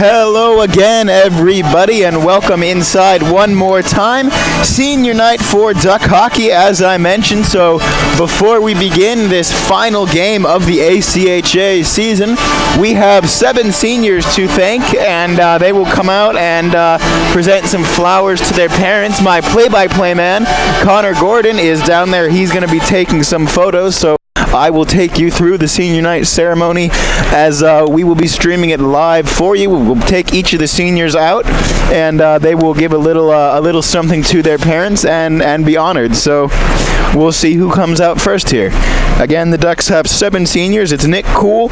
Hello again, everybody, and welcome inside one more time. Senior night for Duck Hockey, as I mentioned. So before we begin this final game of the ACHA season, we have 7 seniors to thank, and they will come out and present some flowers to their parents. My play-by-play man, Connor Gordon, is down there. He's going to be taking some photos, so I will take you through the senior night ceremony as we will be streaming it live for you. We'll take each of the seniors out, and they will give a little something to their parents and be honored. So we'll see who comes out first here. Again, the Ducks have 7 seniors. It's Nick Cool,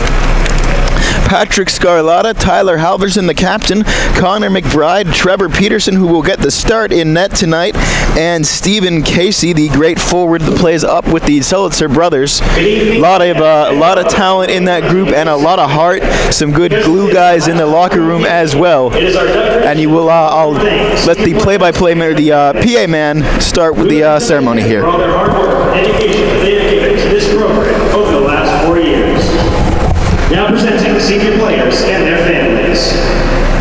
Patrick Scarlatta, Tyler Halverson, the captain, Connor McBride, Trevor Peterson, who will get the start in net tonight, and Stephen Casey, the great forward that plays up with the Selitzer brothers. A lot of talent in that group and a lot of heart. Some good glue guys in the locker room as well. And you will, I'll let the play-by-play man, or the PA man, start with the ceremony here. For all their hard work and dedication that they have given to this program over the last 4 years. Now presenting the senior players and their families.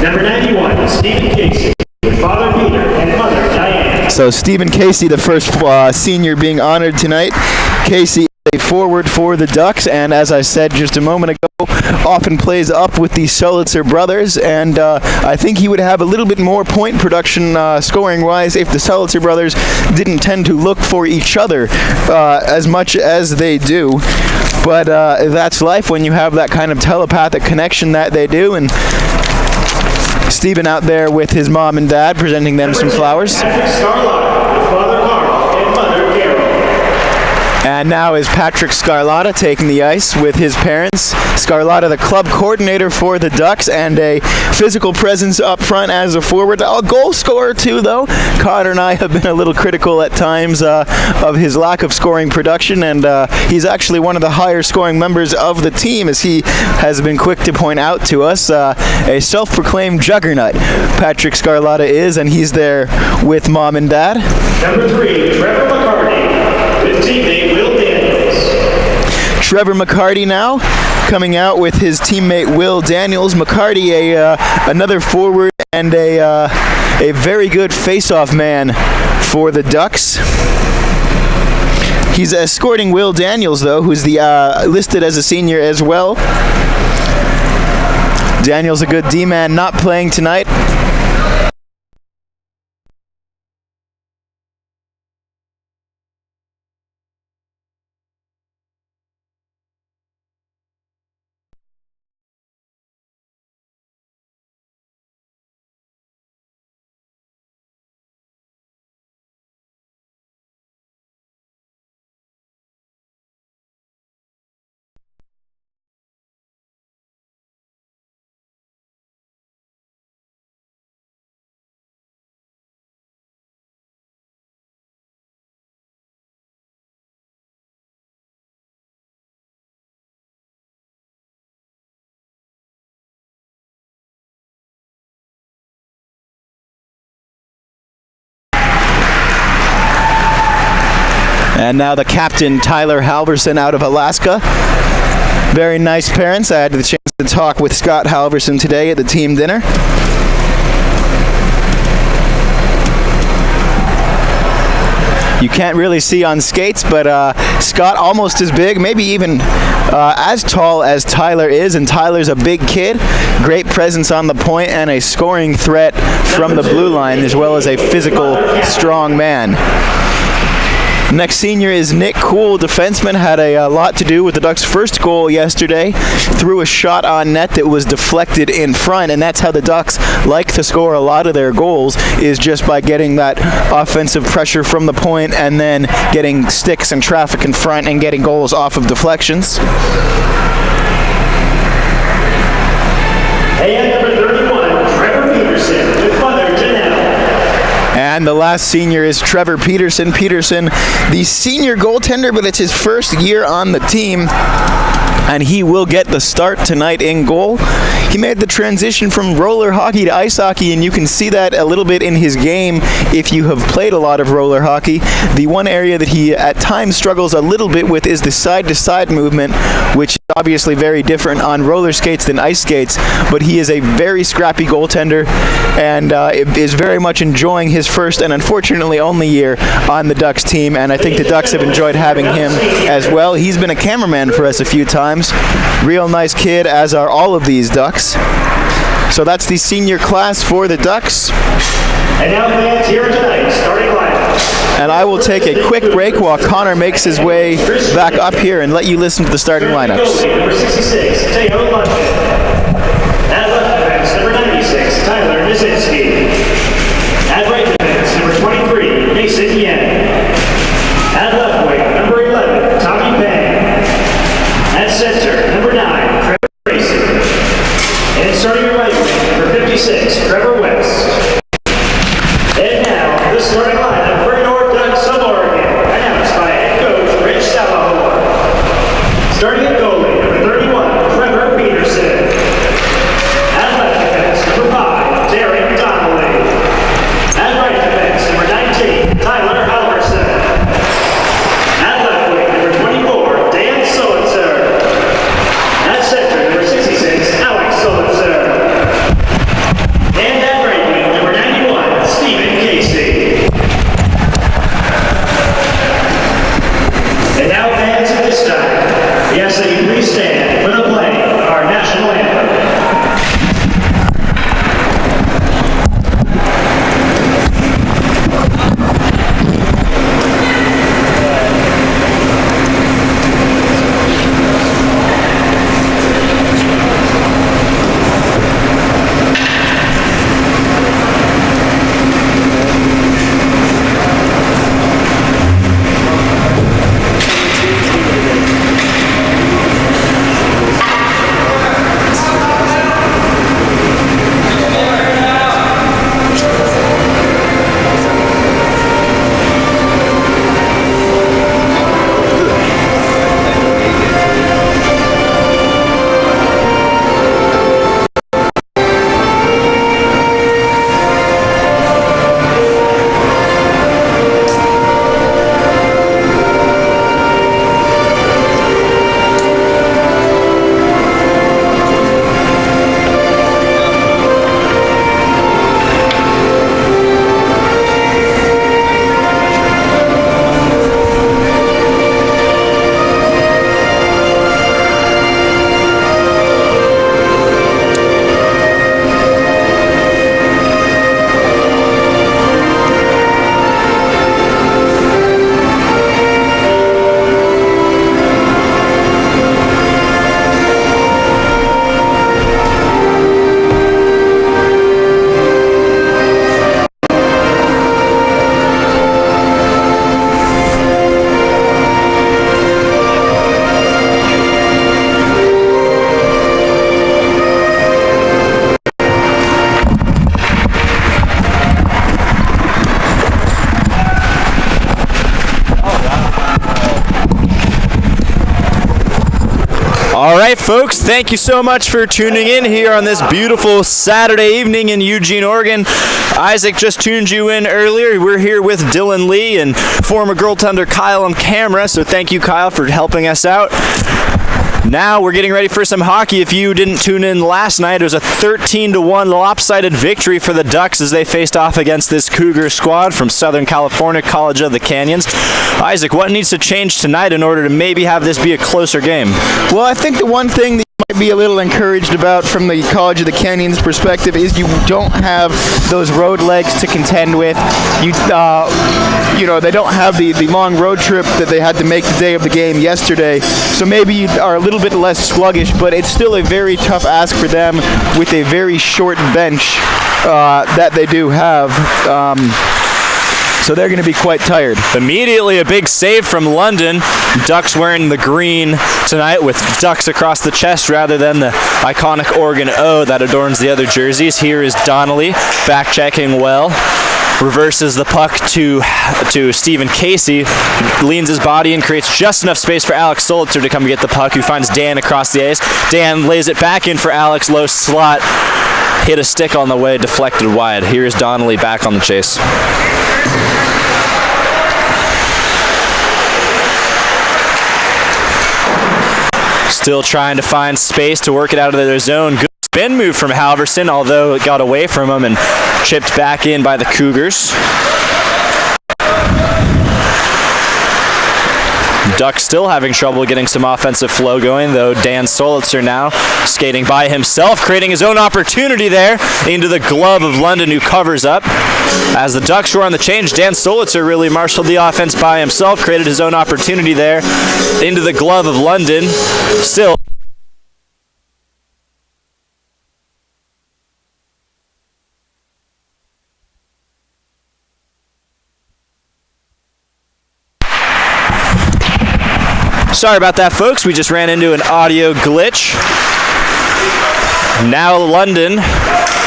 Number 91, Stephen Casey, with Father Peter and Mother Diane. So Stephen Casey, the first senior being honored tonight. Casey is a forward for the Ducks, and as I said just a moment ago, often plays up with the Selitzer brothers, and I think he would have a little bit more point production scoring-wise if the Selitzer brothers didn't tend to look for each other as much as they do. But that's life when you have that kind of telepathic connection that they do. And Stephen out there with his mom and dad presenting them some flowers. Patrick Scarlatta with Father Carl and Mother Carol. And now is Patrick Scarlatta taking the ice with his parents. Scarlatta, the club coordinator for the Ducks, and a physical presence up front as a forward. A goal scorer too, though. Connor and I have been a little critical at times of his lack of scoring production, and he's actually one of the higher scoring members of the team, as he has been quick to point out to us. A self-proclaimed juggernaut, Patrick Scarlatta is, and he's there with mom and dad. Number 3, Trevor McCarty with teammate Will Daniels. Trevor McCarty now coming out with his teammate Will Daniels. McCarty, another forward and a very good face-off man for the Ducks. He's escorting Will Daniels, though, who's listed as a senior as well. Daniels, a good D-man, not playing tonight. And now the captain, Tyler Halverson, out of Alaska. Very nice parents. I had the chance to talk with Scott Halverson today at the team dinner. You can't really see on skates, but Scott almost as big, maybe even as tall as Tyler is, and Tyler's a big kid. Great presence on the point and a scoring threat from the blue line, as well as a physical, strong man. Next senior is Nick Cool, defenseman. Had a lot to do with the Ducks' first goal yesterday. Threw a shot on net that was deflected in front, and that's how the Ducks like to score a lot of their goals, is just by getting that offensive pressure from the point and then getting sticks and traffic in front and getting goals off of deflections. And number 31, Trevor Peterson with Mother Janelle. And the last senior is Trevor Peterson. Peterson, the senior goaltender, but it's his first year on the team, and he will get the start tonight in goal. He made the transition from roller hockey to ice hockey, and you can see that a little bit in his game if you have played a lot of roller hockey. The one area that he at times struggles a little bit with is the side-to-side movement, which obviously very different on roller skates than ice skates, but he is a very scrappy goaltender and is very much enjoying his first and unfortunately only year on the Ducks team, and I think the Ducks have enjoyed having him as well. He's been a cameraman for us a few times. Real nice kid, as are all of these Ducks. So that's the senior class for the Ducks. And now fans, here tonight, starting lineup. And I will take a quick break while Connor makes his way back up here and let you listen to the starting lineups. Number 66, Teo Lundgren. At left defense, number 96, Tyler Nizinski. At right defense, number 23, Mason Yen. At left wing, number 11, Tommy Pang. At center, number 9, Trevor Tracy. And starting at right wing, number 56, Trevor West. And now, the starting lineup for North Ducks of Oregon, announced by head coach Rich Salahor. Starting at goalie, number 31, Trevor Peterson. At left defense, number 5, Darren Donnelly. At right defense, number 19, Tyler Halverson. At left wing, number 24, Dan Solitzer. At center, number 66, Alex Solitzer. And at right wing, number 91, Stephen Casey. And now, fans, at this time, we ask that you please stand for the playing of our national anthem. All right, folks, thank you so much for tuning in here on this beautiful Saturday evening in Eugene, Oregon. Isaac just tuned you in earlier. We're here with Dylan Lee and former goaltender Kyle on camera, so thank you, Kyle, for helping us out. Now we're getting ready for some hockey. If you didn't tune in last night, it was a 13-1 lopsided victory for the Ducks as they faced off against this Cougar squad from Southern California, College of the Canyons. Isaac, what needs to change tonight in order to maybe have this be a closer game? Well, I think the one thing that you might be a little encouraged about from the College of the Canyons perspective is you don't have those road legs to contend with. You know, they don't have the long road trip that they had to make the day of the game yesterday. So maybe you are a little bit less sluggish, but it's still a very tough ask for them with a very short bench that they do have. So they're going to be quite tired. Immediately a big save from London. Ducks wearing the green tonight with ducks across the chest rather than the iconic Oregon O that adorns the other jerseys. Here is Donnelly back checking well. Reverses the puck to Stephen Casey. Leans his body and creates just enough space for Alex Solitzer to come get the puck, who finds Dan across the ice. Dan lays it back in for Alex, low slot. Hit a stick on the way, deflected wide. Here's Donnelly back on the chase. Still trying to find space to work it out of their zone. Good spin move from Halverson, although it got away from him and chipped back in by the Cougars. Ducks still having trouble getting some offensive flow going, though Dan Solitzer now skating by himself, creating his own opportunity there into the glove of London, who covers up. As the Ducks were on the change, Dan Solitzer really marshaled the offense by himself, created his own opportunity there into the glove of London. Still sorry about that, folks. We just ran into an audio glitch. Now London,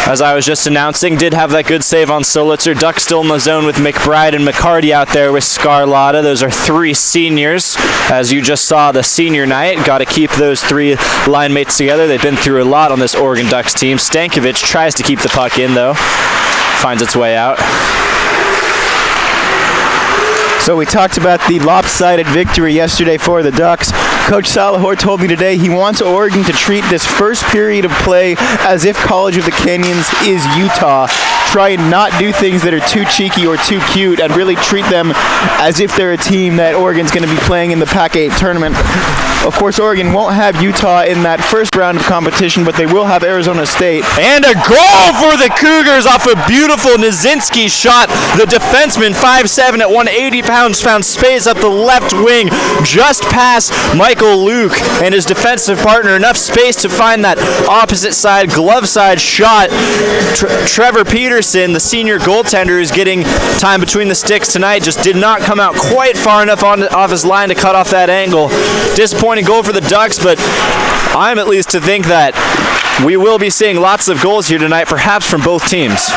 as I was just announcing, did have that good save on Solitzer. Ducks still in the zone with McBride and McCarty out there with Scarlotta. Those are three seniors. As you just saw, the senior night. Got to keep those three line mates together. They've been through a lot on this Oregon Ducks team. Stankovic tries to keep the puck in, though. Finds its way out. So we talked about the lopsided victory yesterday for the Ducks. Coach Salahor told me today he wants Oregon to treat this first period of play as if College of the Canyons is Utah. Try and not do things that are too cheeky or too cute and really treat them as if they're a team that Oregon's going to be playing in the Pac-8 tournament. Of course, Oregon won't have Utah in that first round of competition, but they will have Arizona State. And a goal for the Cougars off a beautiful Nizinski shot. The defenseman, 5'7" at 180 pounds, found space up the left wing just past Michael Luke and his defensive partner. Enough space to find that opposite side, glove side shot. Trevor Peterson, the senior goaltender, is getting time between the sticks tonight, just did not come out quite far enough off his line to cut off that angle. Disappointing goal for the Ducks, but I'm at least to think that we will be seeing lots of goals here tonight, perhaps from both teams.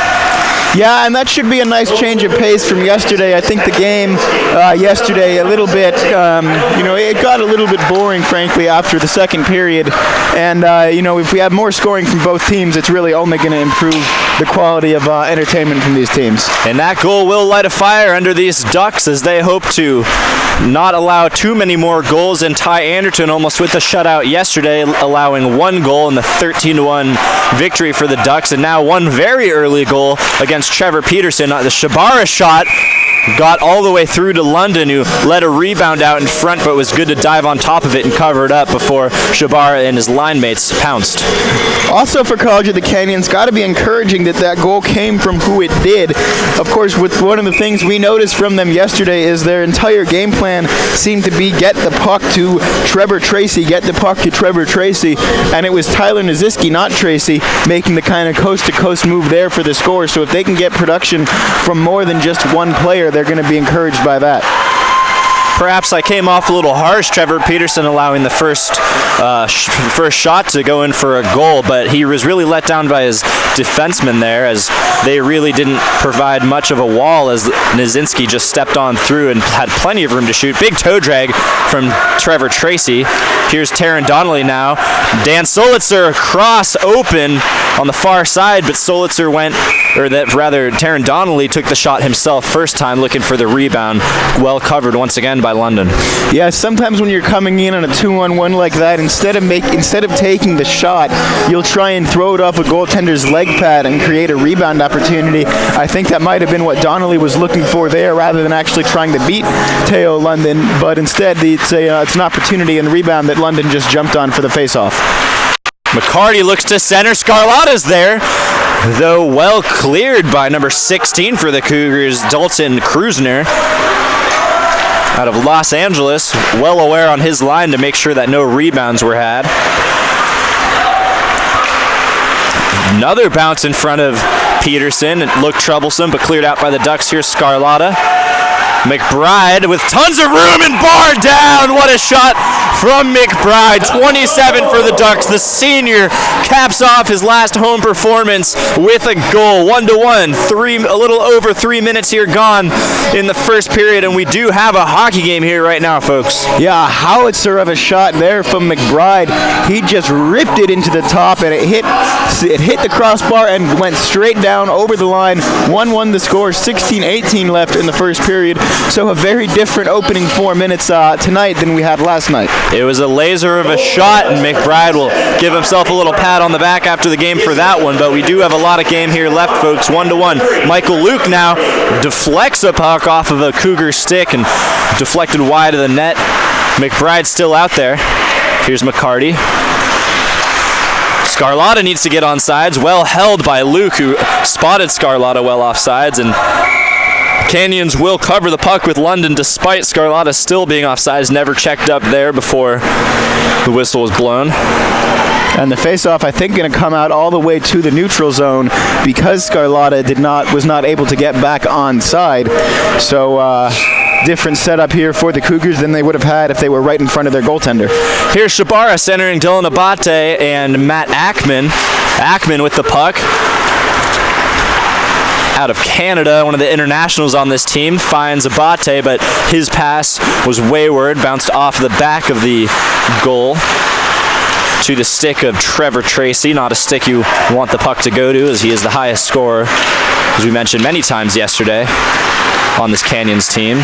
Yeah, and that should be a nice change of pace from yesterday. I think the game yesterday a little bit, it got a little bit boring, frankly, after the second period. And, if we have more scoring from both teams, it's really only going to improve the quality of entertainment from these teams. And that goal will light a fire under these Ducks as they hope to not allow too many more goals. And Ty Anderton almost with the shutout yesterday, allowing one goal in the 13-1 victory for the Ducks. And now one very early goal against Trevor Peterson. The Shabara shot got all the way through to London, who let a rebound out in front, but was good to dive on top of it and cover it up before Shabara and his line mates pounced. Also for College of the Canyons, got to be encouraging that goal came from who it did. Of course, with one of the things we noticed from them yesterday is their entire game plan seemed to be get the puck to Trevor Tracy, and it was Tyler Nizinski, not Tracy, making the kind of coast-to-coast move there for the score. So if they can get production from more than just one player, they're going to be encouraged by that. Perhaps I came off a little harsh. Trevor Peterson allowing the first shot to go in for a goal, but he was really let down by his defenseman there, as they really didn't provide much of a wall as Nizinski just stepped on through and had plenty of room to shoot. Big toe drag from Trevor Tracy. Here's Taron Donnelly now. Dan Solitzer across open on the far side, but Taron Donnelly took the shot himself first time, looking for the rebound. Well covered once again by London. Yeah, sometimes when you're coming in on a 2-on-1 like that, instead of taking the shot, you'll try and throw it off a goaltender's leg pad and create a rebound opportunity. I think that might have been what Donnelly was looking for there, rather than actually trying to beat Teo London, but instead it's an opportunity and rebound that London just jumped on for the face-off. McCarty looks to center. Scarlotta's there, though well cleared by number 16 for the Cougars, Dalton Krusner. Out of Los Angeles, well aware on his line to make sure that no rebounds were had. Another bounce in front of Peterson. It looked troublesome, but cleared out by the Ducks. Here's Scarlotta. McBride with tons of room and bar down. What a shot from McBride. 27 for the Ducks. The senior caps off his last home performance with a goal. 1-1. A little over 3 minutes here gone in the first period, and we do have a hockey game here right now, folks. Yeah, a howitzer of a shot there from McBride. He just ripped it into the top, and it hit the crossbar and went straight down over the line. 1-1 the score. 16-18 left in the first period. So a very different opening 4 minutes tonight than we had last night. It was a laser of a shot, and McBride will give himself a little pat on the back after the game for that one, but we do have a lot of game here left, folks. 1-1. Michael Luke now deflects a puck off of a Cougar stick and deflected wide of the net. McBride's still out there. Here's McCarty. Scarlotta needs to get on sides. Well held by Luke, who spotted Scarlotta well off sides, and Canyons will cover the puck with London despite Scarlotta still being offsides. Never checked up there before the whistle was blown. And the faceoff, I think, going to come out all the way to the neutral zone because Scarlotta was not able to get back on side. So different setup here for the Cougars than they would have had if they were right in front of their goaltender. Here's Shabara centering Dylan Abate and Matt Ackman. Ackman with the puck. Out of Canada, one of the internationals on this team, finds Abate, but his pass was wayward, bounced off the back of the goal to the stick of Trevor Tracy. Not a stick you want the puck to go to, as he is the highest scorer, as we mentioned many times yesterday, on this Canyons team.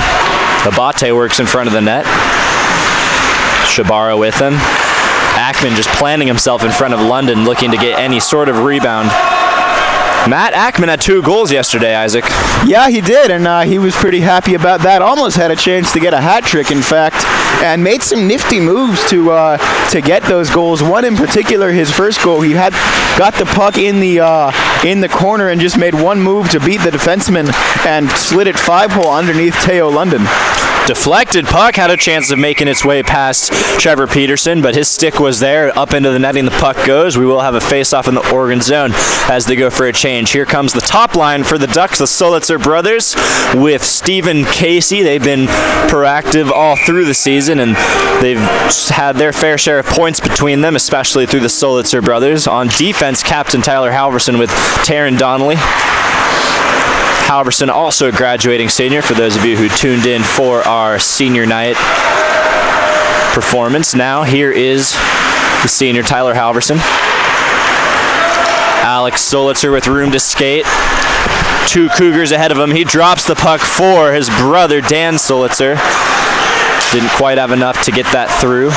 Abate works in front of the net. Shabara with him. Ackman just planting himself in front of London, looking to get any sort of rebound. Matt Ackman had 2 goals yesterday, Isaac. Yeah, he did, and he was pretty happy about that. Almost had a chance to get a hat trick, in fact, and made some nifty moves to get those goals. One in particular, his first goal, he had got the puck in the corner and just made one move to beat the defenseman and slid it 5-hole underneath Teo London. Deflected puck, had a chance of making its way past Trevor Peterson, but his stick was there. Up into the netting the puck goes. We will have a face-off in the Oregon zone as they go for a change. Here comes the top line for the Ducks, the Solitzer brothers, with Stephen Casey. They've been proactive all through the season, and they've had their fair share of points between them, especially through the Solitzer brothers. On defense, Captain Tyler Halverson with Taryn Donnelly. Halverson also a graduating senior, for those of you who tuned in for our senior night performance. Now here is the senior Tyler Halverson. Alex Solitzer with room to skate. 2 Cougars ahead of him. He drops the puck for his brother Dan Solitzer. Didn't quite have enough to get that through.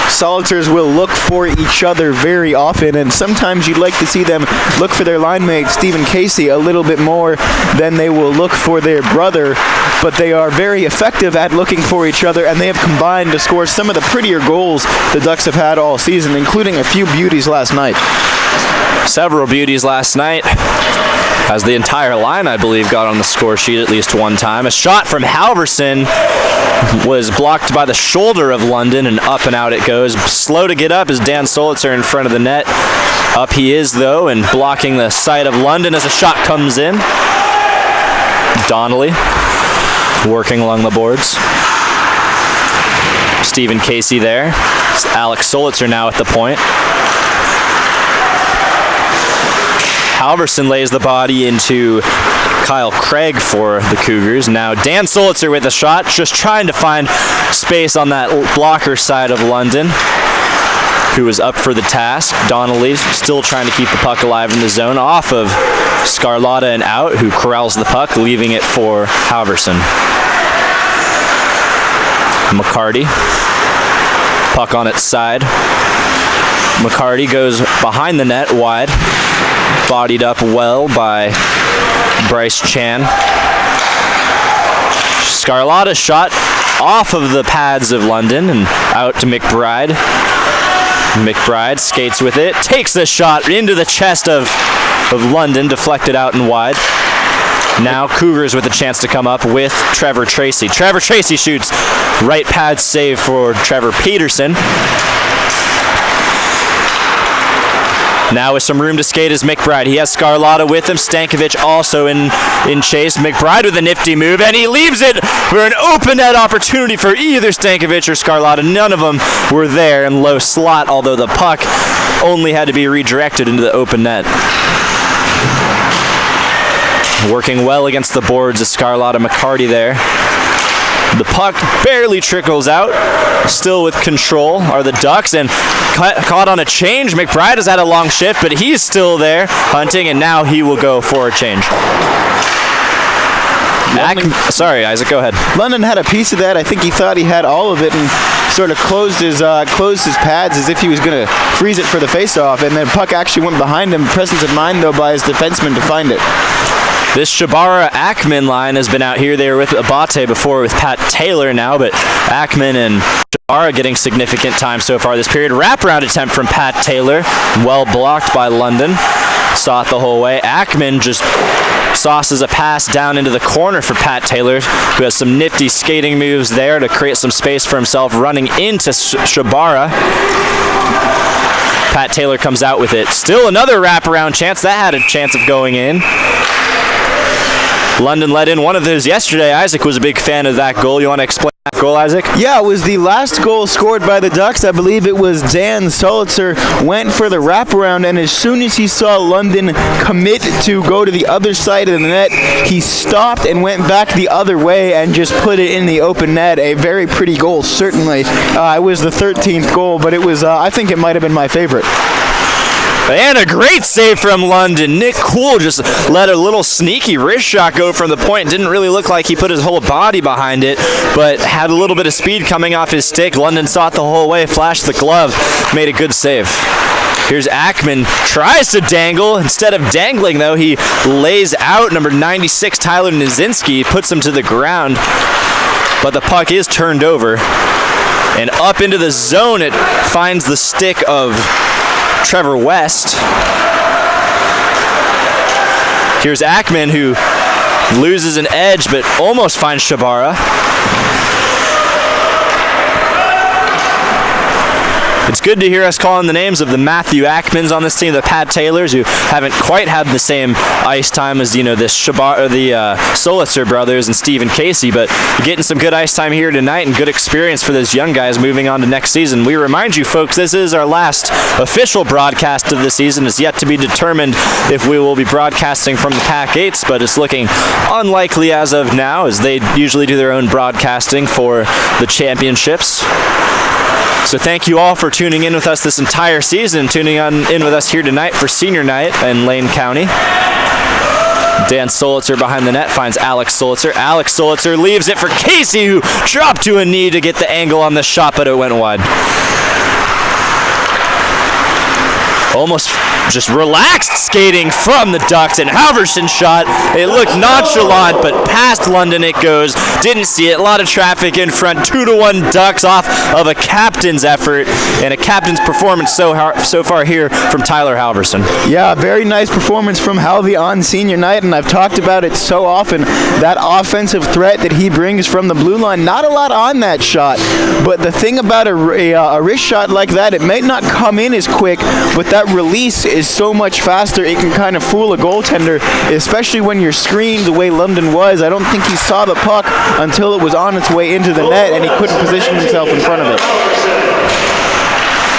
Solitzers will look for each other very often, and sometimes you'd like to see them look for their line mate, Stephen Casey, a little bit more than they will look for their brother, but they are very effective at looking for each other, and they have combined to score some of the prettier goals the Ducks have had all season, including a few beauties last night. Several beauties last night, as the entire line, I believe, got on the score sheet at least one time. A shot from Halverson was blocked by the shoulder of London, and up and out it goes. Slow to get up is Dan Solitzer in front of the net. Up he is, though, and blocking the sight of London as a shot comes in. Donnelly working along the boards. Stephen Casey there. It's Alex Solitzer now at the point. Halverson lays the body into Kyle Craig for the Cougars. Now Dan Solitzer with a shot, just trying to find space on that blocker side of London, who is up for the task. Donnelly still trying to keep the puck alive in the zone, off of Scarlotta and out, who corrals the puck, leaving it for Halverson. McCarty, puck on its side. McCarty goes behind the net wide. Bodied up well by Bryce Chan. Scarlotta shot off of the pads of London and out to McBride. McBride skates with it, takes the shot into the chest of London, deflected out and wide. Now Cougars with a chance to come up with Trevor Tracy. Trevor Tracy shoots, right pad save for Trevor Peterson. Now with some room to skate is McBride. He has Scarlotta with him. Stankovic also in chase. McBride with a nifty move, and he leaves it for an open net opportunity for either Stankovic or Scarlotta. None of them were there in low slot, although the puck only had to be redirected into the open net. Working well against the boards is Scarlotta. McCarty there. The puck barely trickles out. Still with control are the Ducks, and caught on a change. McBride has had a long shift, but he's still there hunting, and now he will go for a change. Sorry, Isaac, go ahead. London had a piece of that. I think he thought he had all of it and sort of closed his pads as if he was going to freeze it for the face-off, and then puck actually went behind him. Presence of mind, though, by his defenseman to find it. This Shabara-Ackman line has been out here. They were with Abate before with Pat Taylor now, but Ackman and Shabara getting significant time so far this period. Wraparound attempt from Pat Taylor, well blocked by London. Saw it the whole way. Ackman just sauces a pass down into the corner for Pat Taylor, who has some nifty skating moves there to create some space for himself, running into Shabara. Pat Taylor comes out with it. Still another wraparound chance. That had a chance of going in. London let in one of those yesterday. Isaac was a big fan of that goal. You want to explain that goal, Isaac? Yeah, it was the last goal scored by the Ducks. I believe it was Dan Solitzer went for the wraparound, and as soon as he saw London commit to go to the other side of the net, he stopped and went back the other way and just put it in the open net. A very pretty goal, certainly. It was the 13th goal, but it was, I think it might have been my favorite. And a great save from London. Nick Kuhl just let a little sneaky wrist shot go from the point. Didn't really look like he put his whole body behind it, but had a little bit of speed coming off his stick. London saw it the whole way, flashed the glove, made a good save. Here's Ackman, tries to dangle. Instead of dangling, though, he lays out number 96, Tyler Nizinski, puts him to the ground, but the puck is turned over. And up into the zone, it finds the stick of Trevor West. Here's Ackman, who loses an edge but almost finds Shabara. It's good to hear us calling the names of the Matthew Ackmans on this team, the Pat Taylors, who haven't quite had the same ice time as, this Solitzer brothers and Stephen Casey, but getting some good ice time here tonight and good experience for those young guys moving on to next season. We remind you, folks, this is our last official broadcast of the season. It's yet to be determined if we will be broadcasting from the Pac-8s, but it's looking unlikely as of now, as they usually do their own broadcasting for the championships. So thank you all for tuning in with us this entire season, tuning in with us here tonight for senior night in Lane County. Dan Solitzer behind the net finds Alex Solitzer. Alex Solitzer leaves it for Casey, who dropped to a knee to get the angle on the shot, but it went wide. Almost just relaxed skating from the Ducks, and Halverson shot. It looked nonchalant, but past London it goes. Didn't see it. A lot of traffic in front. 2-1 Ducks off of a captain's effort and a captain's performance so far here from Tyler Halverson. Yeah, very nice performance from Halvey on senior night, and I've talked about it so often. That offensive threat that he brings from the blue line, not a lot on that shot, but the thing about a wrist shot like that, it may not come in as quick, but that release is so much faster, it can kind of fool a goaltender, especially when you're screened the way London was. I don't think he saw the puck until it was on its way into the net, and he couldn't position himself in front of it.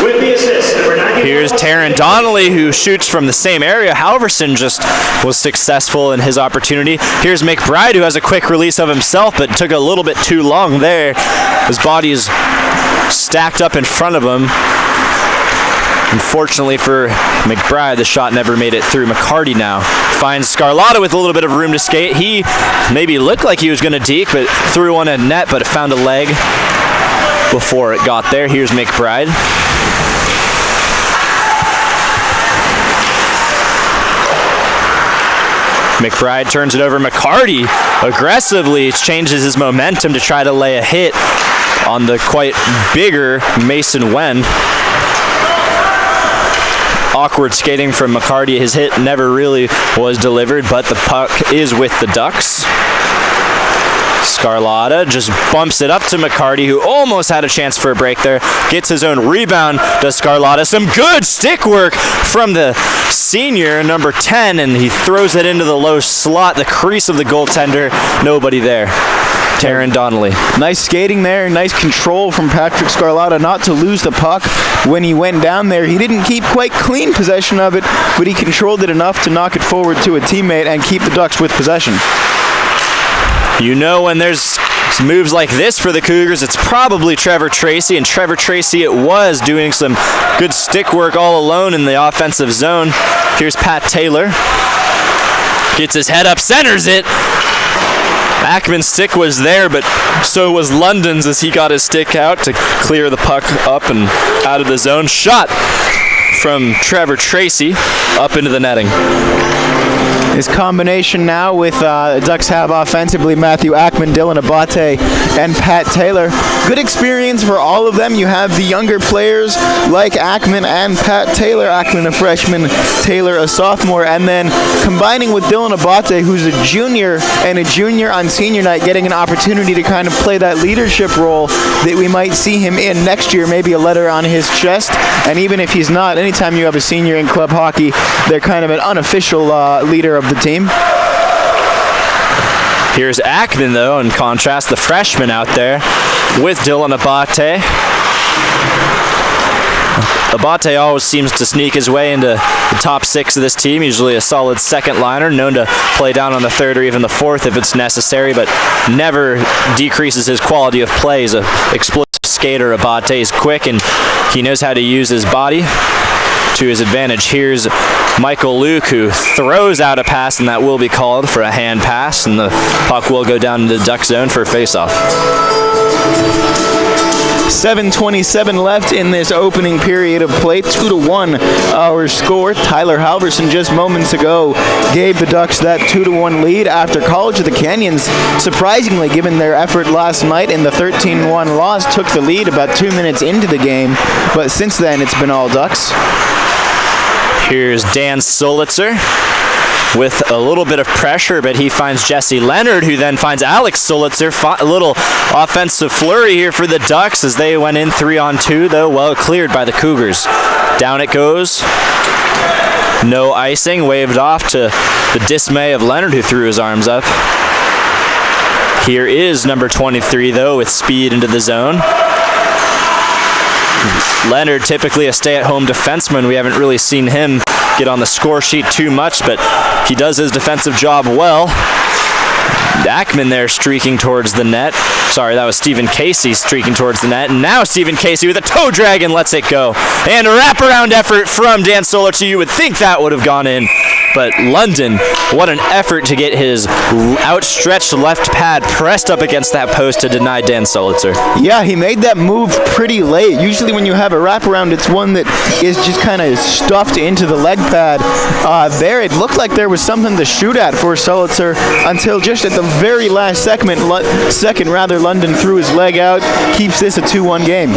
With the assist, number 91. Here's Taryn Donnelly, who shoots from the same area. Halverson just was successful in his opportunity. Here's McBride, who has a quick release of himself, but took a little bit too long there. His body is stacked up in front of him. Unfortunately for McBride, the shot never made it through. McCarty now finds Scarlotta with a little bit of room to skate. He maybe looked like he was going to deke, but threw one at net, but it found a leg before it got there. Here's McBride. McBride turns it over. McCarty aggressively changes his momentum to try to lay a hit on the quite bigger Mason Wen. Awkward skating from McCarty. His hit never really was delivered, but the puck is with the Ducks. Scarlotta just bumps it up to McCarty, who almost had a chance for a break there. Gets his own rebound, does Scarlotta. Some good stick work from the senior, number 10, and he throws it into the low slot, the crease of the goaltender. Nobody there. Taryn Donnelly. Nice skating there, nice control from Patrick Scarlotta not to lose the puck when he went down there. He didn't keep quite clean possession of it, but he controlled it enough to knock it forward to a teammate and keep the Ducks with possession. You know when there's Moves like this for the Cougars, it's probably Trevor Tracy, and Trevor Tracy it was doing some good stick work all alone in the offensive zone. Here's Pat Taylor. Gets his head up, centers it. Ackman's stick was there, but so was London's as he got his stick out to clear the puck up and out of the zone. Shot from Trevor Tracy up into the netting. His combination now with the Ducks have offensively Matthew Ackman, Dylan Abate, and Pat Taylor. Good experience for all of them. You have the younger players like Ackman and Pat Taylor. Ackman a freshman, Taylor a sophomore, and then combining with Dylan Abate, who's a junior and a junior on senior night, getting an opportunity to kind of play that leadership role that we might see him in next year, maybe a letter on his chest. And even if he's not, anytime you have a senior in club hockey, they're kind of an unofficial leader of the team. Here's Ackman, though, in contrast, the freshman out there with Dylan Abate. Abate always seems to sneak his way into the top 6 of this team, usually a solid second liner, known to play down on the third or even the fourth if it's necessary, but never decreases his quality of play. He's an explosive skater. Abate is quick, and he knows how to use his body to his advantage. Here's Michael Luke, who throws out a pass, and that will be called for a hand pass, and the puck will go down into the Duck zone for a face-off. 7:27 left in this opening period of play. 2-1 our score. Tyler Halverson just moments ago gave the Ducks that 2-1 lead after College of the Canyons, surprisingly given their effort last night in the 13-1 loss, took the lead about 2 minutes into the game, but since then it's been all Ducks. Here's Dan Solitzer with a little bit of pressure, but he finds Jesse Leonard, who then finds Alex Solitzer. A little offensive flurry here for the Ducks as they went in 3-on-2, though well cleared by the Cougars. Down it goes. No icing, waved off to the dismay of Leonard, who threw his arms up. Here is number 23, though, with speed into the zone. Leonard, typically a stay-at-home defenseman. We haven't really seen him get on the score sheet too much, but he does his defensive job well. Ackman there streaking towards the net. Sorry, that was Stephen Casey streaking towards the net. And now Stephen Casey with a toe drag and lets it go. And a wraparound effort from Dan Solitzer. You would think that would have gone in. But London, what an effort to get his outstretched left pad pressed up against that post to deny Dan Solitzer. Yeah, he made that move pretty late. Usually when you have a wraparound, it's one that is just kind of stuffed into the leg pad. There, it looked like there was something to shoot at for Solitzer until just at the very last second, London threw his leg out, keeps this a 2-1 game.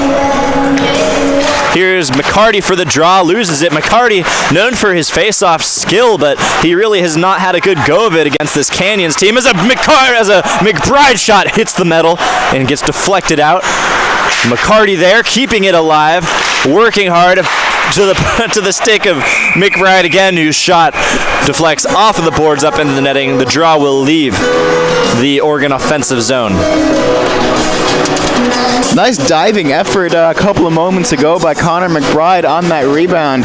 Here's McCarty for the draw, loses it. McCarty, known for his face-off skill, but he really has not had a good go of it against this Canyons team as a McBride shot hits the metal and gets deflected out. McCarty there, keeping it alive, working hard to the stick of McBride again, whose shot deflects off of the boards up into the netting. The draw will leave the Oregon offensive zone. Nice diving effort a couple of moments ago by Connor McBride on that rebound.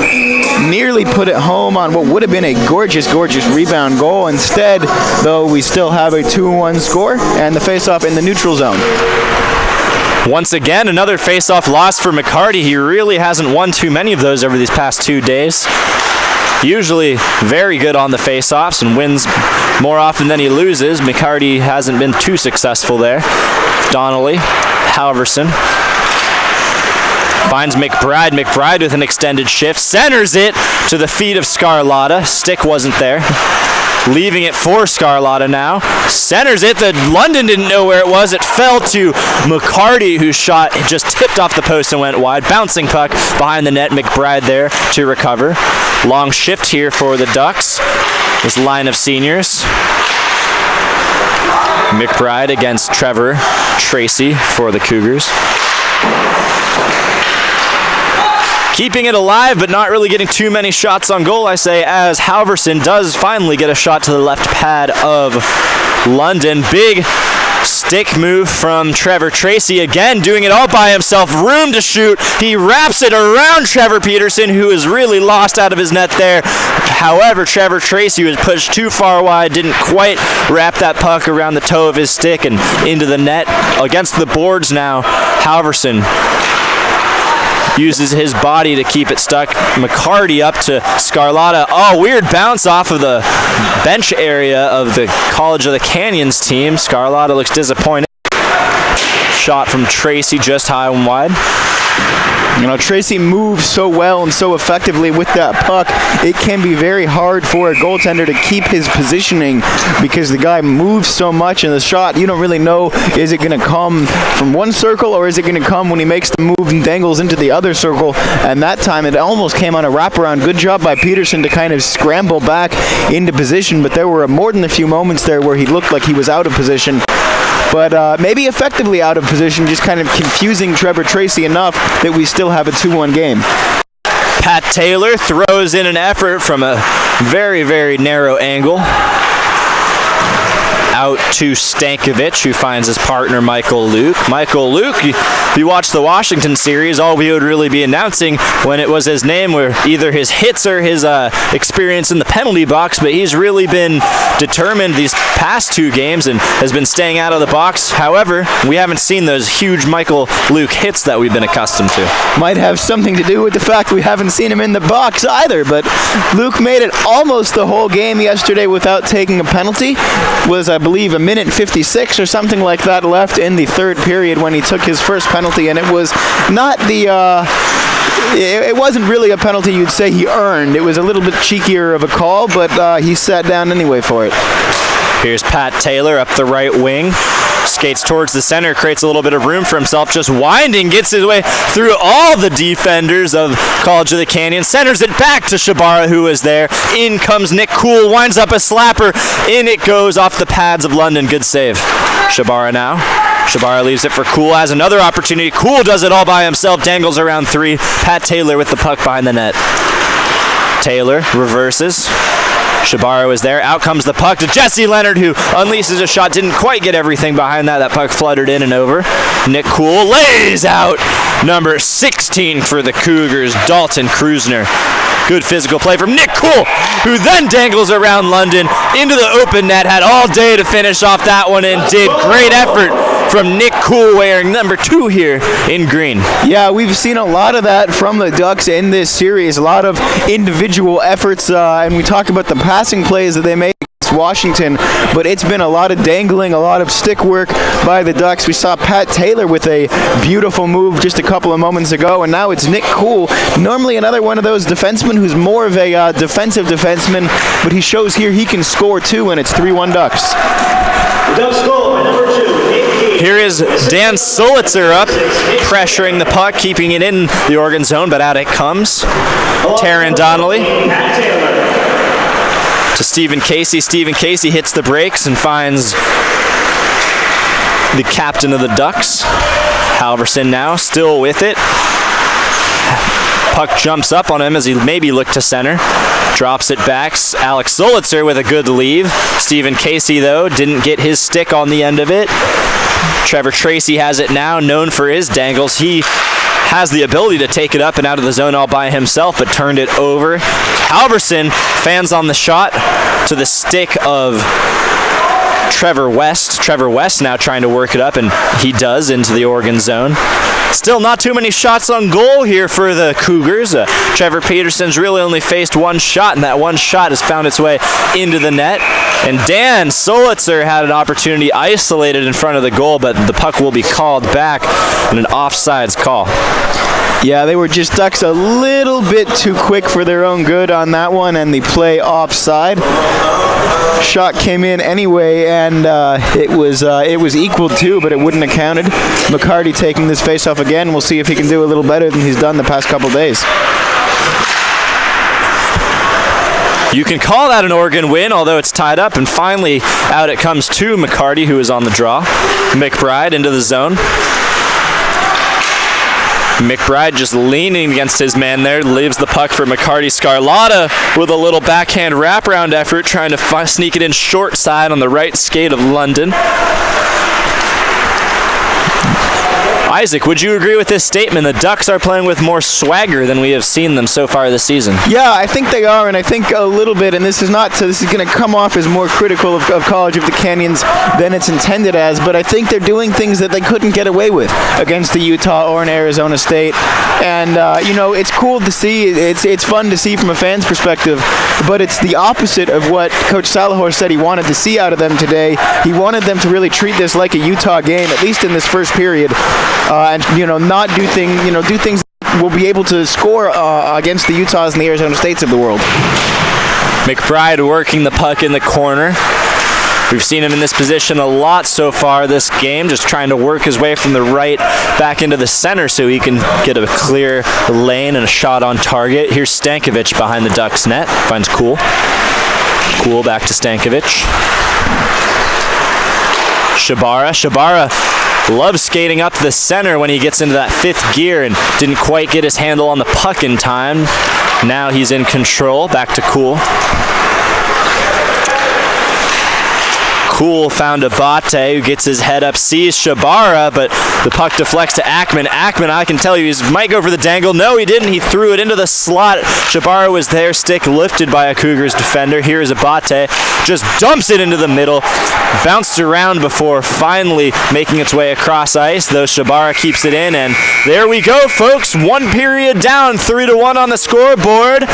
Nearly put it home on what would have been a gorgeous, gorgeous rebound goal. Instead, though, we still have a 2-1 score and the face-off in the neutral zone. Once again, another face-off loss for McCarty. He really hasn't won too many of those over these past 2 days. Usually very good on the face-offs and wins more often than he loses. McCarty hasn't been too successful there. Donnelly, Halverson finds McBride. McBride with an extended shift, centers it to the feet of Scarlotta. Stick wasn't there. Leaving it for Scarlotta now. Centers it. The London didn't know where it was. It fell to McCarty, whose shot just tipped off the post and went wide. Bouncing puck behind the net. McBride there to recover. Long shift here for the Ducks. This line of seniors. McBride against Trevor Tracy for the Cougars. Keeping it alive, but not really getting too many shots on goal, I say, as Halverson does finally get a shot to the left pad of London. Big Stick move from Trevor Tracy, again doing it all by himself, room to shoot. He wraps it around Trevor Peterson, who is really lost out of his net there. However, Trevor Tracy was pushed too far wide, didn't quite wrap that puck around the toe of his stick and into the net. Against the boards now, Halverson uses his body to keep it stuck. McCarty up to Scarlotta. Oh, weird bounce off of the bench area of the College of the Canyons team. Scarlotta looks disappointed. Shot from Tracy just high and wide. You know, Tracy moves so well and so effectively with that puck, it can be very hard for a goaltender to keep his positioning because the guy moves so much in the shot. You don't really know, is it going to come from one circle or is it going to come when he makes the move and dangles into the other circle? And that time it almost came on a wraparound. Good job by Peterson to kind of scramble back into position, but there were more than a few moments there where he looked like he was out of position. But maybe effectively out of position, just kind of confusing Trevor Tracy enough that we still have a 2-1 game. Pat Taylor throws in an effort from a very, very narrow angle. Out to Stankovic, who finds his partner Michael Luke. Michael Luke, if you watch the Washington series, all we would really be announcing when it was his name were either his hits or his experience in the penalty box, but he's really been determined these past 2 games and has been staying out of the box. However, we haven't seen those huge Michael Luke hits that we've been accustomed to. Might have something to do with the fact we haven't seen him in the box either, but Luke made it almost the whole game yesterday without taking a penalty. Was, I believe, a minute 56 or something like that left in the third period when he took his first penalty, and it was not the it wasn't really a penalty you'd say he earned. It was a little bit cheekier of a call, but he sat down anyway for it. Here's Pat Taylor up the right wing. Skates towards the center, creates a little bit of room for himself, just winding, gets his way through all the defenders of College of the Canyon, centers it back to Shabara, who is there. In comes Nick Cool, winds up a slapper, in it goes off the pads of London. Good save. Shabara now. Shabara leaves it for Cool, has another opportunity. Cool does it all by himself, dangles around 3. Pat Taylor with the puck behind the net. Taylor reverses. Shabara was there. Out comes the puck to Jesse Leonard, who unleashes a shot. Didn't quite get everything behind that. That puck fluttered in and over. Nick Cool lays out number 16 for the Cougars, Dalton Krusner. Good physical play from Nick Cool, who then dangles around London into the open net. Had all day to finish off that one and did. Great effort from Nick Cool, wearing number 2 here in green. Yeah, we've seen a lot of that from the Ducks in this series. A lot of individual efforts, and we talk about the passing plays that they made against Washington, but it's been a lot of dangling, a lot of stick work by the Ducks. We saw Pat Taylor with a beautiful move just a couple of moments ago, and now it's Nick Cool, normally another one of those defensemen who's more of a defensive defenseman, but he shows here he can score too, and it's 3-1 Ducks. The Ducks goal by number 2. Here is Dan Solitzer up, pressuring the puck, keeping it in the Oregon zone, but out it comes. Taron Donnelly to Stephen Casey. Stephen Casey hits the brakes and finds the captain of the Ducks. Halverson now, still with it. Puck jumps up on him as he maybe looked to center. Drops it back. Alex Solitzer with a good leave. Stephen Casey, though, didn't get his stick on the end of it. Trevor Tracy has it now, known for his dangles. He has the ability to take it up and out of the zone all by himself, but turned it over. Halverson fans on the shot to the stick of Trevor West. Trevor West now trying to work it up, and he does into the Oregon zone. Still not too many shots on goal here for the Cougars. Trevor Peterson's really only faced one shot, and that one shot has found its way into the net. And Dan Solitzer had an opportunity isolated in front of the goal, but the puck will be called back and an offsides call. Yeah, they were just Ducks a little bit too quick for their own good on that one, and the play offside. Shot came in anyway, and it was equal to, but it wouldn't have counted. McCarty taking this faceoff again. We'll see if he can do a little better than he's done the past couple days. You can call that an Oregon win, although it's tied up, and finally out it comes to McCarty, who is on the draw. McBride into the zone. McBride just leaning against his man there, leaves the puck for McCarty. Scarlotta with a little backhand wraparound effort, trying to sneak it in short side on the right skate of London. Isaac, would you agree with this statement? The Ducks are playing with more swagger than we have seen them so far this season. Yeah, I think they are, and I think a little bit, and this is going to come off as more critical of College of the Canyons than it's intended as, but I think they're doing things that they couldn't get away with against the Utah or an Arizona State, and it's cool to see, it's fun to see from a fan's perspective, but it's the opposite of what Coach Salahor said he wanted to see out of them today. He wanted them to really treat this like a Utah game, at least in this first period, and not do things will be able to score against the Utahs and the Arizona States of the world. McBride working the puck in the corner. We've seen him in this position a lot so far this game, just trying to work his way from the right back into the center so he can get a clear lane and a shot on target. Here's Stankovic behind the Ducks net. Finds Cool. Cool back to Stankovic. Shabara loves skating up the center when he gets into that fifth gear and didn't quite get his handle on the puck in time. Now he's in control. Back to Cool. Cool found Abate, who gets his head up, sees Shabara, but the puck deflects to Ackman. Ackman, I can tell you, he might go for the dangle. No, he didn't. He threw it into the slot. Shabara was there, stick lifted by a Cougars defender. Here is Abate, just dumps it into the middle, bounced around before finally making its way across ice, though Shabara keeps it in, and there we go, folks. One period down, 3-1 on the scoreboard.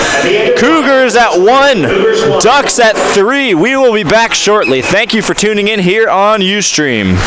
Cougars at 1, Ducks at 3. We will be back shortly. Thank you for tuning in here on Ustream.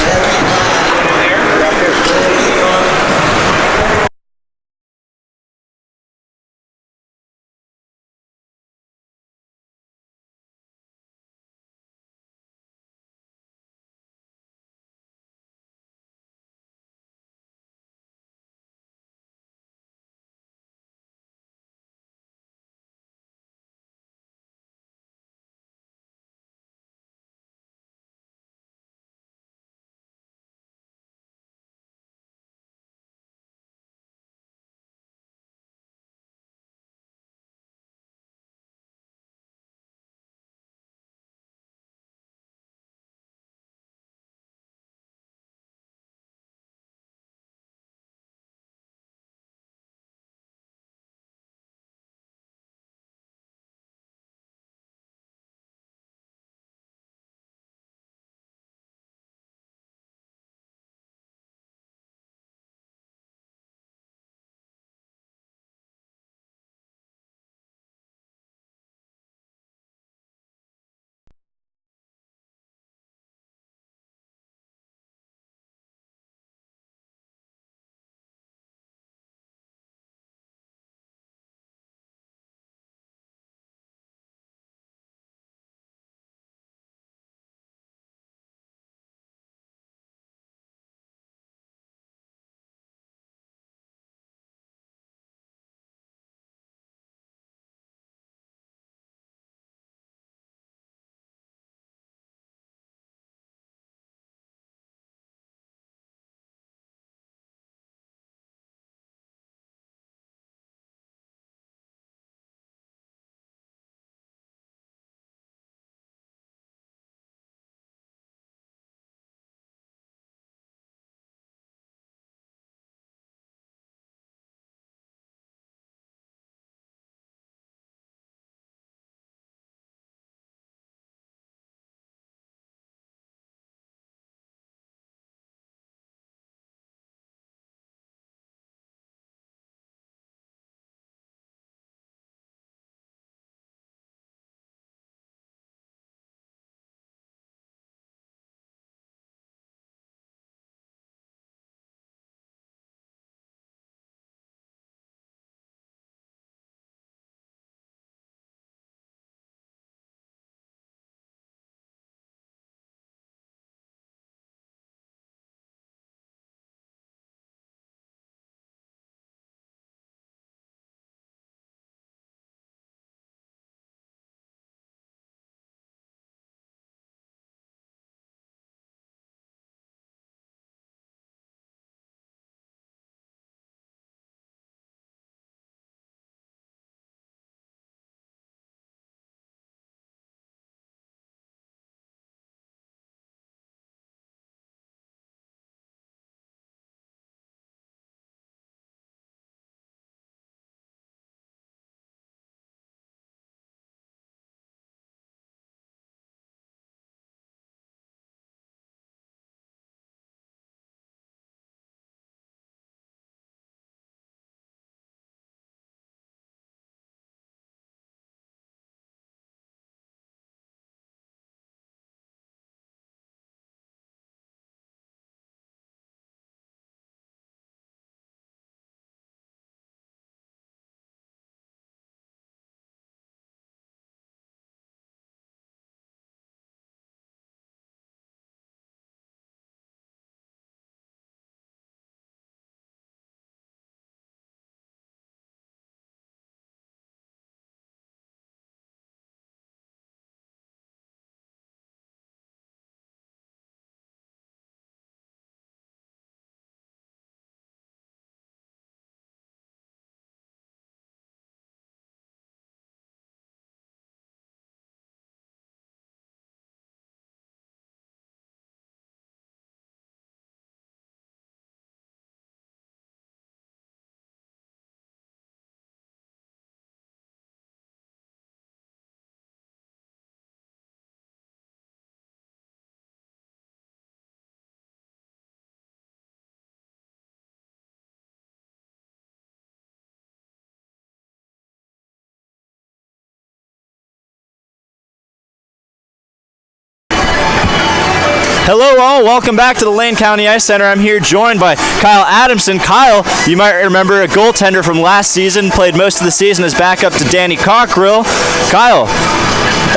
Hello all, welcome back to the Lane County Ice Center. I'm here joined by Kyle Adamson. Kyle, you might remember a goaltender from last season, played most of the season as backup to Danny Cockerill. Kyle,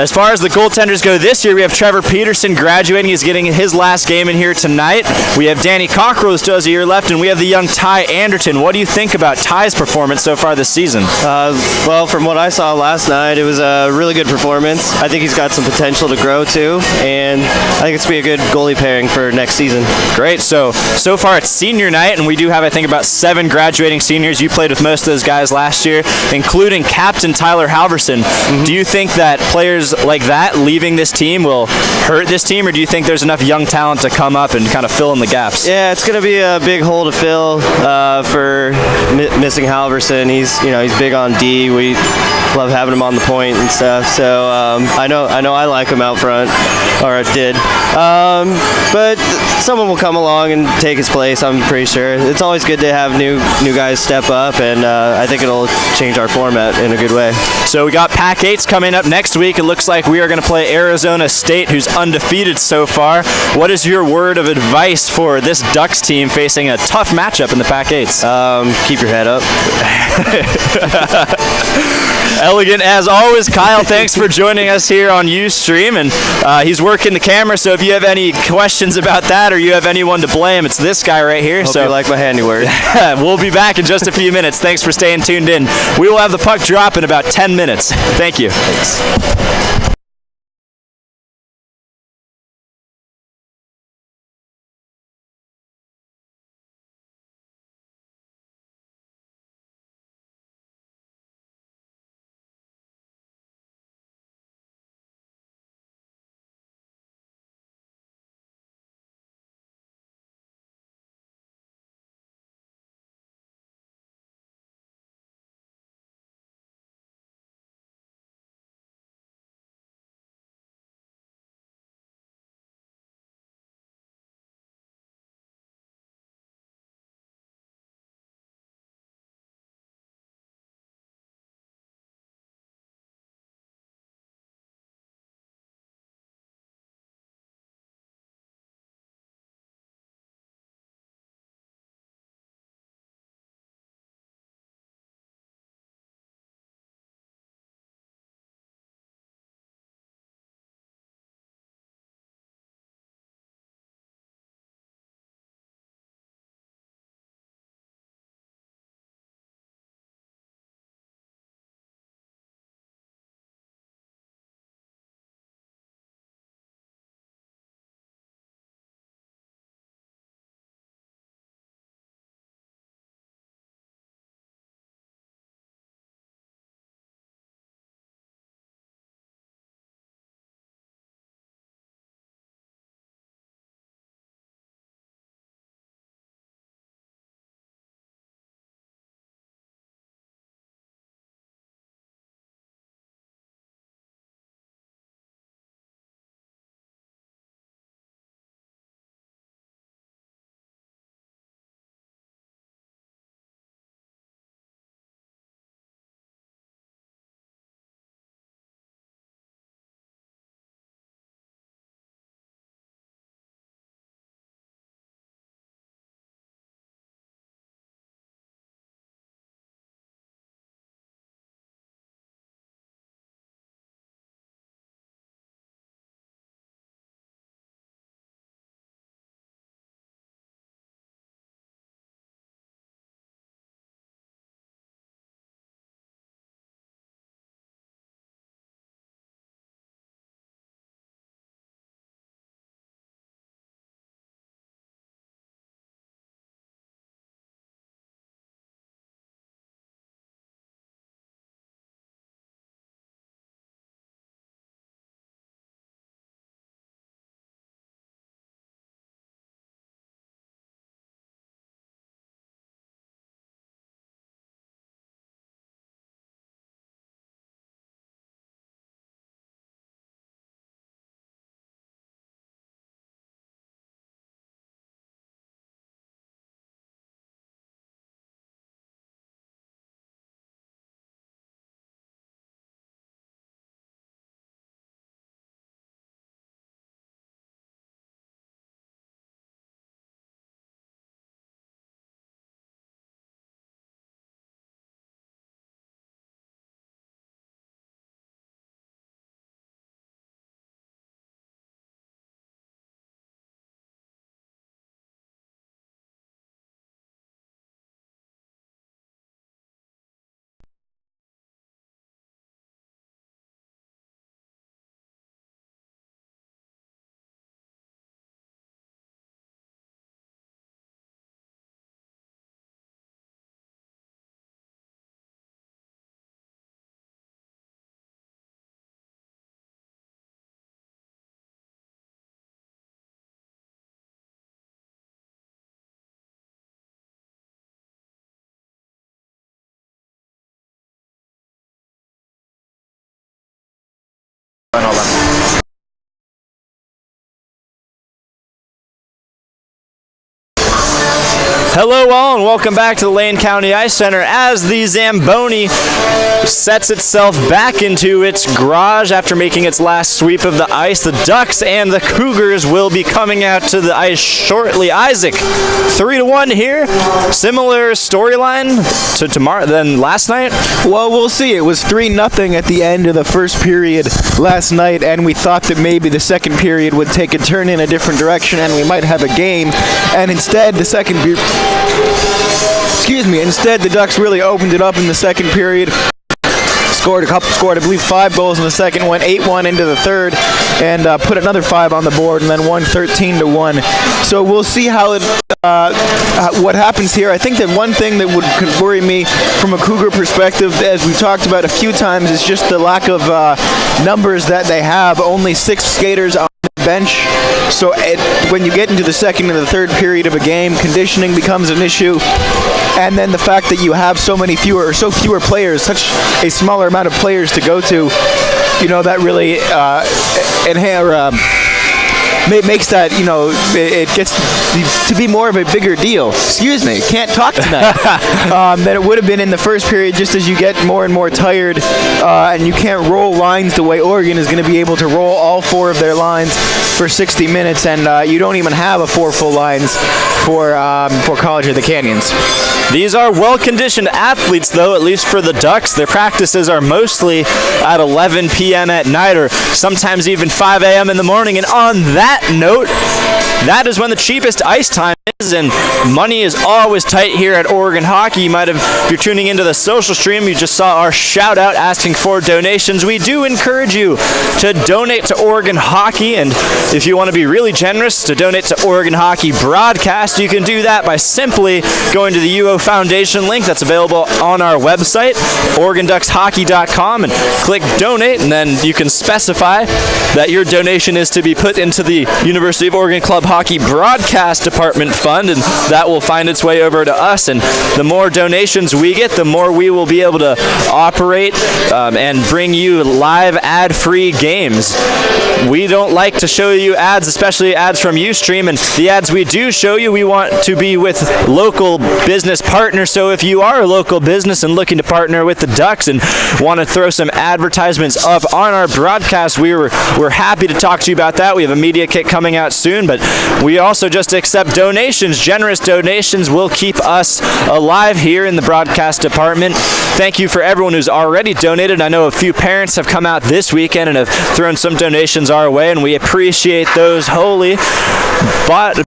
as far as the goaltenders go this year, we have Trevor Peterson graduating. He's getting his last game in here tonight. We have Danny Cockerill, who still has a year left, and we have the young Ty Anderton. What do you think about Ty's performance so far this season? Well, from what I saw last night, it was a really good performance. I think he's got some potential to grow too, and I think it's going to be a good goalie pairing for next season. Great. So far it's senior night, and we do have, I think, about 7 graduating seniors. You played with most of those guys last year, including Captain Tyler Halverson. Mm-hmm. Do you think that players like that leaving this team will hurt this team, or do you think there's enough young talent to come up and kind of fill in the gaps? Yeah, it's going to be a big hole to fill for missing Halverson. He's big on D. We love having him on the point and stuff. So I know I like him out front, or I did. But someone will come along and take his place, I'm pretty sure. It's always good to have new guys step up, and I think it'll change our format in a good way. So we got Pac-8s coming up next week. It looks like we are going to play Arizona State, who's undefeated so far. What is your word of advice for this Ducks team facing a tough matchup in the Pac-8s? Keep your head up. Elegant as always. Kyle, thanks for joining us here on Ustream, and he's working the camera, so if you have any questions about that or you have anyone to blame, it's this guy right here. Hope you like my handiwork. We'll be back in just a few minutes. Thanks for staying tuned in. We will have the puck drop in about 10 minutes. Thank you. Thanks. Hold on. Hello all and welcome back to the Lane County Ice Center as the Zamboni sets itself back into its garage after making its last sweep of the ice. The Ducks and the Cougars will be coming out to the ice shortly. Isaac, 3-1 here. Similar storyline to tomorrow than last night? Well, we'll see. It was 3-0 at the end of the first period last night, and we thought that maybe the second period would take a turn in a different direction and we might have a game. And instead, Instead, the Ducks really opened it up in the second period. Scored, I believe, 5 goals in the second, went 8-1 into the third, and put another 5 on the board, and then won 13-1. So we'll see what happens here. I think that one thing that could worry me from a Cougar perspective, as we've talked about a few times, is just the lack of numbers that they have. Only 6 skaters on the bench. So when you get into the second and the third period of a game, conditioning becomes an issue. And then the fact that you have so fewer players, such a smaller amount of players to go to, that really makes that, it gets to be more of a bigger deal. Excuse me, can't talk tonight. Than it would have been in the first period, just as you get more and more tired and you can't roll lines the way Oregon is going to be able to roll all 4 of their lines for 60 minutes, and you don't even have 4 full lines for College of the Canyons. These are well-conditioned athletes, though, at least for the Ducks. Their practices are mostly at 11 p.m. at night or sometimes even 5 a.m. in the morning. And on that note, that is when the cheapest ice time is, and money is always tight here at Oregon Hockey. You might have, if you're tuning into the social stream, you just saw our shout-out asking for donations. We do encourage you to donate to Oregon Hockey, and if you want to be really generous, to donate to Oregon Hockey Broadcast, you can do that by simply going to the UO Foundation link that's available on our website, OregonDucksHockey.com, and click donate, and then you can specify that your donation is to be put into the University of Oregon Club Hockey Broadcast Department Fund, and that will find its way over to us. And the more donations we get, the more we will be able to operate and bring you live ad-free games. We don't like to show you ads, especially ads from Ustream, and the ads we do show you, we want to be with local business partners. So if you are a local business and looking to partner with the Ducks and want to throw some advertisements up on our broadcast, we're happy to talk to you about that. We have a media kit coming out soon, but we also just accept donations. Generous donations will keep us alive here in the broadcast department. Thank you for everyone who's already donated. I know a few parents have come out this weekend and have thrown some donations our way, and we appreciate those wholly. But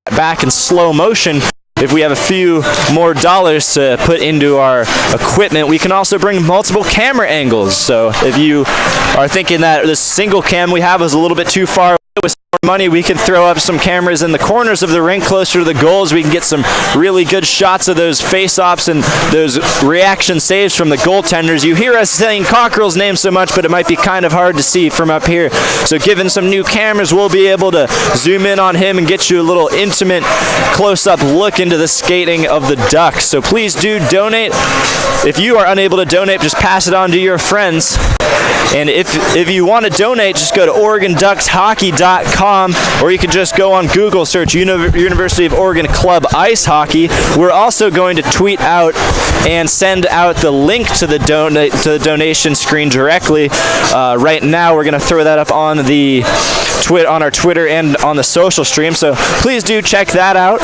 back in slow motion, if we have a few more dollars to put into our equipment, we can also bring multiple camera angles. So if you are thinking that this single cam we have is a little bit too far away, with more money, we can throw up some cameras in the corners of the rink closer to the goals. We can get some really good shots of those face-offs and those reaction saves from the goaltenders. You hear us saying Cockrell's name so much, but it might be kind of hard to see from up here. So given some new cameras, we'll be able to zoom in on him and get you a little intimate close-up look into the skating of the Ducks. So please do donate. If you are unable to donate, just pass it on to your friends. And if you want to donate, just go to OregonDucksHockey.com, or you can just go on Google, search University of Oregon Club Ice Hockey. We're also going to tweet out and send out the link to the donation screen directly. Right now, we're going to throw that up on our Twitter and on the social stream. So please do check that out.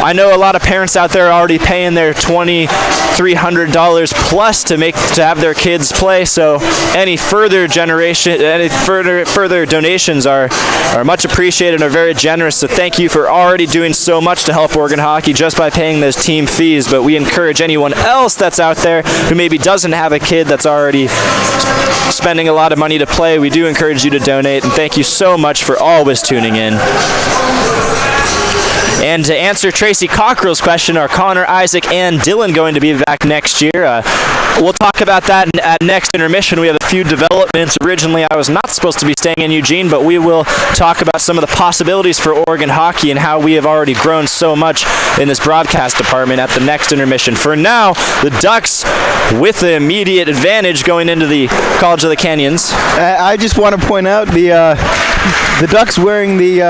I know a lot of parents out there are already paying their $2,300 plus to have their kids play. So any further donations are much appreciated and are very generous. So thank you for already doing so much to help Oregon Hockey just by paying those team fees. But we encourage anyone else that's out there who maybe doesn't have a kid that's already spending a lot of money to play, we do encourage you to donate. And thank you so much for always tuning in. And to answer Tracy Cockrell's question, are Connor, Isaac, and Dylan going to be back next year? we'll talk about that at next intermission. We have a few developments. Originally, I was not supposed to be staying in Eugene, but we will talk about some of the possibilities for Oregon hockey and how we have already grown so much in this broadcast department at the next intermission. For now, the Ducks with the immediate advantage going into the College of the Canyons. I just want to point out the Ducks wearing the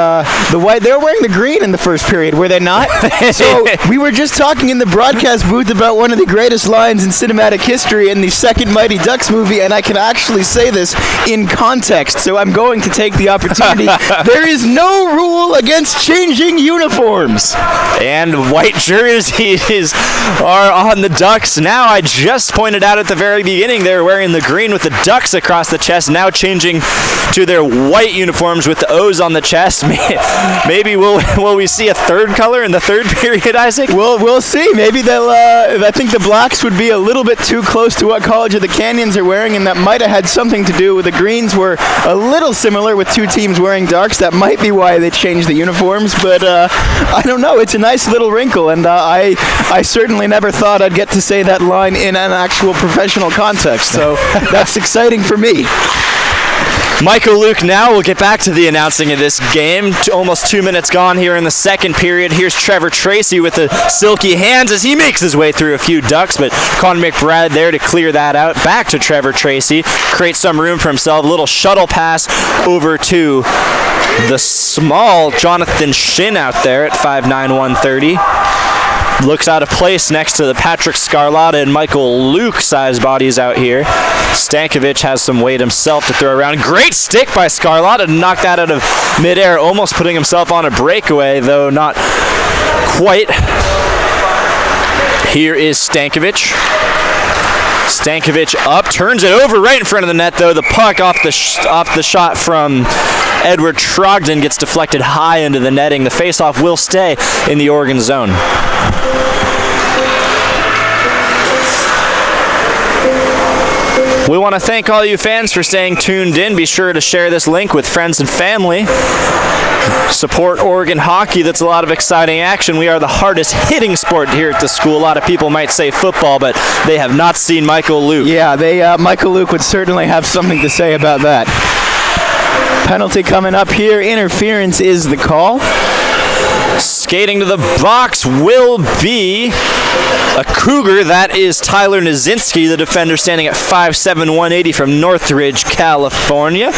white. They were wearing the green in the first period, were they not? So we were just talking in the broadcast booth about one of the greatest lines in cinematic history in the second Mighty Ducks movie, and I can actually say this in context, so I'm going to take the opportunity. There is no rule against changing uniforms. And white jerseys are on the Ducks now. I just pointed out at the very beginning they were wearing the green with the Ducks across the chest, now changing to their white uniforms with the O's on the chest. Maybe will we see a third color in the third period, Isaac? We'll see. Maybe they'll. I think the blacks would be a little bit too close to what College of the Canyons are wearing, and that might have had something to do with the greens were a little similar with two teams wearing darks. That might be why they changed the uniforms, but I don't know. It's a nice little wrinkle, and I certainly never thought I'd get to say that line in an actual professional context, so that's exciting for me. Michael Luke now will get back to the announcing of this game. Almost 2 minutes gone here in the second period. Here's Trevor Tracy with the silky hands as he makes his way through a few Ducks, but Connor McBride there to clear that out. Back to Trevor Tracy. Creates some room for himself. A little shuttle pass over to the small Jonathan Shin out there at 5'9", 130. Looks out of place next to the Patrick Scarlotta and Michael Luke size bodies out here. Stankovic has some weight himself to throw around. Great stick by Scarlotta to knock that out of midair, almost putting himself on a breakaway, though not quite. Here is Stankovic. Stankovic up, turns it over right in front of the net, though. The puck off the shot from Edward Trogdon gets deflected high into the netting. The faceoff will stay in the Oregon zone. We want to thank all you fans for staying tuned in. Be sure to share this link with friends and family. Support Oregon hockey. That's a lot of exciting action. We are the hardest hitting sport here at the school. A lot of people might say football, but they have not seen Michael Luke. Yeah, Michael Luke would certainly have something to say about that. Penalty coming up here. Interference is the call. Skating to the box will be a Cougar. That is Tyler Nazinski, the defender standing at 5'7", 180 from Northridge, California.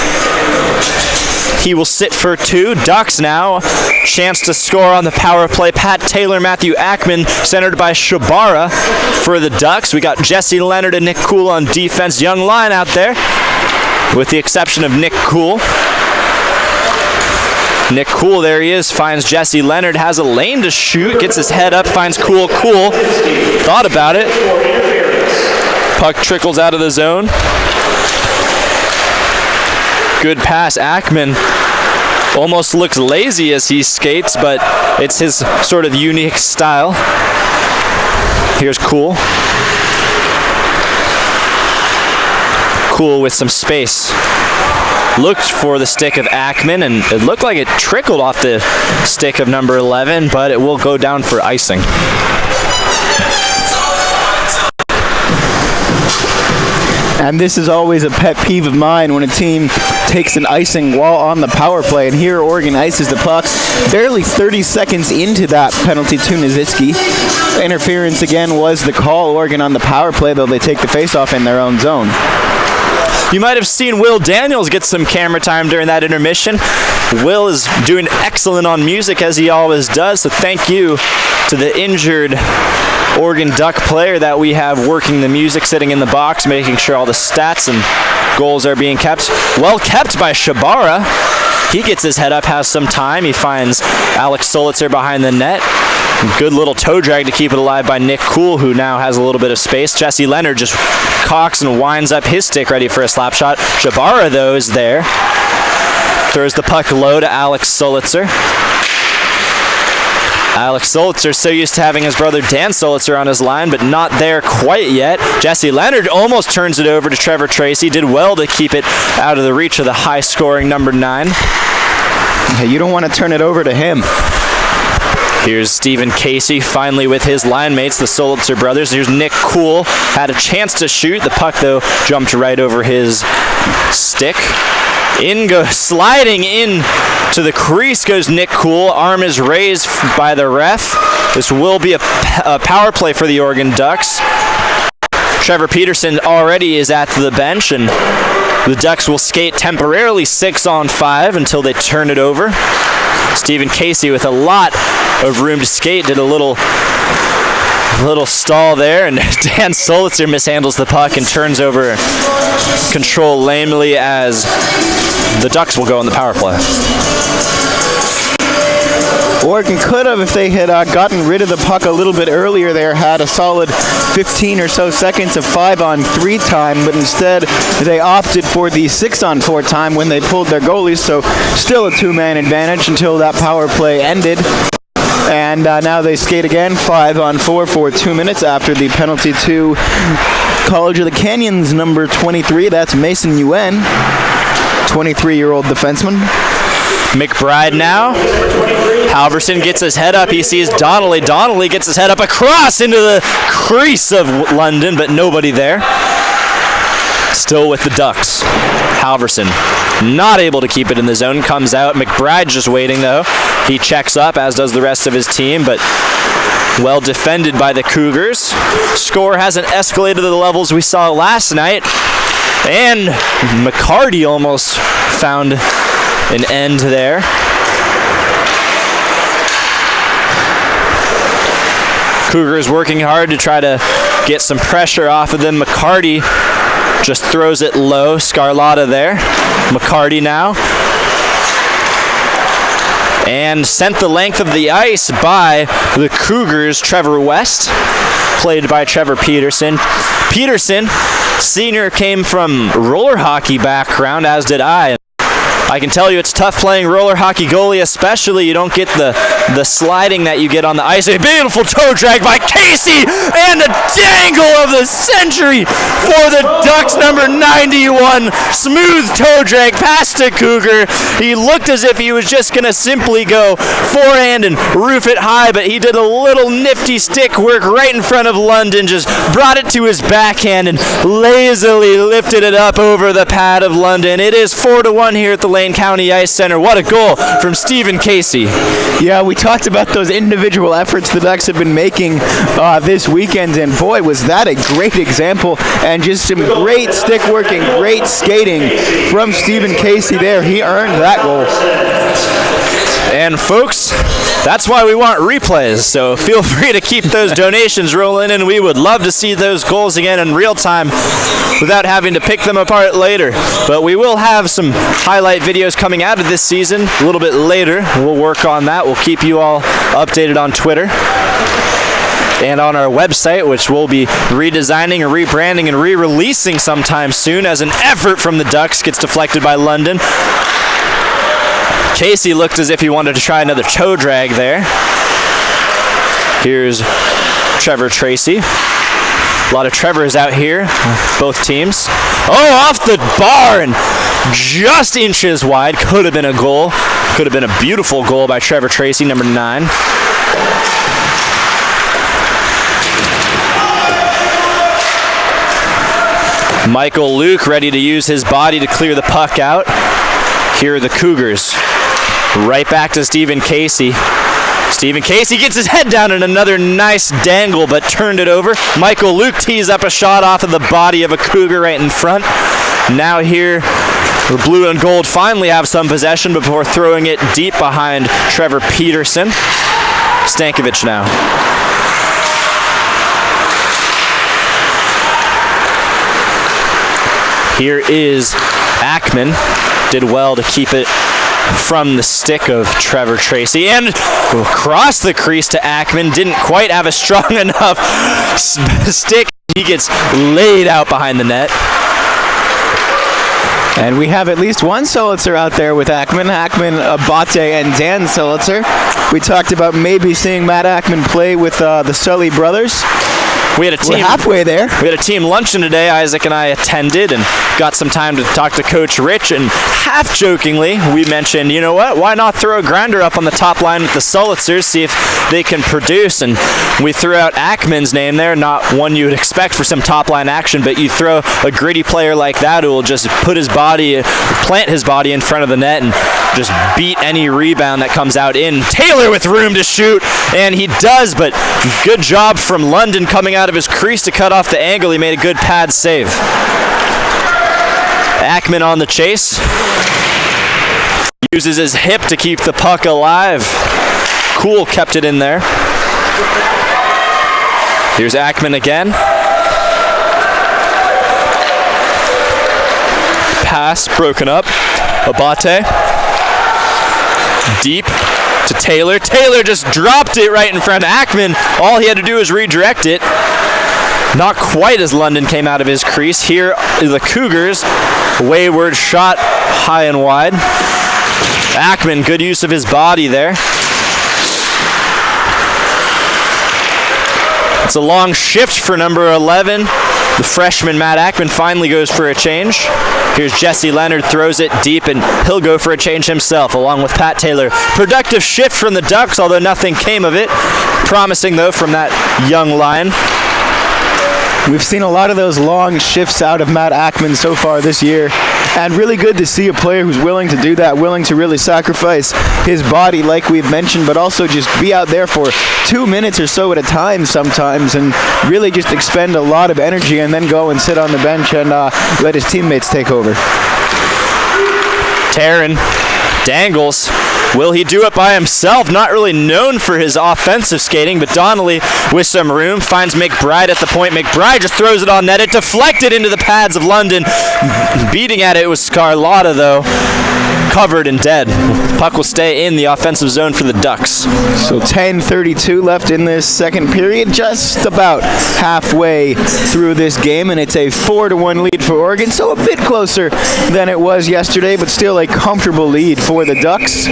He will sit for two. Ducks now. Chance to score on the power play. Pat Taylor, Matthew Ackman, centered by Shabara for the Ducks. We got Jesse Leonard and Nick Cool on defense. Young line out there, with the exception of Nick Cool. Nick Cool, there he is, finds Jesse Leonard, has a lane to shoot, gets his head up, finds Cool. Thought about it. Puck trickles out of the zone. Good pass. Ackman almost looks lazy as he skates, but it's his sort of unique style. Here's Cool. Cool with some space. Looked for the stick of Ackman, and it looked like it trickled off the stick of number 11, but it will go down for icing. And this is always a pet peeve of mine when a team takes an icing while on the power play. And here Oregon ices the puck barely 30 seconds into that penalty to Nazinski. Interference again was the call. Oregon on the power play, though they take the faceoff in their own zone. You might have seen Will Daniels get some camera time during that intermission. Will is doing excellent on music, as he always does, so thank you to the injured Oregon Duck player that we have working the music, sitting in the box, making sure all the stats and goals are being kept. Well kept by Shabara. He gets his head up, has some time. He finds Alex Solitzer behind the net. Good little toe drag to keep it alive by Nick Cool, who now has a little bit of space. Jesse Leonard just cocks and winds up his stick ready for a slap shot. Shabara, though, is there. Throws the puck low to Alex Solitzer. Alex Solitzer so used to having his brother Dan Solitzer on his line, but not there quite yet. Jesse Leonard almost turns it over to Trevor Tracy. Did well to keep it out of the reach of the high-scoring number 9. You don't want to turn it over to him. Here's Stephen Casey finally with his line mates, the Solitzer brothers. Here's Nick Kuhl. Had a chance to shoot. The puck, though, jumped right over his stick. Sliding in to the crease goes Nick Kuhl. Arm is raised by the ref. This will be a power play for the Oregon Ducks. Trevor Peterson already is at the bench, and the Ducks will skate temporarily 6-on-5 until they turn it over. Stephen Casey with a lot of room to skate did a little stall there, and Dan Solitzer mishandles the puck and turns over control lamely as the Ducks will go on the power play. Oregon could have, if they had gotten rid of the puck a little bit earlier there, had a solid 15 or so seconds of 5-on-3 time, but instead they opted for the 6-on-4 time when they pulled their goalies, so still a two-man advantage until that power play ended. And now they skate again, 5-on-4 for 2 minutes after the penalty to College of the Canyons number 23. That's Mason Yuen, 23-year-old defenseman. McBride now. Halverson gets his head up. He sees Donnelly. Donnelly gets his head up across into the crease of London, but nobody there. Still with the Ducks. Halverson not able to keep it in the zone. Comes out. McBride just waiting, though. He checks up, as does the rest of his team, but well defended by the Cougars. Score hasn't escalated to the levels we saw last night. And McCarty almost found an end there. Cougars working hard to try to get some pressure off of them. McCarty just throws it low. Scarlotta there. McCarty now. And sent the length of the ice by the Cougars, Trevor West, played by Trevor Peterson. Peterson, senior, came from roller hockey background, as did I. I can tell you it's tough playing roller hockey goalie, especially you don't get the sliding that you get on the ice. A beautiful toe drag by Casey, and a dangle of the century for the Ducks, number 91. Smooth toe drag past a Cougar. He looked as if he was just going to simply go forehand and roof it high, but he did a little nifty stick work right in front of London, just brought it to his backhand and lazily lifted it up over the pad of London. It is 4-1 here at the Lane County Ice Center. What a goal from Stephen Casey. Yeah, we talked about those individual efforts the Ducks have been making this weekend, and boy, was that a great example, and just some great stick work and great skating from Stephen Casey there. He earned that goal. And folks, that's why we want replays, so feel free to keep those donations rolling, and we would love to see those goals again in real time without having to pick them apart later. But we will have some highlight videos coming out of this season a little bit later. We'll work on that. We'll keep you all updated on Twitter and on our website, which we'll be redesigning and rebranding and re-releasing sometime soon as an effort from the Ducks gets deflected by London. Casey looked as if he wanted to try another toe drag there. Here's Trevor Tracy. A lot of Trevors out here, both teams. Oh, off the bar and just inches wide. Could have been a goal. Could have been a beautiful goal by Trevor Tracy, number 9. Michael Luke ready to use his body to clear the puck out. Here are the Cougars. Right back to Stephen Casey. Stephen Casey gets his head down in another nice dangle, but turned it over. Michael Luke tees up a shot off of the body of a Cougar right in front. Now here, the blue and gold finally have some possession before throwing it deep behind Trevor Peterson. Stankovic now. Here is Ackman. Did well to keep it from the stick of Trevor Tracy, and across the crease to Ackman. Didn't quite have a strong enough stick. He gets laid out behind the net. And we have at least one Solitzer out there with Ackman, Abate, and Dan Solitzer. We talked about maybe seeing Matt Ackman play with the Sully brothers. We had a We're team halfway there. We had a team luncheon today. Isaac and I attended and got some time to talk to Coach Rich. And half jokingly, we mentioned, you know what? Why not throw a grinder up on the top line with the Sulitzers, see if they can produce? And we threw out Ackman's name there, not one you would expect for some top line action, but you throw a gritty player like that who will just plant his body in front of the net and just beat any rebound that comes out in. Taylor with room to shoot, and he does, but good job from London coming out of his crease to cut off the angle. He made a good pad save. Ackman on the chase. Uses his hip to keep the puck alive. Cool kept it in there. Here's Ackman again. Pass broken up. Abate. Deep to Taylor. Taylor just dropped it right in front of Ackman. All he had to do was redirect it. Not quite as London came out of his crease. Here the Cougars. Wayward shot high and wide. Ackman, good use of his body there. It's a long shift for number 11. The freshman Matt Ackman finally goes for a change. Here's Jesse Leonard, throws it deep, and he'll go for a change himself, along with Pat Taylor. Productive shift from the Ducks, although nothing came of it. Promising, though, from that young line. We've seen a lot of those long shifts out of Matt Ackman so far this year, and really good to see a player who's willing to do that, willing to really sacrifice his body like we've mentioned, but also just be out there for 2 minutes or so at a time sometimes and really just expend a lot of energy and then go and sit on the bench and let his teammates take over. Taryn dangles. Will he do it by himself? Not really known for his offensive skating, but Donnelly with some room finds McBride at the point. McBride just throws it on net. It deflected into the pads of London. Beating at it was Scarlotta, though. Covered and dead. Puck will stay in the offensive zone for the Ducks. So 10:32 left in this second period, just about halfway through this game, and it's a 4-1 lead for Oregon, so a bit closer than it was yesterday, but still a comfortable lead for the Ducks.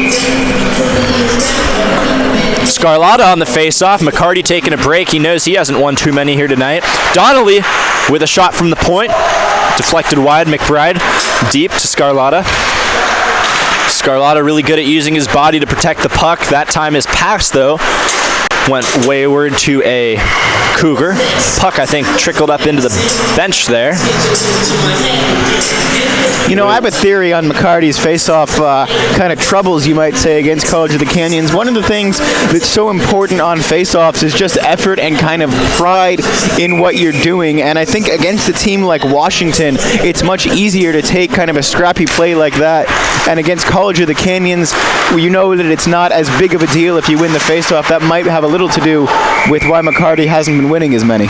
Scarlotta on the face-off. McCarty taking a break. He knows he hasn't won too many here tonight. Donnelly with a shot from the point. Deflected wide. McBride deep to Scarlotta. Scarlotta really good at using his body to protect the puck. That time his pass, though, went wayward to a Cougar. Puck, I think, trickled up into the bench there. You know, I have a theory on McCarty's face-off kind of troubles, you might say, against College of the Canyons. One of the things that's so important on face-offs is just effort and kind of pride in what you're doing. And I think against a team like Washington, it's much easier to take kind of a scrappy play like that. And against College of the Canyons, you know that it's not as big of a deal if you win the face-off. That might have a little to do with why McCarty hasn't been winning as many.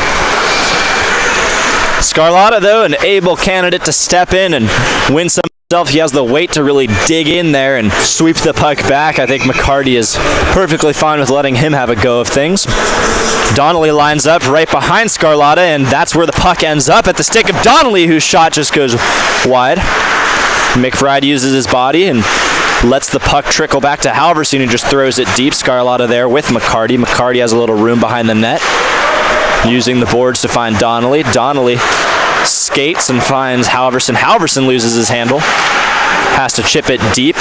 Scarlotta, though, an able candidate to step in and win some himself. He has the weight to really dig in there and sweep the puck back. I think McCarty is perfectly fine with letting him have a go of things. Donnelly lines up right behind Scarlotta, and that's where the puck ends up at the stick of Donnelly, whose shot just goes wide. McBride uses his body and lets the puck trickle back to Halverson, who just throws it deep. Scarlotta there with McCarty. McCarty has a little room behind the net, using the boards to find Donnelly. Donnelly skates and finds Halverson. Halverson loses his handle. Has to chip it deep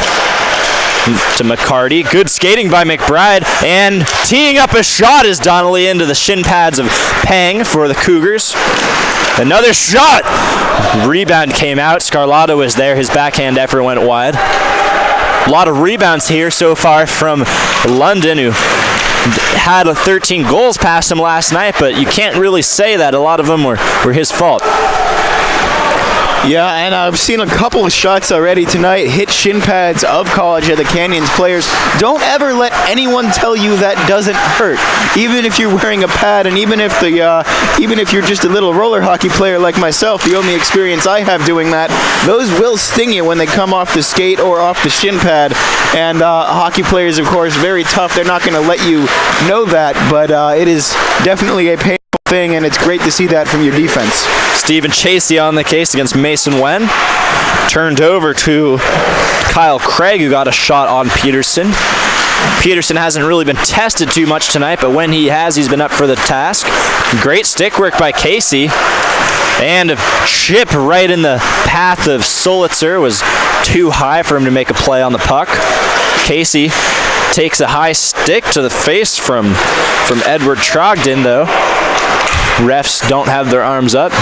to McCarty. Good skating by McBride, and teeing up a shot is Donnelly into the shin pads of Pang for the Cougars. Another shot! Rebound came out. Scarlotta was there. His backhand effort went wide. A lot of rebounds here so far from London, who had 13 goals past him last night, but you can't really say that. A lot of them were his fault. Yeah, and I've seen a couple of shots already tonight hit shin pads of College of the Canyons players. Don't ever let anyone tell you that doesn't hurt. Even if you're wearing a pad, and even if you're just a little roller hockey player like myself, the only experience I have doing that, those will sting you when they come off the skate or off the shin pad. And hockey players, of course, very tough. They're not going to let you know that, but it is definitely a painful thing, and it's great to see that from your defense. Stephen Chasey on the case against Mason Wen. Turned over to Kyle Craig, who got a shot on Peterson. Peterson hasn't really been tested too much tonight, but when he has, he's been up for the task. Great stick work by Casey. And a chip right in the path of Solitzer was too high for him to make a play on the puck. Casey takes a high stick to the face from Edward Trogdon, though. Refs don't have their arms up.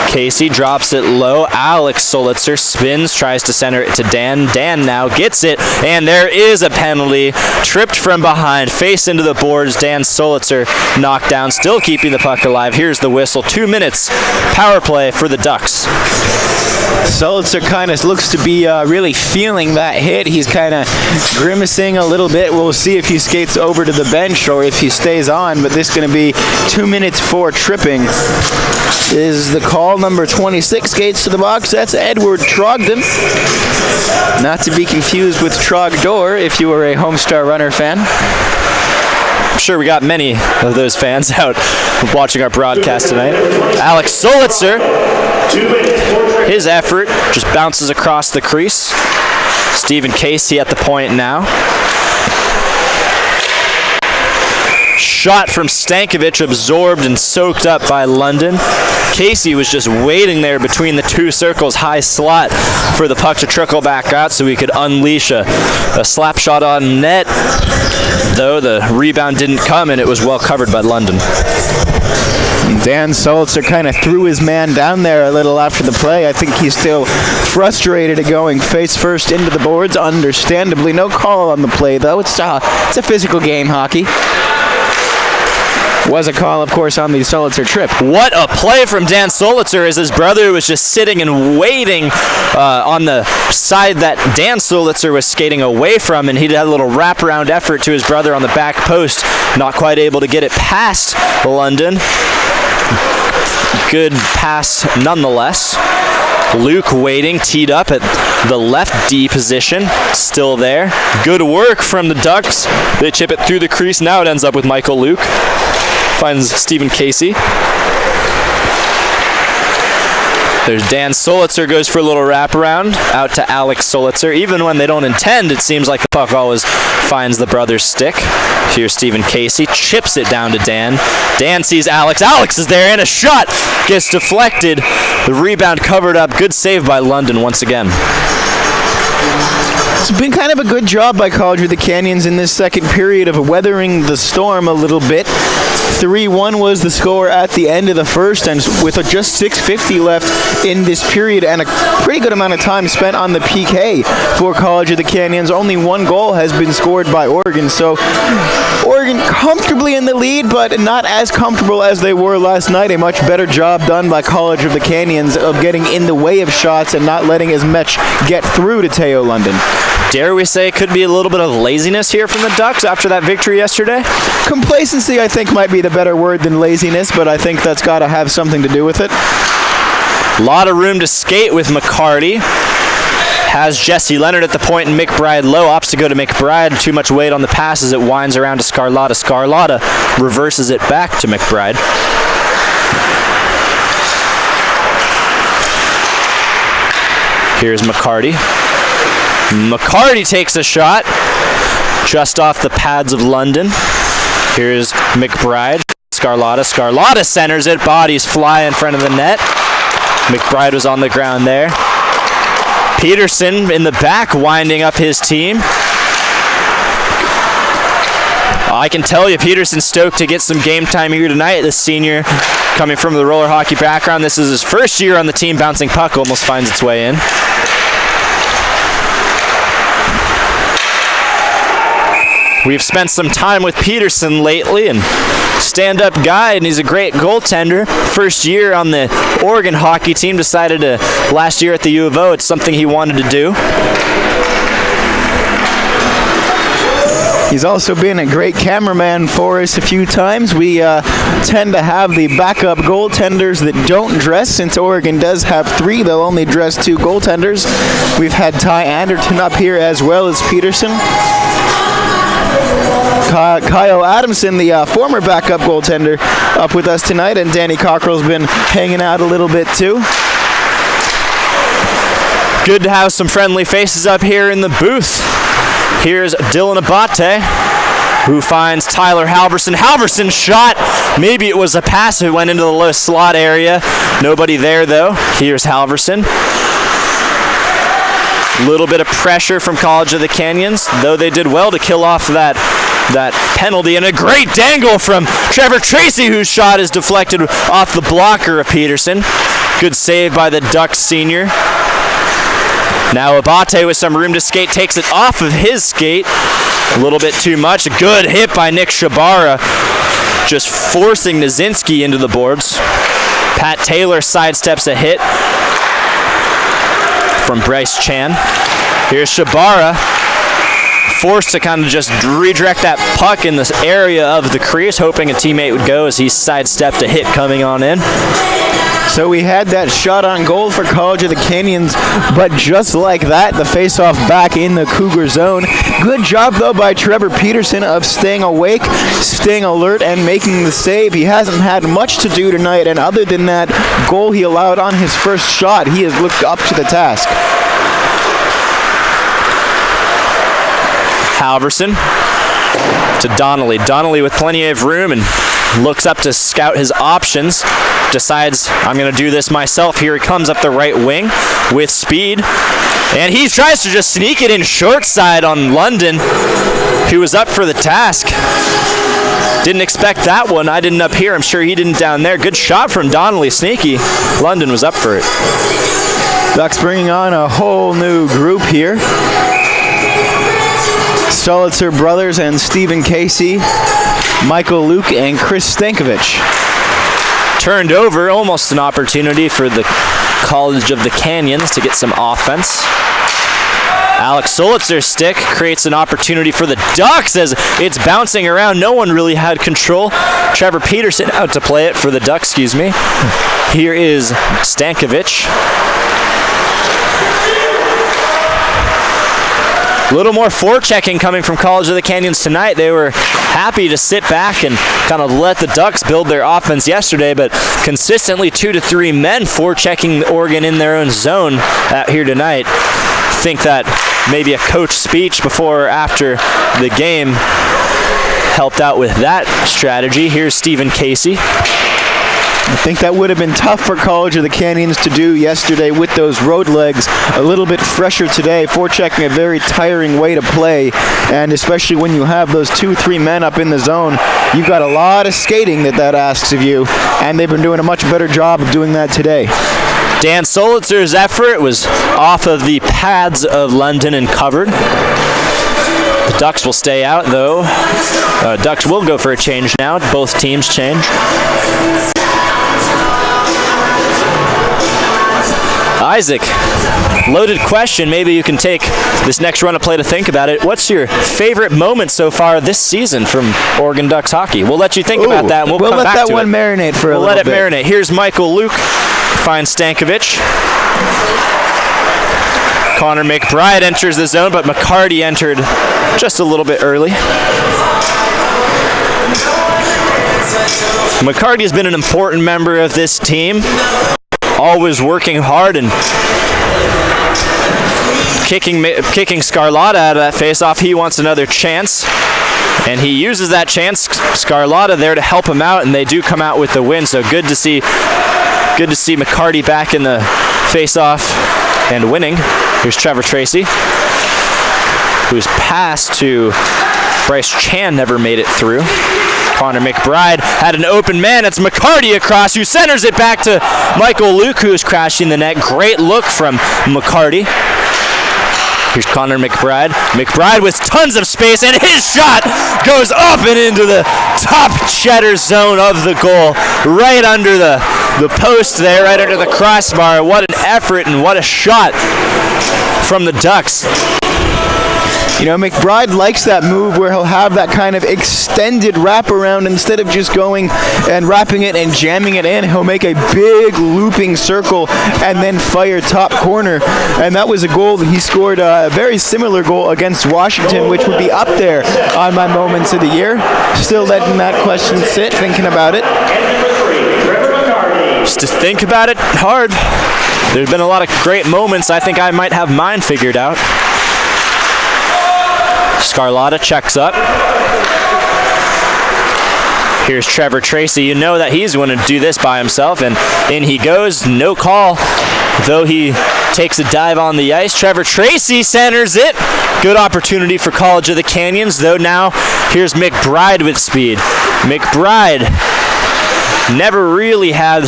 Casey drops it low. Alex Solitzer spins, tries to center it to Dan. Dan now gets it, and there is a penalty. Tripped from behind, face into the boards. Dan Solitzer knocked down, still keeping the puck alive. Here's the whistle. 2 minutes power play for the Ducks. Solitzer kind of looks to be really feeling that hit. He's kind of grimacing a little bit. We'll see if he skates over to the bench or if he stays on, but this is going to be 2 minutes for tripping. Is the call. Number 26 skates to the box. That's Edward Trogdon. Not to be confused with Trogdor if you were a Homestar Runner fan. I'm sure we got many of those fans out watching our broadcast tonight. Alex Solitzer, his effort just bounces across the crease. Stephen Casey at the point now. Shot from Stankovic, absorbed and soaked up by London. Casey was just waiting there between the two circles, high slot, for the puck to trickle back out so he could unleash a slap shot on net. Though the rebound didn't come and it was well covered by London. Dan Solitzer kind of threw his man down there a little after the play. I think he's still frustrated at going face first into the boards. Understandably, no call on the play though. It's a physical game, hockey. Was a call, of course, on the Solitzer trip. What a play from Dan Solitzer as his brother was just sitting and waiting on the side that Dan Solitzer was skating away from, and he had a little wraparound effort to his brother on the back post. Not quite able to get it past London. Good pass nonetheless. Luke waiting, teed up at the left D position, still there. Good work from the Ducks. They chip it through the crease. Now it ends up with Michael Luke. Finds Stephen Casey. There's Dan Solitzer, goes for a little wraparound out to Alex Solitzer. Even when they don't intend, it seems like the puck always finds the brother's stick. Here's Stephen Casey, chips it down to Dan. Dan sees Alex. Alex is there, and a shot gets deflected. The rebound covered up. Good save by London once again. It's been kind of a good job by College of the Canyons in this second period of weathering the storm a little bit. 3-1 was the score at the end of the first, and with just 6:50 left in this period and a pretty good amount of time spent on the PK for College of the Canyons, only one goal has been scored by Oregon. So Oregon comfortably in the lead, but not as comfortable as they were last night. A much better job done by College of the Canyons of getting in the way of shots and not letting as much get through to Teo London. Dare we say it could be a little bit of laziness here from the Ducks after that victory yesterday? Complacency, I think, might be the better word than laziness, but I think that's got to have something to do with it. A lot of room to skate with McCarty. Has Jesse Leonard at the point and McBride low. Opts to go to McBride. Too much weight on the pass as it winds around to Scarlotta. Scarlotta reverses it back to McBride. Here's McCarty. McCarty takes a shot just off the pads of London. Here's McBride. Scarlotta. Scarlotta centers it. Bodies fly in front of the net. McBride was on the ground there. Peterson in the back winding up his team. I can tell you Peterson's stoked to get some game time here tonight. The senior coming from the roller hockey background. This is his first year on the team. Bouncing puck almost finds its way in. We've spent some time with Peterson lately, and stand-up guy, and he's a great goaltender. First year on the Oregon hockey team, decided to, last year at the U of O, it's something he wanted to do. He's also been a great cameraman for us a few times. We tend to have the backup goaltenders that don't dress. Since Oregon does have 3, they'll only dress 2 goaltenders. We've had Ty Anderton up here as well as Peterson. Kyle Adamson, the former backup goaltender, up with us tonight, and Danny Cockrell's been hanging out a little bit too. Good to have some friendly faces up here in the booth. Here's Dylan Abate, who finds Tyler Halverson. Halverson's shot, maybe it was a pass. It went into the low slot area. Nobody there, though. Here's Halverson. A little bit of pressure from College of the Canyons, though they did well to kill off that penalty. And a great dangle from Trevor Tracy, whose shot is deflected off the blocker of Peterson. Good save by the Ducks senior. Now Abate with some room to skate takes it off of his skate. A little bit too much. A good hit by Nick Shabara, just forcing Nazinski into the boards. Pat Taylor sidesteps a hit from Bryce Chan. Here's Shabara, forced to kind of just redirect that puck in this area of the crease, hoping a teammate would go as he sidestepped a hit coming on in. So we had that shot on goal for College of the Canyons, but just like that, the face-off back in the Cougar zone. Good job, though, by Trevor Peterson of staying awake, staying alert, and making the save. He hasn't had much to do tonight, and other than that goal he allowed on his first shot, he has looked up to the task. Halverson to Donnelly. Donnelly with plenty of room and looks up to scout his options. Decides, I'm going to do this myself. Here he comes up the right wing with speed. And he tries to just sneak it in short side on London, who was up for the task. Didn't expect that one. I didn't up here. I'm sure he didn't down there. Good shot from Donnelly. Sneaky. London was up for it. Ducks bringing on a whole new group here. Stolitzer brothers and Stephen Casey, Michael Luke, and Chris Stankovic. Turned over, almost an opportunity for the College of the Canyons to get some offense. Alex Solitzer's stick creates an opportunity for the Ducks as it's bouncing around. No one really had control. Trevor Peterson out to play it for the Ducks, excuse me. Here is Stankovic. A little more forechecking coming from College of the Canyons tonight. They were happy to sit back and kind of let the Ducks build their offense yesterday, but consistently 2 to 3 men forechecking Oregon in their own zone out here tonight. Think that maybe a coach speech before or after the game helped out with that strategy. Here's Stephen Casey. I think that would have been tough for College of the Canyons to do yesterday with those road legs. A little bit fresher today. Forechecking a very tiring way to play, and especially when you have those 2-3 men up in the zone, you've got a lot of skating that asks of you, and they've been doing a much better job of doing that today. Dan Solitzer's effort was off of the pads of London and covered. The Ducks will stay out, though. Ducks will go for a change now. Both teams change. Isaac, loaded question. Maybe you can take this next run of play to think about it. What's your favorite moment so far this season from Oregon Ducks hockey? We'll let you think about that, and we'll come let back that to one it. marinate for a We'll little let it bit. marinate. Here's Michael Luke. Finds Stankovic. Connor McBride enters the zone, but McCarty entered just a little bit early. McCarty has been an important member of this team. Always working hard and kicking Scarlotta out of that face-off. He wants another chance, and he uses that chance. Scarlotta there to help him out, and they do come out with the win. So good to see McCarty back in the face-off and winning. Here's Trevor Tracy, whose pass to Bryce Chan never made it through. Connor McBride had an open man. It's McCarty across, who centers it back to Michael Luke, who is crashing the net. Great look from McCarty. Here's Connor McBride. McBride with tons of space, and his shot goes up and into the top cheddar zone of the goal, right under the post there, right under the crossbar. What an effort and what a shot from the Ducks. You know, McBride likes that move where he'll have that kind of extended wraparound. Instead of just going and wrapping it and jamming it in, he'll make a big looping circle and then fire top corner. And that was a goal that he scored, a very similar goal against Washington, which would be up there on my moments of the year. Still letting that question sit, thinking about it. And number 3, Trevor McCarty. Just to think about it hard. there's been a lot of great moments. I think I might have mine figured out. Scarlotta checks up. Here's Trevor Tracy. You know that he's going to do this by himself, and in he goes. No call, though he takes a dive on the ice. Trevor Tracy centers it. Good opportunity for College of the Canyons, though now here's McBride with speed. McBride never really had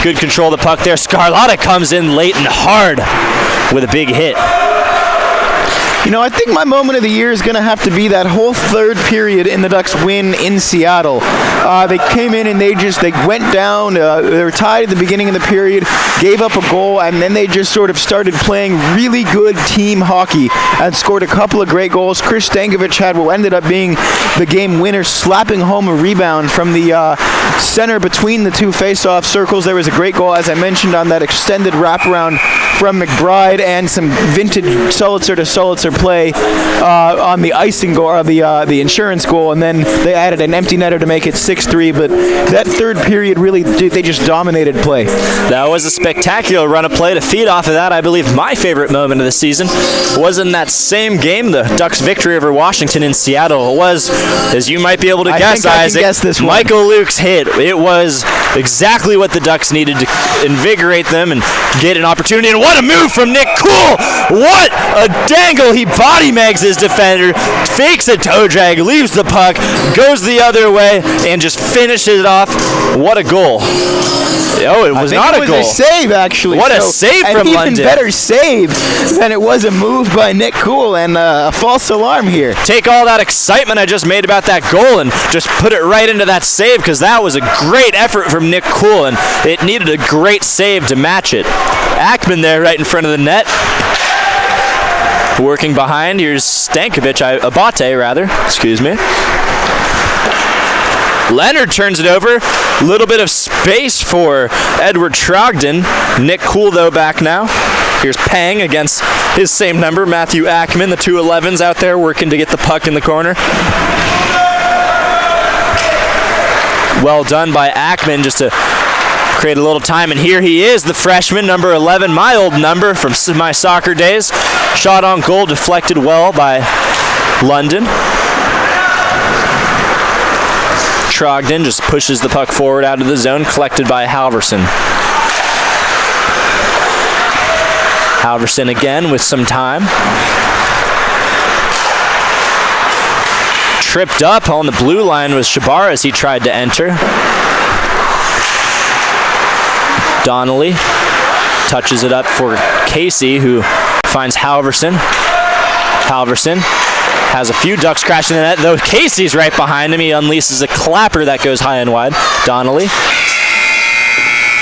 good control of the puck there. Scarlotta comes in late and hard with a big hit. You know, I think my moment of the year is going to have to be that whole third period in the Ducks win in Seattle. They came in and they went down. They were tied at the beginning of the period, gave up a goal, and then they just sort of started playing really good team hockey and scored a couple of great goals. Chris Stankovic had what ended up being the game winner, slapping home a rebound from the center between the two face-off circles. There was a great goal, as I mentioned, on that extended wraparound from McBride, and some vintage Solitzer to Solitzer play on the icing goal, or the insurance goal, and then they added an empty netter to make it 6-3. But that third period, really, they just dominated play. That was a spectacular run of play. To feed off of that, I believe my favorite moment of the season was in that same game, the Ducks' victory over Washington in Seattle. It was, as you might be able to guess, Isaac, guess this one. Michael Luke's hit. It was exactly what the Ducks needed to invigorate them and get an opportunity. And what a move from Nick Cool! What a dangle! He body mags his defender, fakes a toe drag, leaves the puck, goes the other way, and just finishes it off. What a goal! Oh, it was not a goal. It was a save, actually. What a save from London. An even better save than it was a move by Nick Cool, and a false alarm here. Take all that excitement I just made about that goal and just put it right into that save, because that was a great effort from Nick Cool, and it needed a great save to match it. Ackman there right in front of the net. Working behind, here's Abate rather, excuse me. Leonard turns it over. A little bit of space for Edward Trogdon. Nick Cool, though, back now. Here's Pang against his same number, Matthew Ackman, the 211s out there working to get the puck in the corner. Well done by Ackman just to create a little time, and here he is, the freshman, number 11, my old number from my soccer days. Shot on goal, deflected well by London. Trogdon just pushes the puck forward out of the zone, collected by Halverson. Halverson again with some time. Tripped up on the blue line was Shabar as he tried to enter. Donnelly touches it up for Casey, who finds Halverson. Halverson has a few Ducks crashing in the net, though Casey's right behind him. He unleashes a clapper that goes high and wide. Donnelly.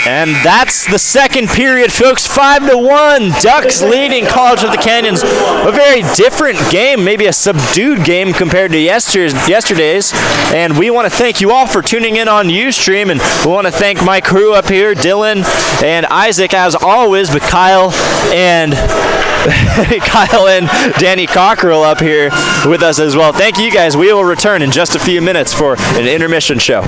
And that's the second period, folks. 5-1. Ducks leading College of the Canyons. A very different game, maybe a subdued game compared to yesterday's. And we want to thank you all for tuning in on Ustream. And we want to thank my crew up here, Dylan and Isaac, as always, but Kyle and Danny Cockrell up here with us as well. Thank you guys. We will return in just a few minutes for an intermission show.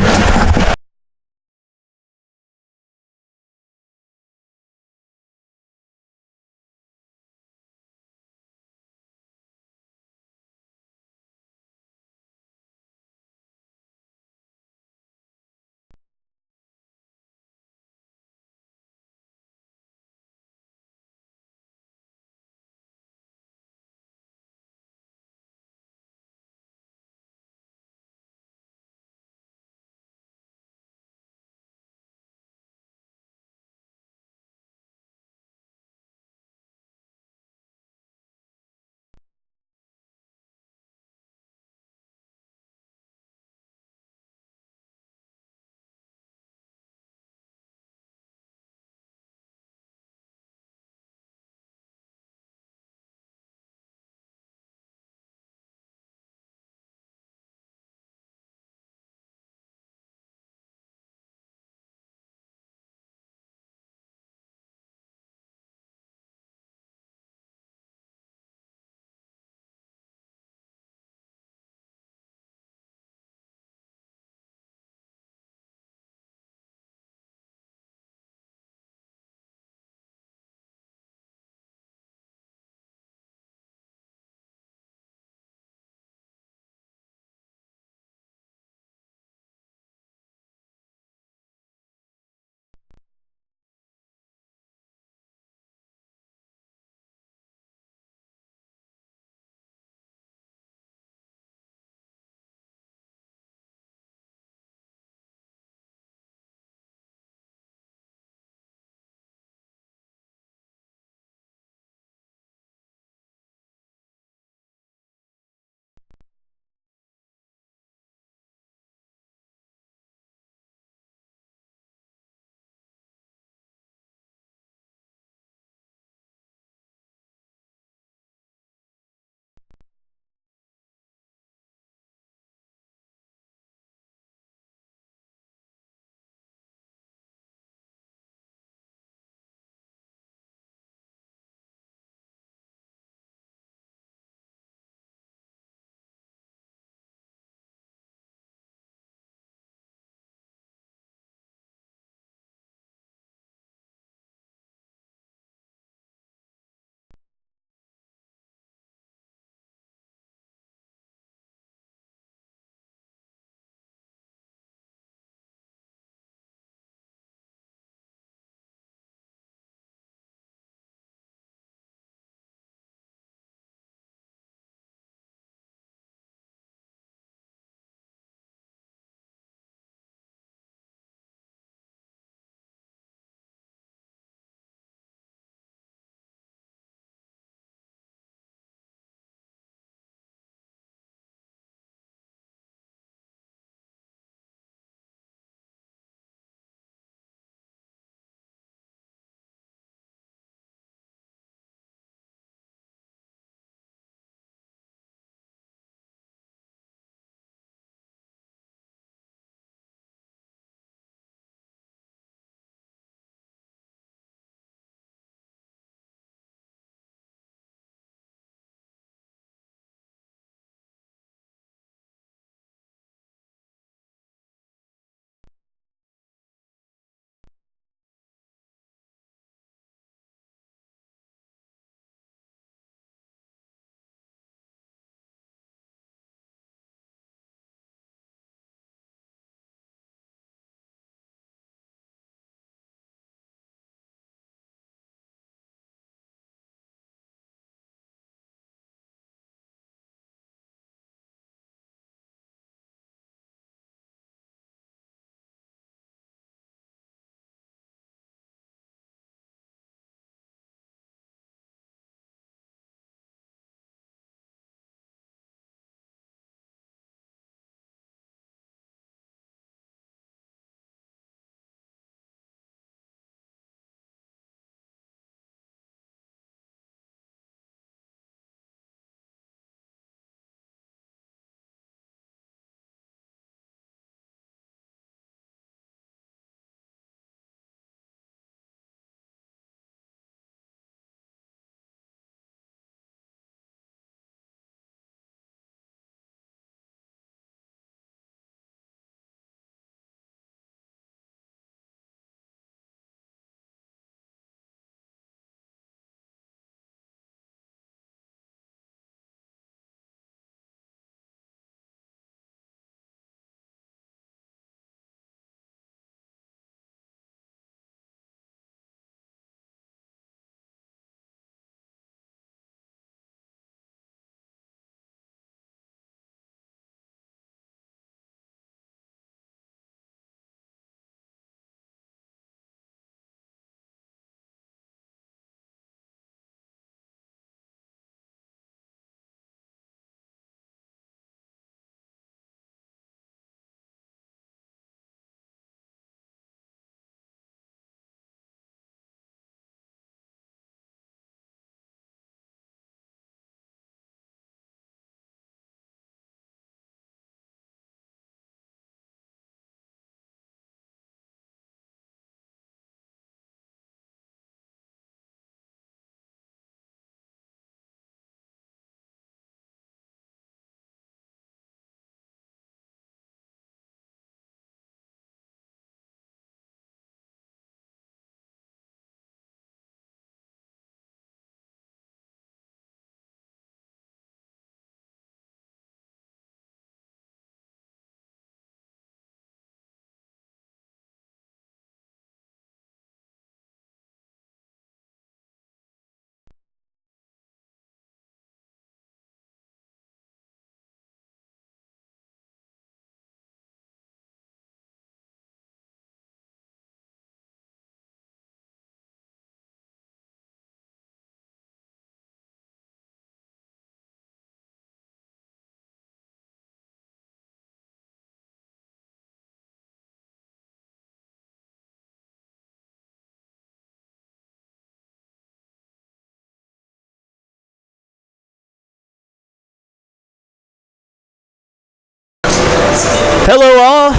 Hello, all.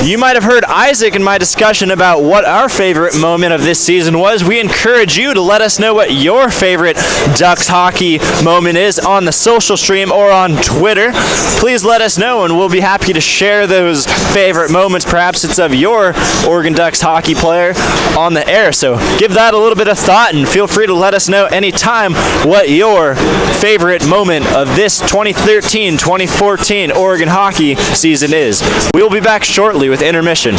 You might have heard Isaac in my discussion about what our favorite moment of this season was. We encourage you to let us know what your favorite Ducks hockey moment is on the social stream or on Twitter. Please let us know, and we'll be happy to share those favorite moments. Perhaps it's of your Oregon Ducks hockey player on the air. So give that a little bit of thought, and feel free to let us know anytime what your favorite moment of this 2013-2014 Oregon hockey season is. We will be back shortly with intermission.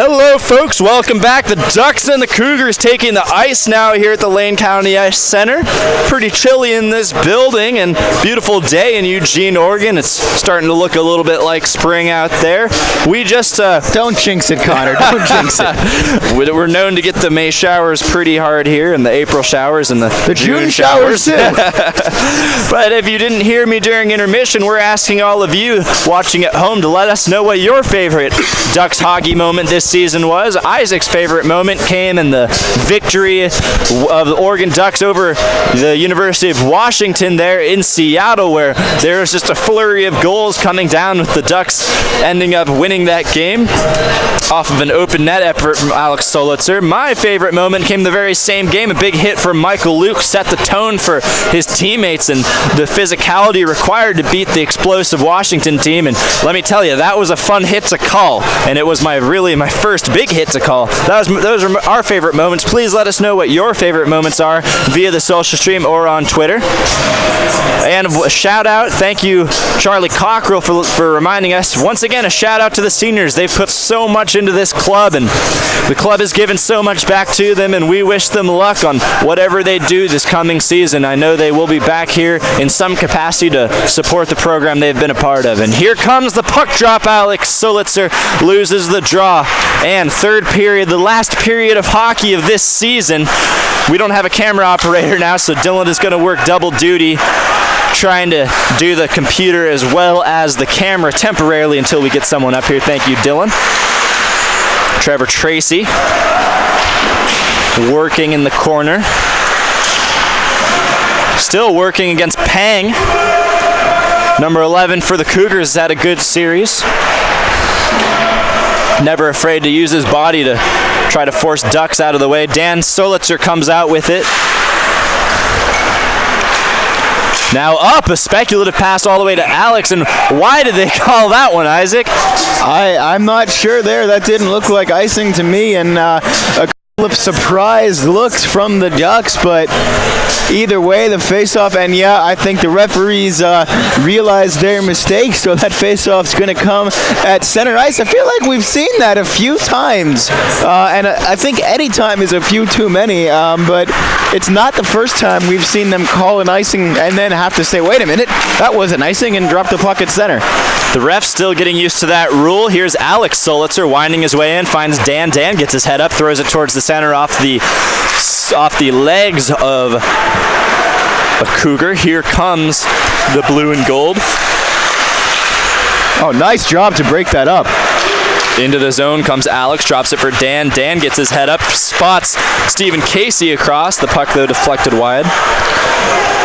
Hello, folks. Welcome back. The Ducks and the Cougars taking the ice now here at the Lane County Ice Center. Pretty chilly in this building and beautiful day in Eugene, Oregon. It's starting to look a little bit like spring out there. We just... Don't jinx it, Connor. Don't jinx it. We're known to get the May showers pretty hard here and the April showers and the June showers, too. But if you didn't hear me during intermission, we're asking all of you watching at home to let us know what your favorite Ducks hockey moment this season was. Isaac's favorite moment came in the victory of the Oregon Ducks over the University of Washington there in Seattle, where there was just a flurry of goals coming down with the Ducks ending up winning that game off of an open net effort from Alex Solitzer. My favorite moment came the very same game. A big hit from Michael Luke set the tone for his teammates and the physicality required to beat the explosive Washington team. And let me tell you, that was a fun hit to call, and it was my first big hit to call. Those are our favorite moments. Please let us know what your favorite moments are via the social stream or on Twitter. And a shout out, thank you Charlie Cockrell for reminding us. Once again, a shout out to the seniors. They've put so much into this club, and the club has given so much back to them, and we wish them luck on whatever they do this coming season. I know they will be back here in some capacity to support the program they've been a part of. And here comes the puck drop. Alex Solitzer loses the draw. And third period, the last period of hockey of this season. We don't have a camera operator now, so Dylan is going to work double duty, trying to do the computer as well as the camera temporarily until we get someone up here. Thank you, Dylan. Trevor Tracy working in the corner. Still working against Pang. Number 11 for the Cougars has had a good series. Never afraid to use his body to try to force Ducks out of the way. Dan Solitzer comes out with it. Now up, a speculative pass all the way to Alex, and why did they call that one, Isaac? I'm not sure there. That didn't look like icing to me, and a couple of surprised looks from the Ducks, but either way, the face-off, and yeah, I think the referees realized their mistake, so that face-off's going to come at center ice. I feel like we've seen that a few times, and I think any time is a few too many, but it's not the first time we've seen them call an icing and then have to say, wait a minute, that wasn't icing, and drop the puck at center. The ref's still getting used to that rule. Here's Alex Solitzer winding his way in, finds Dan. Dan gets his head up, throws it towards the center off the legs of a Cougar. Here comes the blue and gold. Oh, nice job to break that up. Into the zone comes Alex, drops it for Dan. Dan gets his head up, spots Stephen Casey across. The puck, though, deflected wide.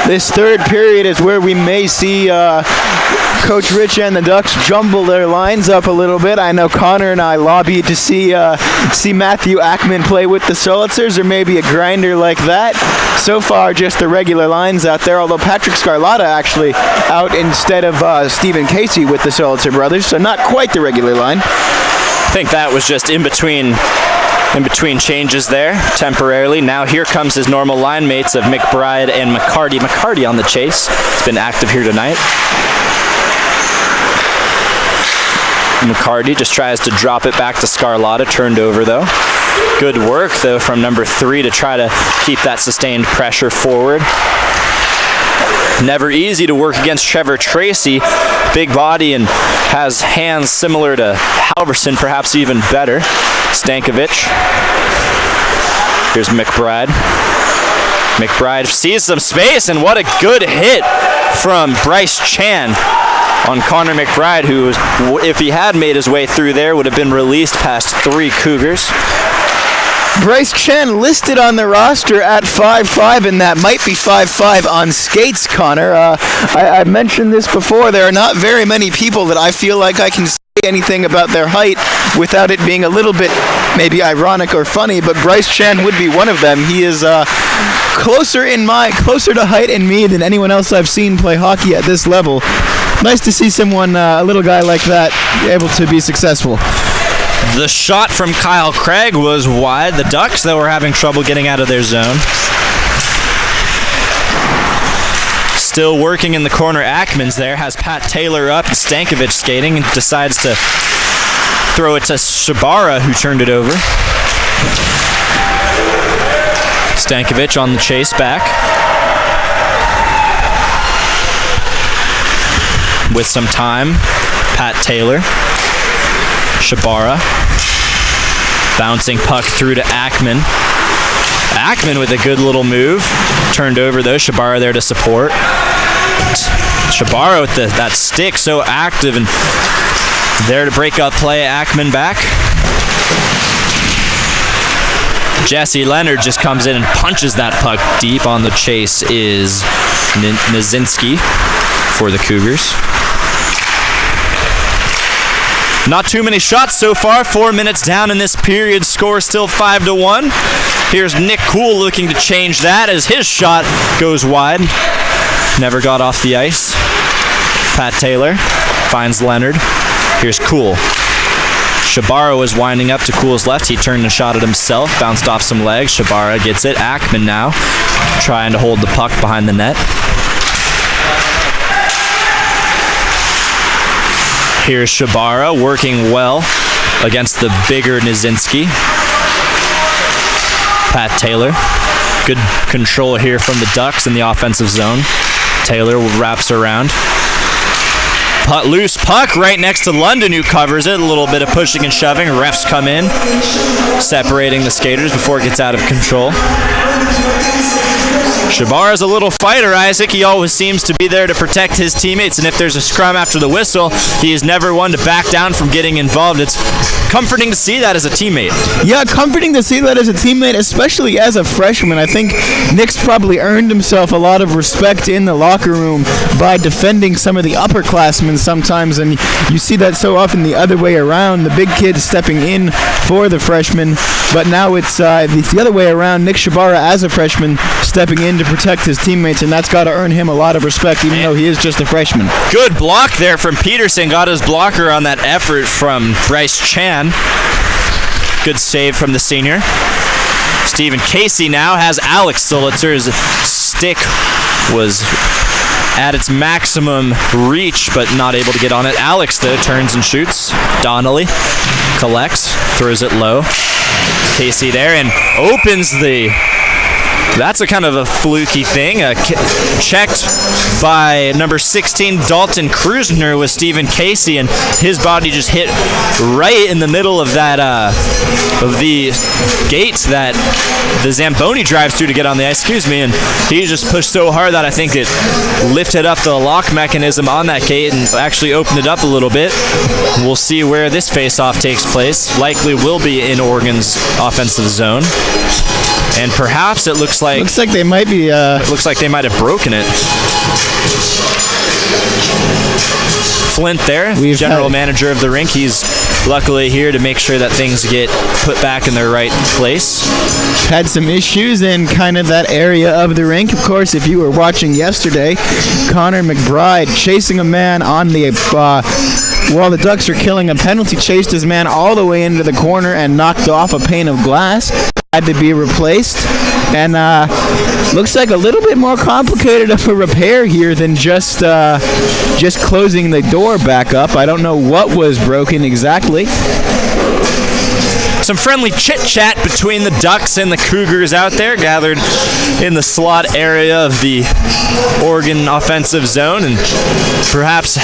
This third period is where we may see Coach Rich and the Ducks jumble their lines up a little bit. I know Connor and I lobbied to see Matthew Ackman play with the Solitzers, or maybe a grinder like that. So far, just the regular lines out there, although Patrick Scarlatta actually out instead of Stephen Casey with the Solitzer brothers, so not quite the regular line. I think that was just in between changes there, temporarily. Now here comes his normal line mates of McBride and McCarty. McCarty on the chase. He's been active here tonight. McCarty just tries to drop it back to Scarlatta, turned over though. Good work though from number 3 to try to keep that sustained pressure forward. Never easy to work against Trevor Tracy. Big body and has hands similar to Halverson, perhaps even better. Stankovic. Here's McBride. McBride sees some space, and what a good hit from Bryce Chan on Connor McBride, who, if he had made his way through there, would have been released past 3 Cougars. Bryce Chen listed on the roster at 5'5", and that might be 5'5" on skates, Connor. I mentioned this before. There are not very many people that I feel like I can say anything about their height without it being a little bit maybe ironic or funny, but Bryce Chen would be one of them. He is closer to height in me than anyone else I've seen play hockey at this level. Nice to see someone, a little guy like that, able to be successful. The shot from Kyle Craig was wide. The Ducks, though, were having trouble getting out of their zone. Still working in the corner. Ackman's there, has Pat Taylor up, and Stankovic skating, and decides to throw it to Shabara, who turned it over. Stankovic on the chase back. With some time, Pat Taylor. Shabara. Bouncing puck through to Ackman. Ackman with a good little move. Turned over though, Shabara there to support. Shabara with that stick, so active and there to break up play. Ackman back. Jesse Leonard just comes in and punches that puck deep. On the chase is Nizinski for the Cougars. Not too many shots so far. 4 minutes down in this period. Score still 5-1. Here's Nick Kuhl looking to change that as his shot goes wide. Never got off the ice. Pat Taylor finds Leonard. Here's Kuhl. Shabara was winding up to Kuhl's left. He turned and shot it himself. Bounced off some legs. Shabara gets it. Ackman now trying to hold the puck behind the net. Here's Shabara working well against the bigger Nizinski. Pat Taylor. Good control here from the Ducks in the offensive zone. Taylor wraps around. Loose puck right next to London, who covers it. A little bit of pushing and shoving. Refs come in, separating the skaters before it gets out of control. Shabara's a little fighter, Isaac. He always seems to be there to protect his teammates, and if there's a scrum after the whistle, he is never one to back down from getting involved. It's comforting to see that as a teammate. Yeah, comforting to see that as a teammate, especially as a freshman. I think Nick's probably earned himself a lot of respect in the locker room by defending some of the upperclassmen sometimes, and you see that so often the other way around, the big kids stepping in for the freshmen, but now it's the other way around, Nick Shabara as a freshman stepping in to protect his teammates, and that's got to earn him a lot of respect, even though he is just a freshman. Good block there from Peterson. Got his blocker on that effort from Bryce Chan. Good save from the senior. Stephen Casey now has Alex Solitzer. His stick was at its maximum reach, but not able to get on it. Alex, though, turns and shoots. Donnelly collects, throws it low. Casey there and opens the... That's a kind of a fluky thing. Checked by number 16, Dalton Krusner, with Stephen Casey, and his body just hit right in the middle of that of the gate that the Zamboni drives through to get on the ice. Excuse me, and he just pushed so hard that I think it lifted up the lock mechanism on that gate and actually opened it up a little bit. We'll see where this face-off takes place. Likely will be in Oregon's offensive zone. And perhaps it looks like they might be. It looks like they might have broken it. Flint there, general manager of the rink. He's luckily here to make sure that things get put back in their right place. Had some issues in kind of that area of the rink. Of course, if you were watching yesterday, Connor McBride chasing a man on the while the Ducks are killing a penalty, chased his man all the way into the corner and knocked off a pane of glass. Had to be replaced, and looks like a little bit more complicated of a repair here than just closing the door back up. I don't know what was broken exactly. Some friendly chit-chat between the Ducks and the Cougars out there, gathered in the slot area of the Oregon offensive zone, and perhaps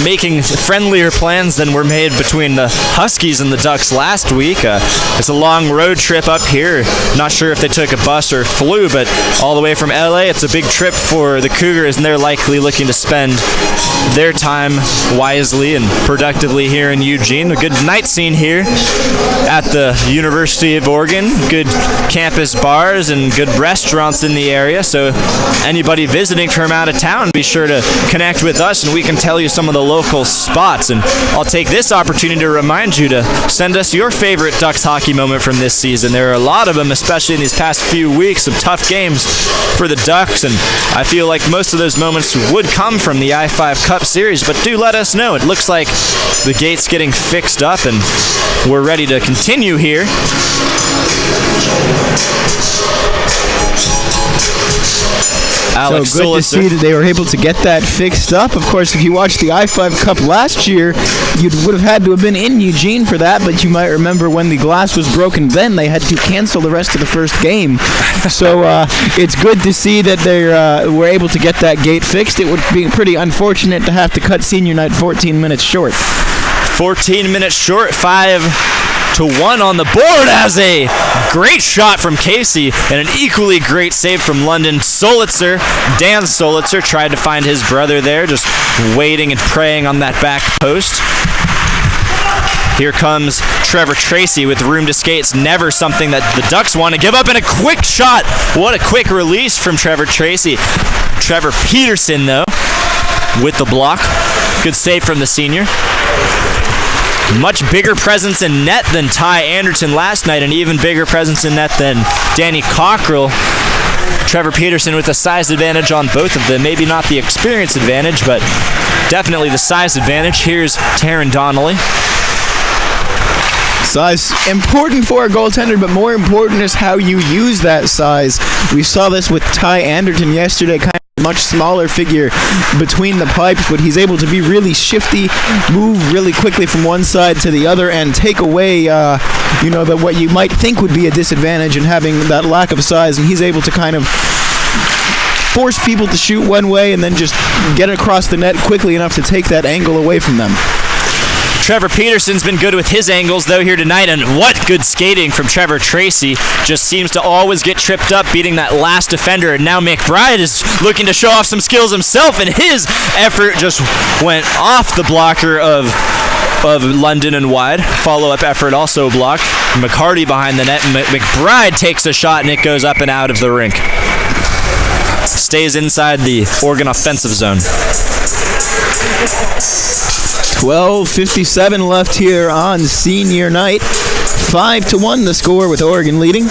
making friendlier plans than were made between the Huskies and the Ducks last week. It's a long road trip up here. Not sure if they took a bus or flew, but all the way from LA, it's a big trip for the Cougars, and they're likely looking to spend their time wisely and productively here in Eugene. A good night scene here at the University of Oregon. Good campus bars and good restaurants in the area, so anybody visiting from out of town, be sure to connect with us and we can tell you some of the local spots. And I'll take this opportunity to remind you to send us your favorite Ducks hockey moment from this season. There are a lot of them, especially in these past few weeks of tough games for the Ducks, and I feel like most of those moments would come from the I-5 Cup Series, but do let us know. It looks like the gate's getting fixed up and we're ready to continue here. Alex so good Solitzer. to see that they were able to get that fixed up. Of course, if you watched the I-5 Cup last year, You would have had to have been in Eugene for that, but you might remember when the glass was broken then, they had to cancel the rest of the first game. So it's good to see that they were able to get that gate fixed. It would be pretty unfortunate to have to cut senior night 14 minutes short. 14 minutes short, 5-1 on the board as a great shot from Casey and an equally great save from London. Solitzer, Dan Solitzer, tried to find his brother there, just waiting and praying on that back post. Here comes Trevor Tracy with room to skate. It's never something that the Ducks want to give up, and a quick shot. What a quick release from Trevor Tracy. Trevor Peterson, though, with the block. Good save from the senior. Much bigger presence in net than Ty Anderton last night, and even bigger presence in net than Danny Cockrell. Trevor Peterson with a size advantage on both of them. Maybe not the experience advantage, but definitely the size advantage. Here's Taryn Donnelly. Size important for a goaltender, but more important is how you use that size. We saw this with Ty Anderton yesterday, kind of a much smaller figure between the pipes, but he's able to be really shifty, move really quickly from one side to the other, and take away, what you might think would be a disadvantage in having that lack of size, and he's able to kind of force people to shoot one way and then just get across the net quickly enough to take that angle away from them. Trevor Peterson's been good with his angles, though, here tonight, and what good skating from Trevor Tracy. Just seems to always get tripped up, beating that last defender, and now McBride is looking to show off some skills himself, and his effort just went off the blocker of London and wide. Follow-up effort also blocked. McCarty behind the net, McBride takes a shot, and it goes up and out of the rink. Stays inside the Oregon offensive zone. 12:57 left here on senior night. 5-1 the score with Oregon leading.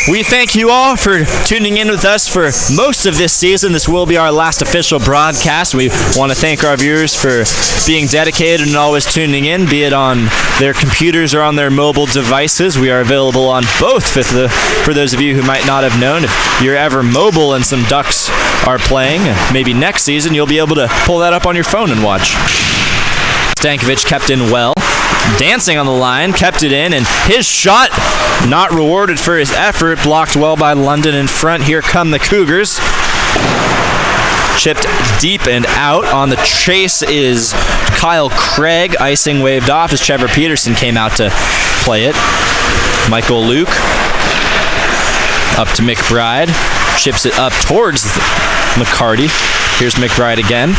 We thank you all for tuning in with us for most of this season. This will be our last official broadcast. We want to thank our viewers for being dedicated and always tuning in, be it on their computers or on their mobile devices. We are available on both for those of you who might not have known. If you're ever mobile and some Ducks are playing, maybe next season you'll be able to pull that up on your phone and watch. Stankovic kept in well. Dancing on the line, kept it in, and his shot not rewarded for his effort, blocked well by London in front. Here come the Cougars. Chipped deep and out. On the chase is Kyle Craig. Icing waved off as Trevor Peterson came out to play it. Michael Luke up to McBride. Chips it up towards McCarty. Here's McBride again.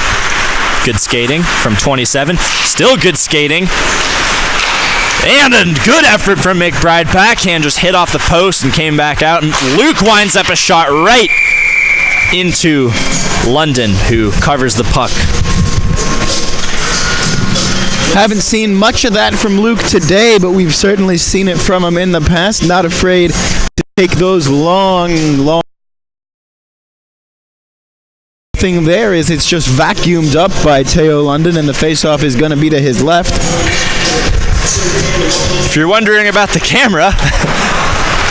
Good skating from 27. Still good skating. And a good effort from McBride. Backhand just hit off the post and came back out. And Luke winds up a shot right into London, who covers the puck. Haven't seen much of that from Luke today, but we've certainly seen it from him in the past. Not afraid to take those long thing there is it's just vacuumed up by Teo London, and the faceoff is going to be to his left. If you're wondering about the camera,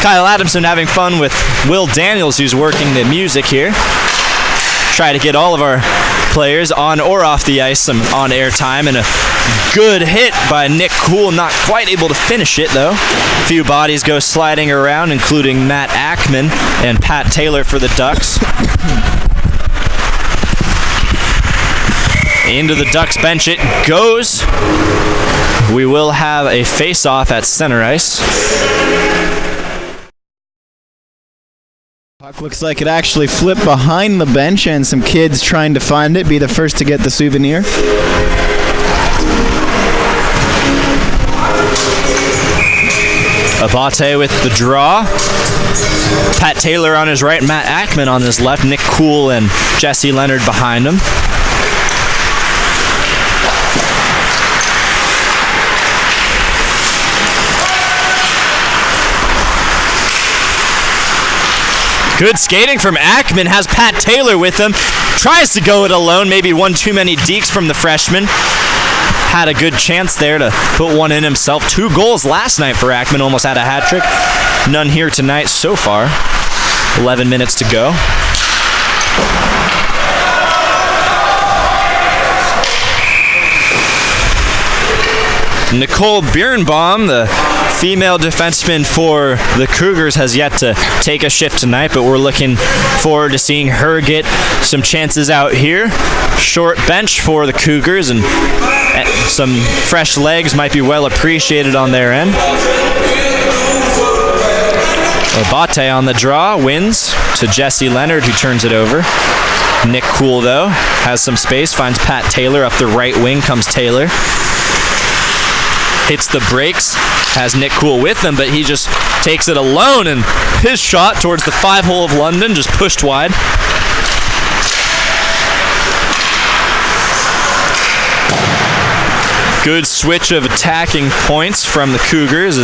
Kyle Adamson having fun with Will Daniels, who's working the music here. Try to get all of our players on or off the ice some on-air time, and a good hit by Nick Cool, not quite able to finish it though. A few bodies go sliding around, including Matt Ackman and Pat Taylor for the Ducks. Into the Ducks bench it goes. We will have a face-off at center ice. Puck looks like it actually flipped behind the bench, and some kids trying to find it, be the first to get the souvenir. Abate with the draw. Pat Taylor on his right, Matt Ackman on his left, Nick Cool and Jesse Leonard behind him. Good skating from Ackman, has Pat Taylor with him. Tries to go it alone, maybe one too many dekes from the freshman. Had a good chance there to put one in himself. 2 goals last night for Ackman, almost had a hat trick. None here tonight so far. 11 minutes to go. Nicole Birnbaum, the female defenseman for the Cougars, has yet to take a shift tonight, but we're looking forward to seeing her get some chances out here. Short bench for the Cougars, and some fresh legs might be well appreciated on their end. Abate on the draw, wins to Jesse Leonard, who turns it over. Nick Kuhl, though, has some space, finds Pat Taylor up the right wing, comes Taylor. Hits the brakes, has Nick Kuhl with him, but he just takes it alone, and his shot towards the 5-hole of London just pushed wide. Good switch of attacking points from the Cougars,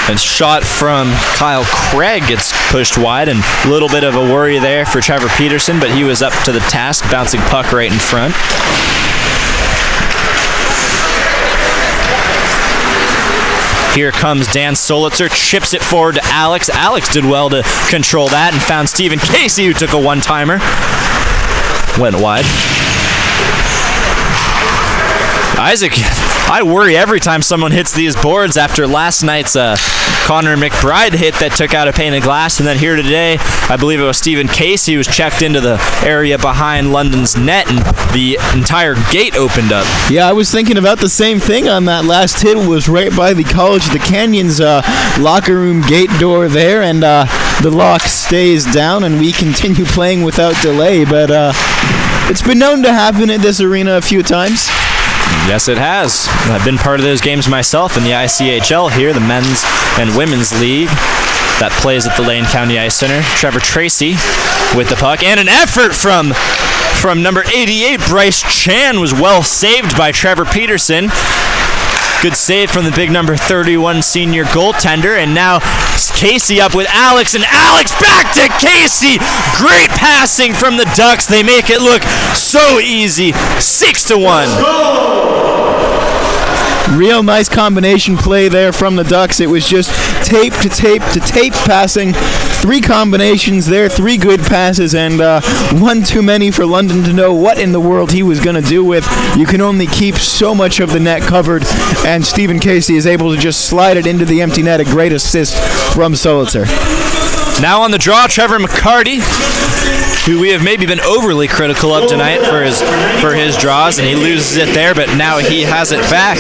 and shot from Kyle Craig gets pushed wide, and a little bit of a worry there for Trevor Peterson, but he was up to the task, bouncing puck right in front. Here comes Dan Solitzer, chips it forward to Alex. Alex did well to control that and found Stephen Casey, who took a one-timer. Went wide. Isaac, I worry every time someone hits these boards after last night's Connor McBride hit that took out a pane of glass, and then here today, I believe it was Stephen Casey who was checked into the area behind London's net, and the entire gate opened up. Yeah, I was thinking about the same thing on that last hit. It was right by the College of the Canyons locker room gate door there, and the lock stays down, and we continue playing without delay, but it's been known to happen at this arena a few times. Yes, it has. I've been part of those games myself in the ICHL here, the men's and women's league that plays at the Lane County Ice Center. Trevor Tracy with the puck, and an effort from number 88, Bryce Chan, was well saved by Trevor Peterson. Good save from the big number 31 senior goaltender, and now Casey up with Alex, and Alex back to Casey. Great passing from the Ducks. They make it look so easy. 6-1. Real nice combination play there from the Ducks. It was just tape to tape to tape passing. 3 combinations there, 3 good passes, and one too many for London to know what in the world he was going to do with. You can only keep so much of the net covered, and Stephen Casey is able to just slide it into the empty net. A great assist from Solitzer. Now on the draw, Trevor McCarty, who we have maybe been overly critical of tonight for his draws, and he loses it there, but now he has it back.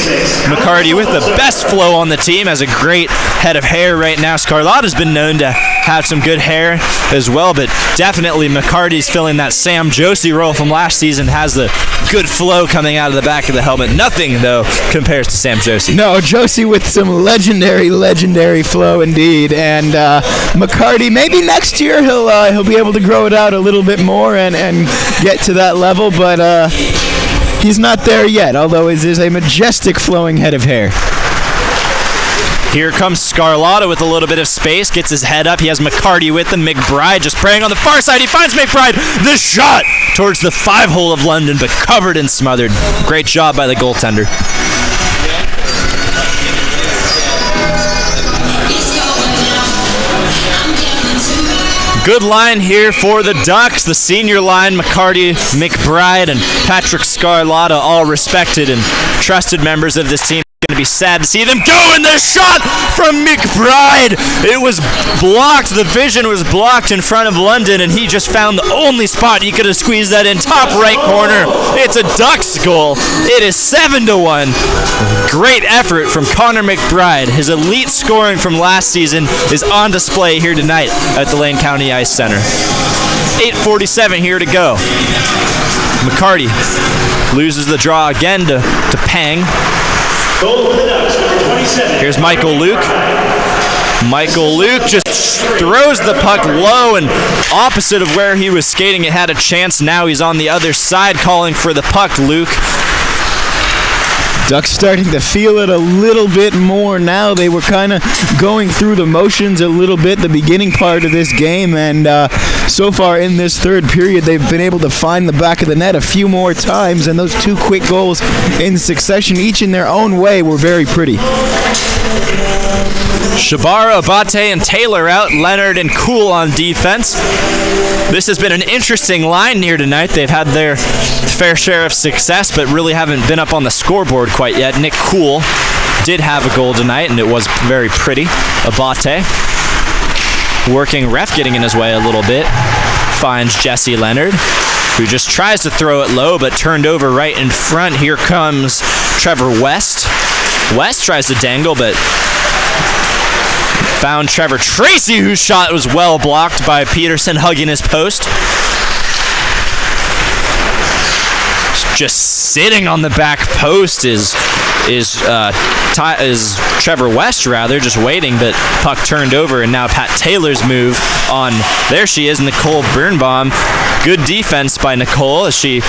McCarty with the best flow on the team, has a great head of hair right now. Scarlotta's been known to have some good hair as well, but definitely McCarty's filling that Sam Josie role from last season, has the good flow coming out of the back of the helmet. Nothing, though, compares to Sam Josie. No, Josie with some legendary flow indeed, and McCarty, maybe next year he'll be able to grow it out a little bit more and get to that level, but he's not there yet, although it is a majestic flowing head of hair. Here comes Scarlotta with a little bit of space, gets his head up. He has McCarty with him. McBride just praying on the far side. He finds McBride. The shot towards the 5-hole of London, but covered and smothered. Great job by the goaltender. Good line here for the Ducks. The senior line, McCarty, McBride, and Patrick Scarlotta, all respected and trusted members of this team. Going to be sad to see them go, and the shot from McBride. It was blocked. The vision was blocked in front of London, and he just found the only spot he could have squeezed that in. Top right corner. It's a Ducks goal. It is 7-1. Great effort from Connor McBride. His elite scoring from last season is on display here tonight at the Lane County Ice Center. 8:47 here to go. McCarty loses the draw again to Pang. Here's Michael Luke. Michael Luke just throws the puck low, and opposite of where he was skating, it had a chance. Now he's on the other side calling for the puck, Luke. Ducks starting to feel it a little bit more now. They were kind of going through the motions a little bit the beginning part of this game, and so far in this third period they've been able to find the back of the net a few more times, and those 2 quick goals in succession, each in their own way, were very pretty. Shabara, Abate, and Taylor out. Leonard and Cool on defense. This has been an interesting line here tonight. They've had their fair share of success, but really haven't been up on the scoreboard quite yet. Nick Cool did have a goal tonight, and it was very pretty. Abate, working ref, getting in his way a little bit, finds Jesse Leonard, who just tries to throw it low, but turned over right in front. Here comes Trevor West. West tries to dangle, but found Trevor Tracy, whose shot was well blocked by Peterson, hugging his post. Just sitting on the back post is Trevor West, rather, just waiting, but puck turned over, and now Pat Taylor's move on. There she is, Nicole Birnbaum. Good defense by Nicole as she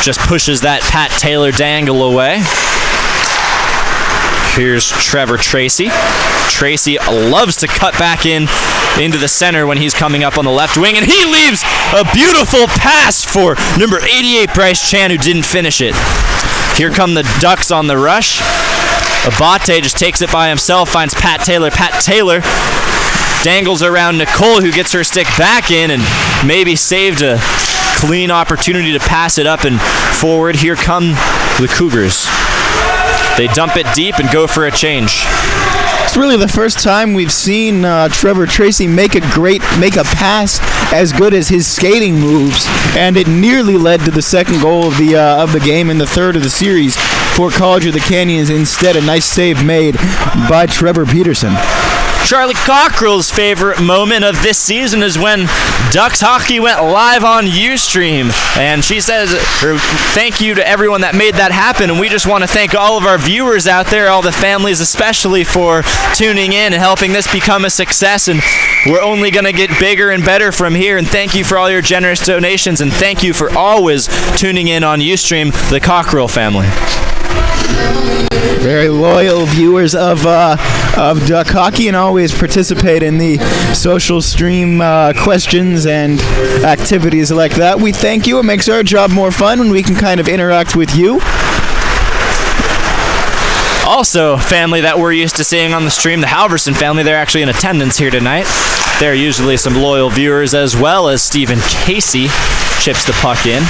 just pushes that Pat Taylor dangle away. Here's Trevor Tracy. Tracy loves to cut back into the center when he's coming up on the left wing, and he leaves a beautiful pass for number 88, Bryce Chan, who didn't finish it. Here come the Ducks on the rush. Abate just takes it by himself, finds Pat Taylor. Pat Taylor dangles around Nicole, who gets her stick back in and maybe saved a clean opportunity to pass it up and forward. Here come the Cougars. They dump it deep and go for a change. It's really the first time we've seen Trevor Tracy make a pass as good as his skating moves, and it nearly led to the second goal of the game and the third of the series for College of the Canyons. Instead, a nice save made by Trevor Peterson. Charlie Cockrell's favorite moment of this season is when Ducks hockey went live on Ustream, and she says thank you to everyone that made that happen, and we just want to thank all of our viewers out there, all the families especially, for tuning in and helping this become a success, and we're only going to get bigger and better from here. And thank you for all your generous donations, and thank you for always tuning in on Ustream, the Cockrell family. Very loyal viewers of Duck Hockey, and always participate in the social stream questions and activities like that. We thank you. It makes our job more fun when we can kind of interact with you. Also, family that we're used to seeing on the stream, the Halverson family, they're actually in attendance here tonight. They're usually some loyal viewers, as well as Stephen Casey chips the puck in.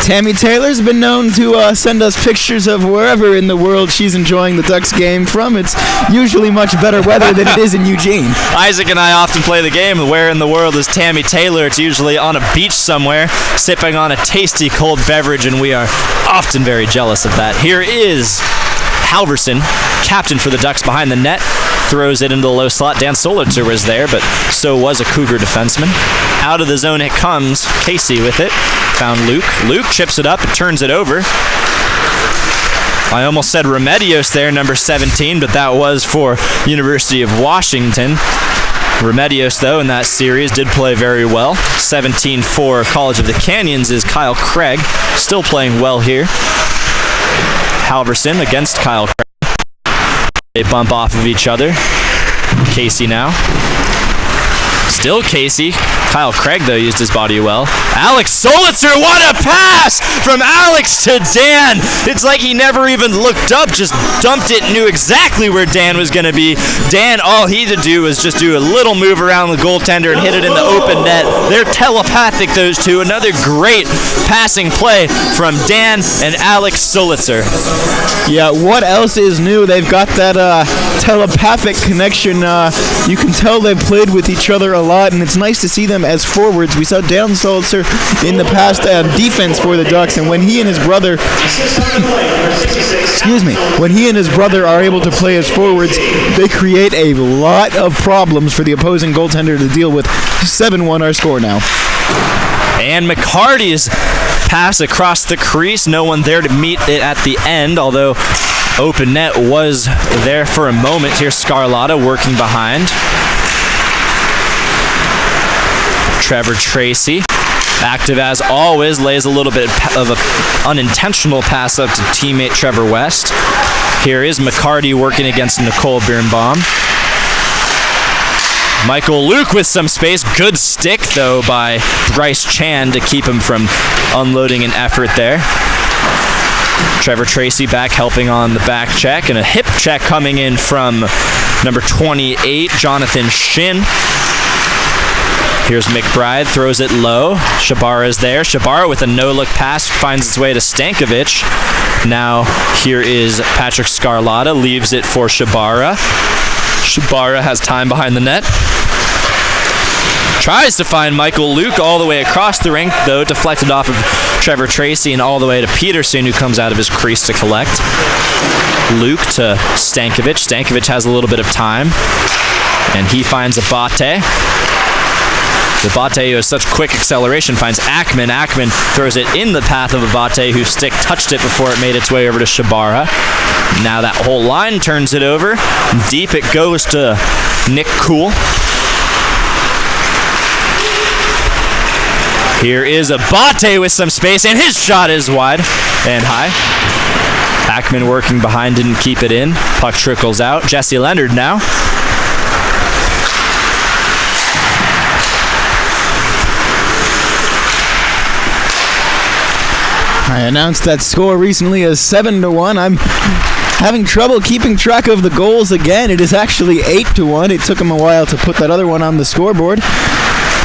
Tammy Taylor's been known to send us pictures of wherever in the world she's enjoying the Ducks game from. It's usually much better weather than it is in Eugene. Isaac and I often play the game, where in the world is Tammy Taylor? It's usually on a beach somewhere, sipping on a tasty cold beverage, and we are often very jealous of that. Here is Halverson, captain for the Ducks, behind the net, throws it into the low slot. Dan Solitzer was there, but so was a Cougar defenseman. Out of the zone it comes. Casey with it. Found Luke. Luke chips it up and turns it over. I almost said Remedios there, number 17, but that was for University of Washington. Remedios, though, in that series did play very well. 17 for College of the Canyons is Kyle Craig, still playing well here. Halverson against Kyle Craig. They bump off of each other. Casey now. Still Casey. Kyle Craig, though, used his body well. Alex Solitzer, what a pass from Alex to Dan. It's like he never even looked up, just dumped it, knew exactly where Dan was going to be. Dan, all he had to do was just do a little move around the goaltender and hit it in the open net. They're telepathic, those two. Another great passing play from Dan and Alex Solitzer. Yeah, what else is new? They've got that telepathic connection. You can tell they've played with each other a lot, and it's nice to see them as forwards. We saw Dan Solitzer in the past defense for the Ducks, and when he and his brother are able to play as forwards, they create a lot of problems for the opposing goaltender to deal with. 7-1 our score now. And McCarty's pass across the crease. No one there to meet it at the end, although open net was there for a moment. Here's Scarlotta working behind. Trevor Tracy, active as always, lays a little bit of an unintentional pass up to teammate Trevor West. Here is McCarty working against Nicole Birnbaum. Michael Luke with some space. Good stick, though, by Bryce Chan to keep him from unloading an effort there. Trevor Tracy back helping on the back check, and a hip check coming in from number 28, Jonathan Shin. Here's McBride, throws it low. Shabara's there. Shabara with a no-look pass finds its way to Stankovic. Now here is Patrick Scarlatta, leaves it for Shabara. Shabara has time behind the net. Tries to find Michael Luke all the way across the rink, though deflected off of Trevor Tracy and all the way to Peterson, who comes out of his crease to collect. Luke to Stankovic. Stankovic has a little bit of time, and he finds Abate. Abate, who has such quick acceleration, finds Ackman. Ackman throws it in the path of Abate, whose stick touched it before it made its way over to Shabara. Now that whole line turns it over. Deep it goes to Nick Kuhl. Here is Abate with some space, and his shot is wide and high. Ackman working behind, didn't keep it in. Puck trickles out. Jesse Leonard now. I announced that score recently as 7-1. I'm having trouble keeping track of the goals again. It is actually 8-1. It took him a while to put that other one on the scoreboard.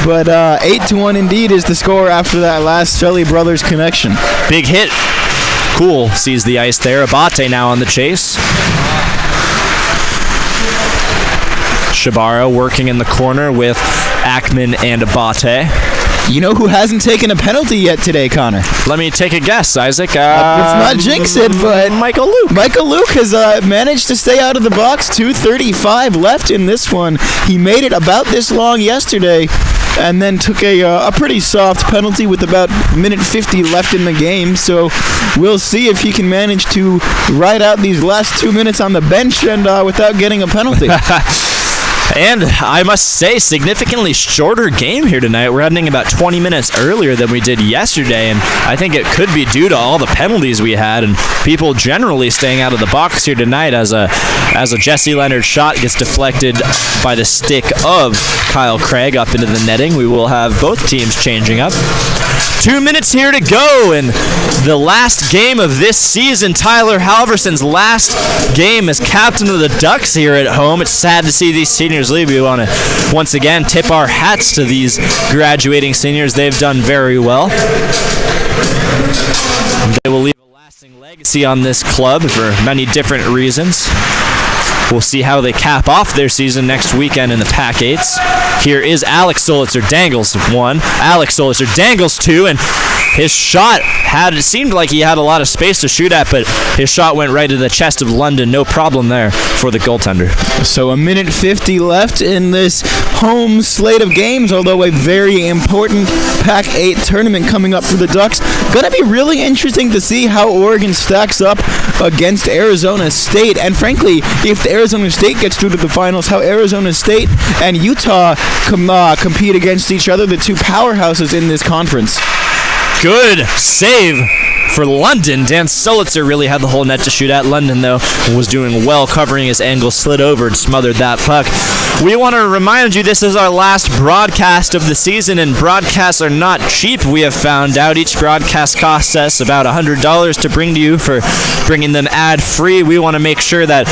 But 8-1 indeed is the score after that last Shelley Brothers connection. Big hit. Cool sees the ice there. Abate now on the chase. Shabara working in the corner with Ackman and Abate. You know who hasn't taken a penalty yet today, Connor? Let me take a guess, Isaac. Let's not jinx it, but Michael Luke. Michael Luke has managed to stay out of the box. 2:35 left in this one. He made it about this long yesterday, and then took a pretty soft penalty with about minute 50 left in the game. So we'll see if he can manage to ride out these last 2 minutes on the bench and without getting a penalty. And I must say, significantly shorter game here tonight. We're ending about 20 minutes earlier than we did yesterday, and I think it could be due to all the penalties we had and people generally staying out of the box here tonight as a Jesse Leonard shot gets deflected by the stick of Kyle Craig up into the netting. We will have both teams changing up. 2 minutes here to go in the last game of this season. Tyler Halverson's last game as captain of the Ducks here at home. It's sad to see these seniors leave. We want to once again tip our hats to these graduating seniors. They've done very well. They will leave a lasting legacy on this club for many different reasons. We'll see how they cap off their season next weekend in the Pac-8s. Here is Alex Solitzer, dangles one. Alex Solitzer dangles two, and his shot it seemed like he had a lot of space to shoot at, but his shot went right to the chest of London. No problem there for the goaltender. So a minute 50 left in this home slate of games, although a very important Pac-8 tournament coming up for the Ducks. Gonna be really interesting to see how Oregon stacks up against Arizona State, and frankly, if Arizona State gets through to the finals, how Arizona State and Utah compete against each other, the two powerhouses in this conference. Good save for London. Dan Solitzer really had the whole net to shoot at. London, though, was doing well, covering his angle, slid over and smothered that puck. We want to remind you this is our last broadcast of the season, and broadcasts are not cheap, we have found out. Each broadcast costs us about $100 to bring to you for bringing them ad-free. We want to make sure that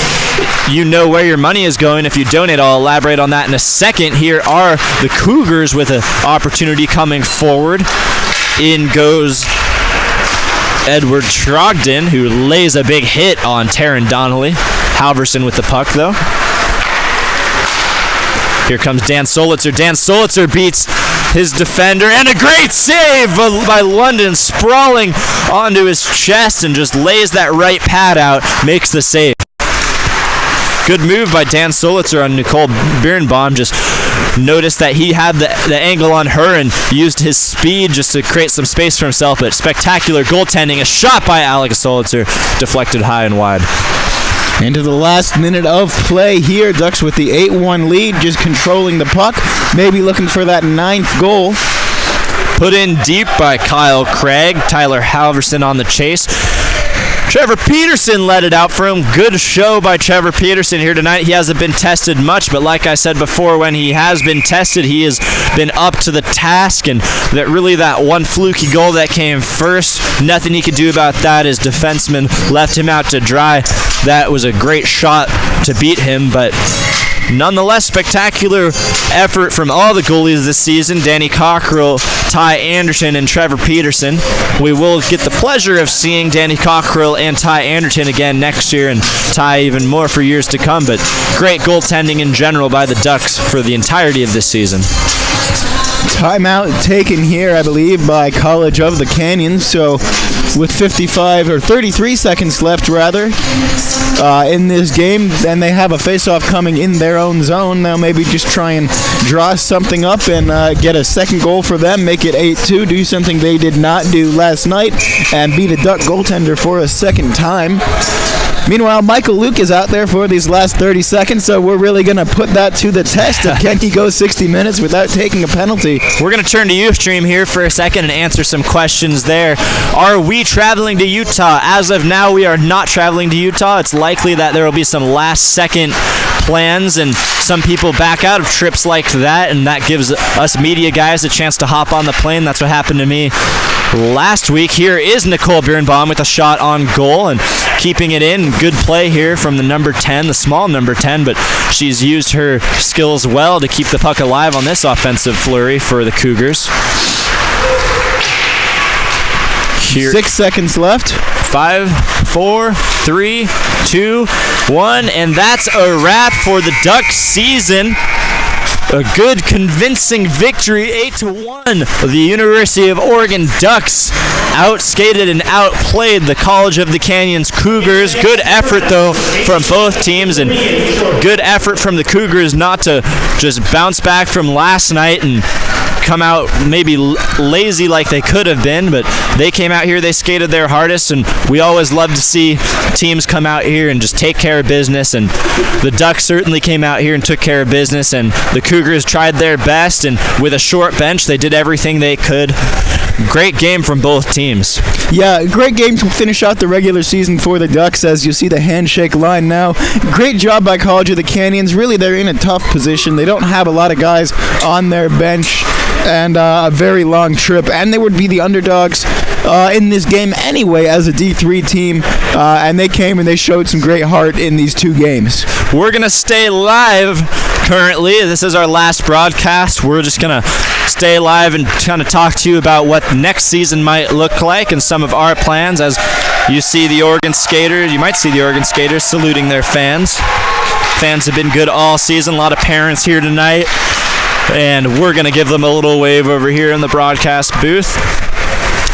you know where your money is going if you donate. I'll elaborate on that in a second. Here are the Cougars with an opportunity coming forward. In goes Edward Trogdon, who lays a big hit on Taron Donnelly. Halverson with the puck, though. Here comes Dan Solitzer. Dan Solitzer beats his defender, and a great save by London, sprawling onto his chest and just lays that right pad out, makes the save. Good move by Dan Solitzer on Nicole Birnbaum. Just noticed that he had the angle on her and used his speed just to create some space for himself, but spectacular goaltending. A shot by Alex Solitzer, deflected high and wide. Into the last minute of play here. Ducks with the 8-1 lead, just controlling the puck, maybe looking for that 9th goal. Put in deep by Kyle Craig. Tyler Halverson on the chase. Trevor Peterson let it out for him. Good show by Trevor Peterson here tonight. He hasn't been tested much, but like I said before, when he has been tested, he has been up to the task, and that one fluky goal that came first, nothing he could do about that. His defenseman left him out to dry. That was a great shot to beat him, but nonetheless, spectacular effort from all the goalies this season. Danny Cockrell, Ty Anderson, and Trevor Peterson. We will get the pleasure of seeing Danny Cockrell and Ty Anderson again next year, and Ty even more for years to come, but great goaltending in general by the Ducks for the entirety of this season. Timeout taken here, I believe, by College of the Canyons. So with 33 seconds left, rather, in this game, and they have a face-off coming in their own zone. Now maybe just try and draw something up and get a second goal for them, make it 8-2, do something they did not do last night, and beat a Duck goaltender for a second time. Meanwhile, Michael Luke is out there for these last 30 seconds, so we're really going to put that to the test. Can he go 60 minutes without taking a penalty? We're going to turn to Ustream here for a second and answer some questions there. Are we traveling to Utah? As of now, we are not traveling to Utah. It's likely that there will be some last-second plans, and some people back out of trips like that, and that gives us media guys a chance to hop on the plane. That's what happened to me last week. Here is Nicole Birnbaum with a shot on goal and keeping it in. Good play here from the number 10, the small number 10, but she's used her skills well to keep the puck alive on this offensive flurry for the Cougars. Here. 6 seconds left. 5, 4, 3, 2, 1, and that's a wrap for the Ducks season. A good, convincing victory, 8-1. The University of Oregon Ducks outskated and outplayed the College of the Canyons Cougars. Good effort, though, from both teams, and good effort from the Cougars not to just bounce back from last night and come out maybe lazy like they could have been, but they came out here, they skated their hardest, and we always love to see teams come out here and just take care of business, and the Ducks certainly came out here and took care of business, and the Cougars tried their best, and with a short bench, they did everything they could. Great game from both teams. Yeah, great game to finish out the regular season for the Ducks, as you see the handshake line now. Great job by College of the Canyons. Really, they're in a tough position. They don't have a lot of guys on their bench, and a very long trip, and they would be the underdogs in this game anyway as a D3 team, and they came and they showed some great heart in these two games. We're going to stay live currently. This is our last broadcast. We're just going to stay live and kind of talk to you about what next season might look like and some of our plans. As you see the Oregon Skaters, you might see the Oregon Skaters saluting their fans. Fans have been good all season. A lot of parents here tonight. And we're going to give them a little wave over here in the broadcast booth.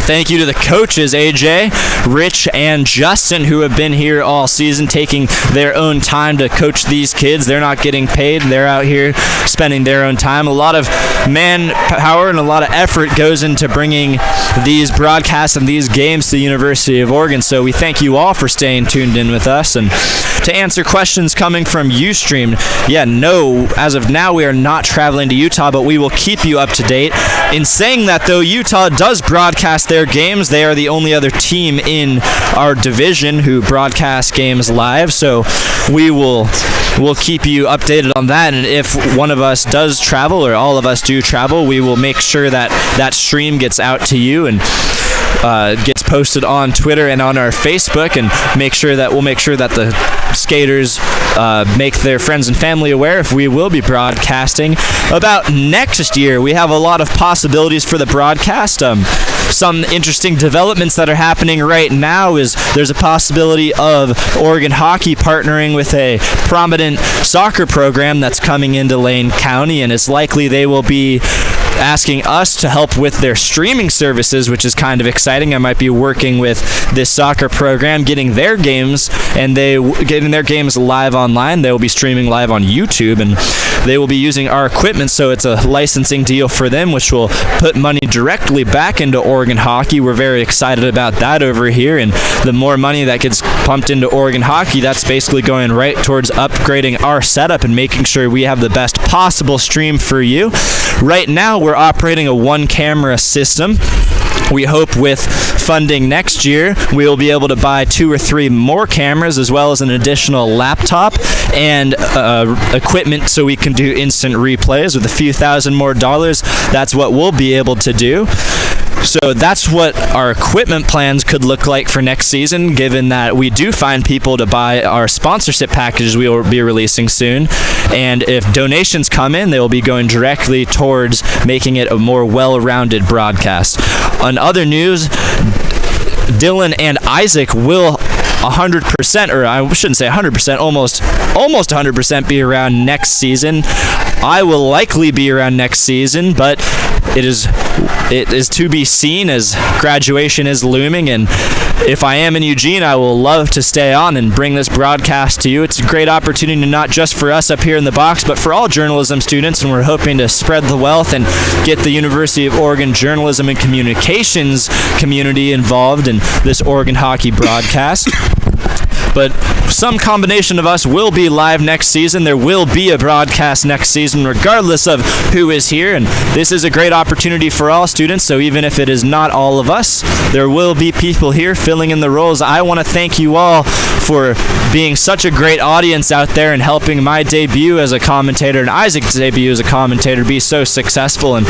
Thank you to the coaches, AJ, Rich, and Justin, who have been here all season, taking their own time to coach these kids. They're not getting paid. They're out here spending their own time. A lot of manpower and a lot of effort goes into bringing these broadcasts and these games to the University of Oregon. So we thank you all for staying tuned in with us. And to answer questions coming from Ustream, no, as of now, we are not traveling to Utah, but we will keep you up to date. In saying that, though, Utah does broadcast their games. They are the only other team in our division who broadcast games live, so we'll keep you updated on that, and if one of us does travel or all of us do travel, we will make sure that that stream gets out to you and gets posted on Twitter and on our Facebook, and we'll make sure that the skaters make their friends and family aware if we will be broadcasting about next year. We have a lot of possibilities for the broadcast. Some interesting developments that are happening right now is there's a possibility of Oregon Hockey partnering with a prominent soccer program that's coming into Lane County, and it's likely they will be asking us to help with their streaming services, which is kind of exciting. I might be working with this soccer program, getting their games live online. They will be streaming live on YouTube, and they will be using our equipment, so it's a licensing deal for them, which will put money directly back into Oregon Hockey. We're very excited about that over here, and the more money that gets pumped into Oregon Hockey, that's basically going right towards upgrading our setup and making sure we have the best possible stream for you. Right now, we're operating a one-camera system. we hope with funding next year, we will be able to buy 2 or 3 more cameras, as well as an additional laptop and equipment so we can do instant replays. With a few thousand more dollars, that's what we'll be able to do. So that's what our equipment plans could look like for next season, given that we do find people to buy our sponsorship packages we will be releasing soon. And if donations come in, they will be going directly towards making it a more well-rounded broadcast. On other news, Dylan and Isaac will 100%, or I shouldn't say 100%, almost 100% be around next season. I will likely be around next season, but it is to be seen, as graduation is looming, and if I am in Eugene, I will love to stay on and bring this broadcast to you. It's a great opportunity not just for us up here in the box, but for all journalism students, and we're hoping to spread the wealth and get the University of Oregon Journalism and Communications community involved in this Oregon hockey broadcast. But some combination of us will be live next season. There will be a broadcast next season, regardless of who is here. And this is a great opportunity for all students. So even if it is not all of us, there will be people here filling in the roles. I want to thank you all for being such a great audience out there and helping my debut as a commentator and Isaac's debut as a commentator be so successful. And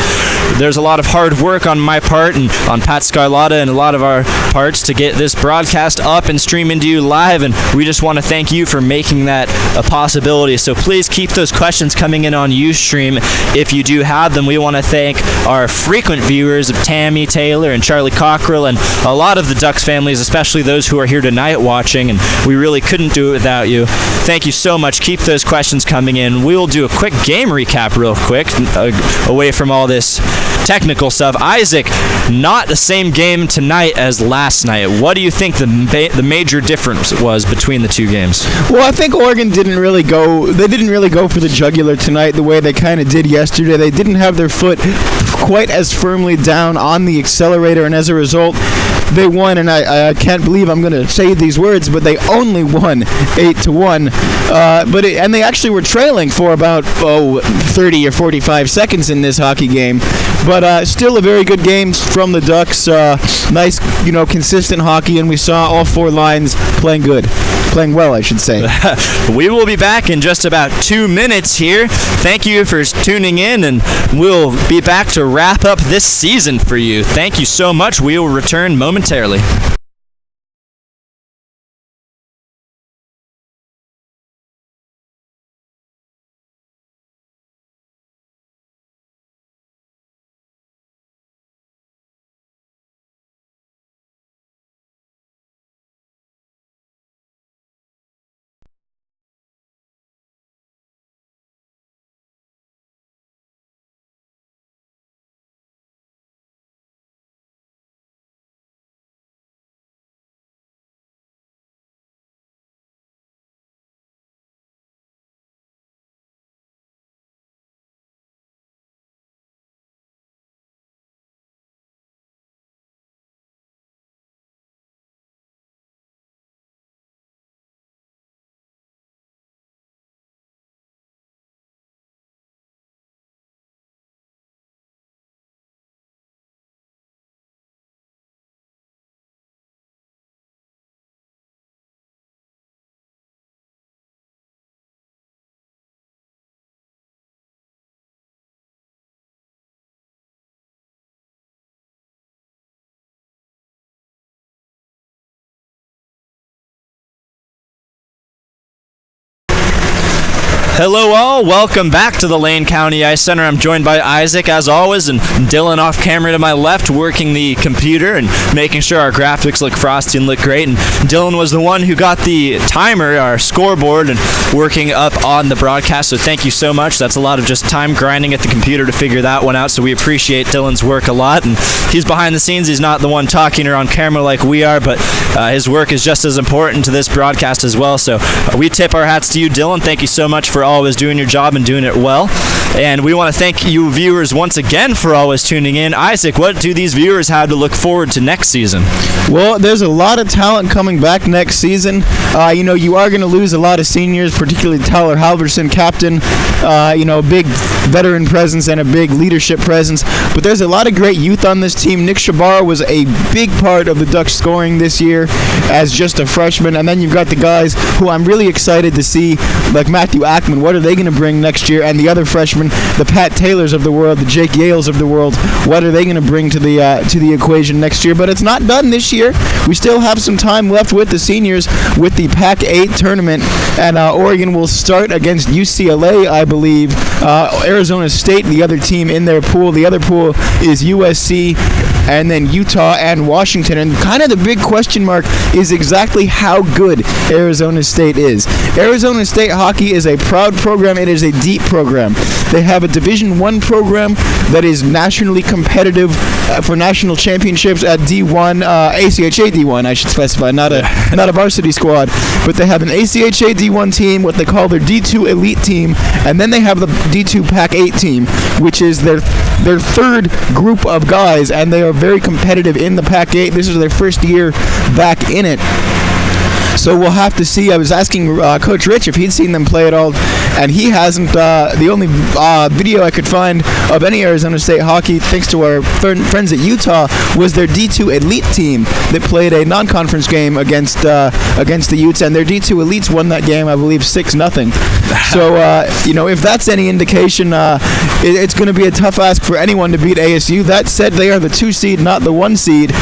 there's a lot of hard work on my part and on Pat Scarlotta and a lot of our parts to get this broadcast up and streaming to you live. And we just want to thank you for making that a possibility. So please keep those questions coming in on Ustream if you do have them. We want to thank our frequent viewers of Tammy Taylor and Charlie Cockrell and a lot of the Ducks families, especially those who are here tonight watching, and we really couldn't do it without you. Thank you so much. Keep those questions coming in. We will do a quick game recap real quick, away from all this technical stuff. Isaac, not the same game tonight as last night. What do you think the major difference was between the two games? Well, I think Oregon didn't really go for the jugular tonight the way they kind of did yesterday. They didn't have their foot quite as firmly down on the accelerator, and as a result, they won. And I can't believe I'm going to say these words, but they only won 8-1. And they actually were trailing for about 30 or 45 seconds in this hockey game. But still a very good game from the Ducks. Nice, consistent hockey, and we saw all 4 lines playing well, I should say. We will be back in just about 2 minutes here. Thank you for tuning in, and we'll be back to wrap up this season for you. Thank you so much. We will return momentarily. Hello all, welcome back to the Lane County Ice Center. I'm joined by Isaac as always, and Dylan off camera to my left working the computer and making sure our graphics look frosty and look great. And Dylan was the one who got the timer, our scoreboard, and working up on the broadcast, so thank you so much. That's a lot of just time grinding at the computer to figure that one out, so we appreciate Dylan's work a lot. And he's behind the scenes, he's not the one talking or on camera like we are, but his work is just as important to this broadcast as well. So we tip our hats to you, Dylan. Thank you so much for always doing your job and doing it well. And we want to thank you viewers once again for always tuning in. Isaac, what do these viewers have to look forward to next season? Well, there's a lot of talent coming back next season. You are going to lose a lot of seniors, particularly Tyler Halverson, captain, a big veteran presence and a big leadership presence. But there's a lot of great youth on this team. Nick Shabar was a big part of the Ducks scoring this year as just a freshman. And then you've got the guys who I'm really excited to see, like Matthew Ackman. What are they going to bring next year? And the other freshmen, the Pat Taylors of the world, the Jake Yales of the world, what are they going to bring to the equation next year? But it's not done this year. We still have some time left with the seniors with the Pac-8 tournament, and Oregon will start against UCLA, I believe. Arizona State, the other team in their pool. The other pool is USC, and then Utah and Washington. And kind of the big question mark is exactly how good Arizona State is. Arizona State hockey is a proud program. It is a deep program. They have a Division I program that is nationally competitive for national championships at D1, ACHA D1, I should specify, not a varsity squad. But they have an ACHA D1 team, what they call their D2 elite team, and then they have the D2 Pac-8 team, which is their third group of guys, and they are very competitive in the Pac-8. This is their first year back in it. So we'll have to see. I was asking Coach Rich if he'd seen them play at all, and he hasn't. The only video I could find of any Arizona State hockey, thanks to our friends at Utah, was their D2 Elite team that played a non-conference game against the Utes, and their D2 Elites won that game, I believe, 6-0. So, if that's any indication, it's going to be a tough ask for anyone to beat ASU. That said, they are the 2 seed, not the 1 seed.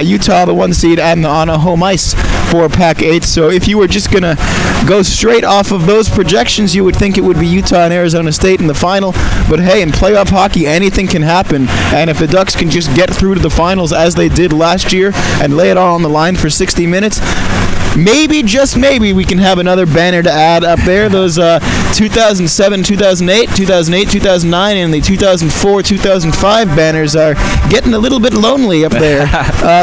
Utah, the 1 seed, and on a home ice for Pac-8. So if you were just going to go straight off of those projections, you would think it would be Utah and Arizona State in the final. But hey, in playoff hockey, anything can happen. And if the Ducks can just get through to the finals as they did last year and lay it all on the line for 60 minutes, maybe, just maybe, we can have another banner to add up there. Those 2007, 2008, 2008, 2009, and the 2004, 2005 banners are getting a little bit lonely up there.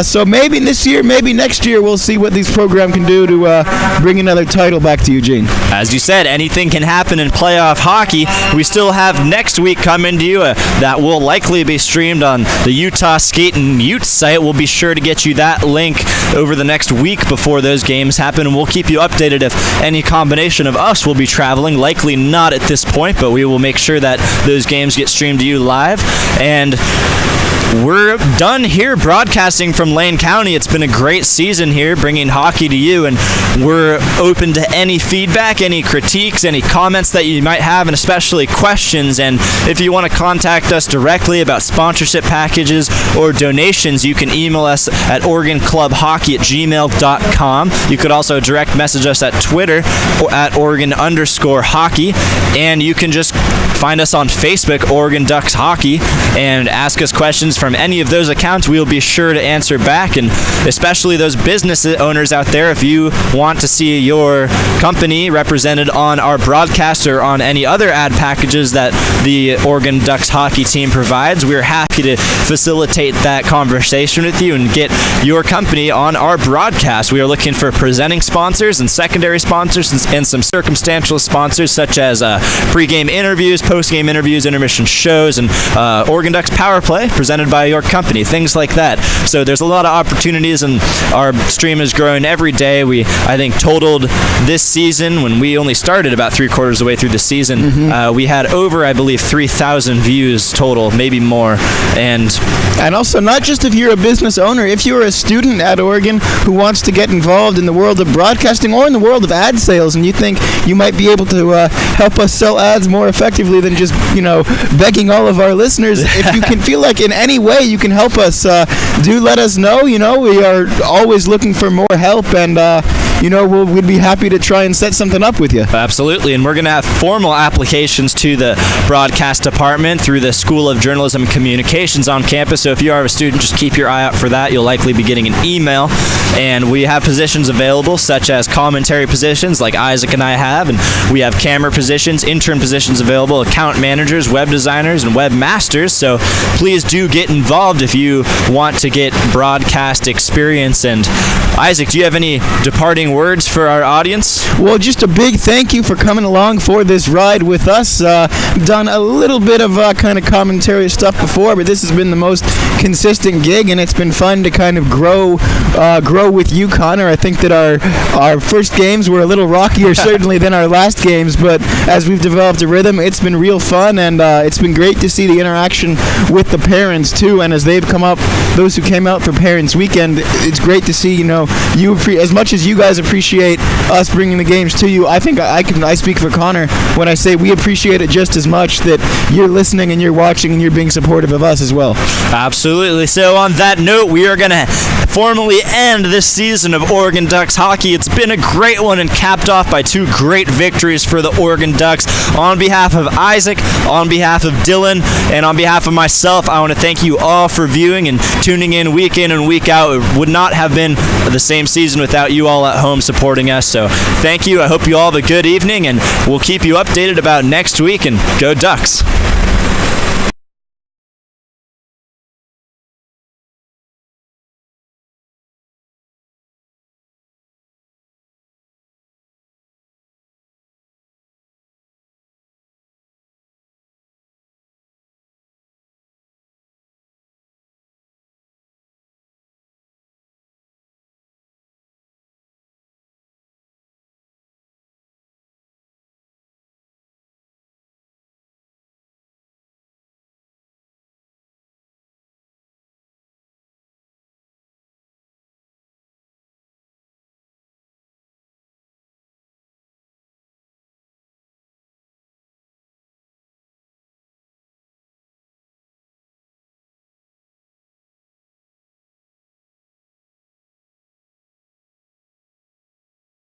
So maybe this year, maybe next year, we'll see what these programs can do to bring another title back to Eugene. As you said, anything can happen in playoff hockey. We still have next week coming to you that will likely be streamed on the Utah Skate and Utes site. We'll be sure to get you that link over the next week before those games happen, and we'll keep you updated if any combination of us will be traveling. Likely not at this point, but we will make sure that those games get streamed to you live. And we're done here broadcasting from Lane County. It's been a great season here bringing hockey to you, and we're open to any feedback, any critiques, any comments that you might have, and especially questions. And if you want to contact us directly about sponsorship packages or donations, you can email us at OregonClubHockey@gmail.com. You could also direct message us at Twitter or at Oregon_hockey, and you can just find us on Facebook, Oregon Ducks Hockey, and ask us questions from any of those accounts. We'll be sure to answer back, and especially those business owners out there, if you want to see your company represented on our broadcast or on any other ad packages that the Oregon Ducks hockey team provides, we're happy to facilitate that conversation with you and get your company on our broadcast. We are looking for presenting sponsors and secondary sponsors and some circumstantial sponsors, such as pre-game interviews, post-game interviews, intermission shows, and Oregon Ducks Power Play presented by your company, things like that. So there's a lot of opportunities, and our stream is growing every day. We, I think, totaled this season, when we only started about 3/4 of the way through the season, we had over, I believe, 3,000 views total, maybe more. And also, not just if you're a business owner, if you're a student at Oregon who wants to get involved in the world of broadcasting or in the world of ad sales, and you think you might be able to help us sell ads more effectively than just, begging all of our listeners, if you can feel like in any way you can help us, do let us know. We are always looking for more help, and we'd be happy to try and set something up with you. Absolutely, and we're going to have formal applications to the broadcast department through the School of Journalism and Communications on campus. So if you are a student, just keep your eye out for that. You'll likely be getting an email. And we have positions available, such as commentary positions like Isaac and I have, and we have camera positions, intern positions available, account managers, web designers, and webmasters. So please do get involved if you want to get broadcast experience. And Isaac, do you have any departing words for our audience? Well, just a big thank you for coming along for this ride with us. Done a little bit of kind of commentary stuff before, but this has been the most consistent gig, and it's been fun to kind of grow with you, Connor. I think that our first games were a little rockier certainly than our last games, but as we've developed a rhythm, it's been real fun, and it's been great to see the interaction with the parents too. And as they've come up, those who came out for Parents Weekend, it's great to see, as much as you guys appreciate us bringing the games to you, I think I speak for Connor when I say we appreciate it just as much that you're listening and you're watching and you're being supportive of us as well. Absolutely. So on that note, we are going to formally end this season of Oregon Ducks hockey. It's been a great one and capped off by 2 great victories for the Oregon Ducks. On behalf of Isaac, on behalf of Dylan, and on behalf of myself, I want to thank you all for viewing and tuning in and week out. It would not have been the same season without you all at home supporting us. So thank you. I hope you all have a good evening, and we'll keep you updated about next week, and go Ducks.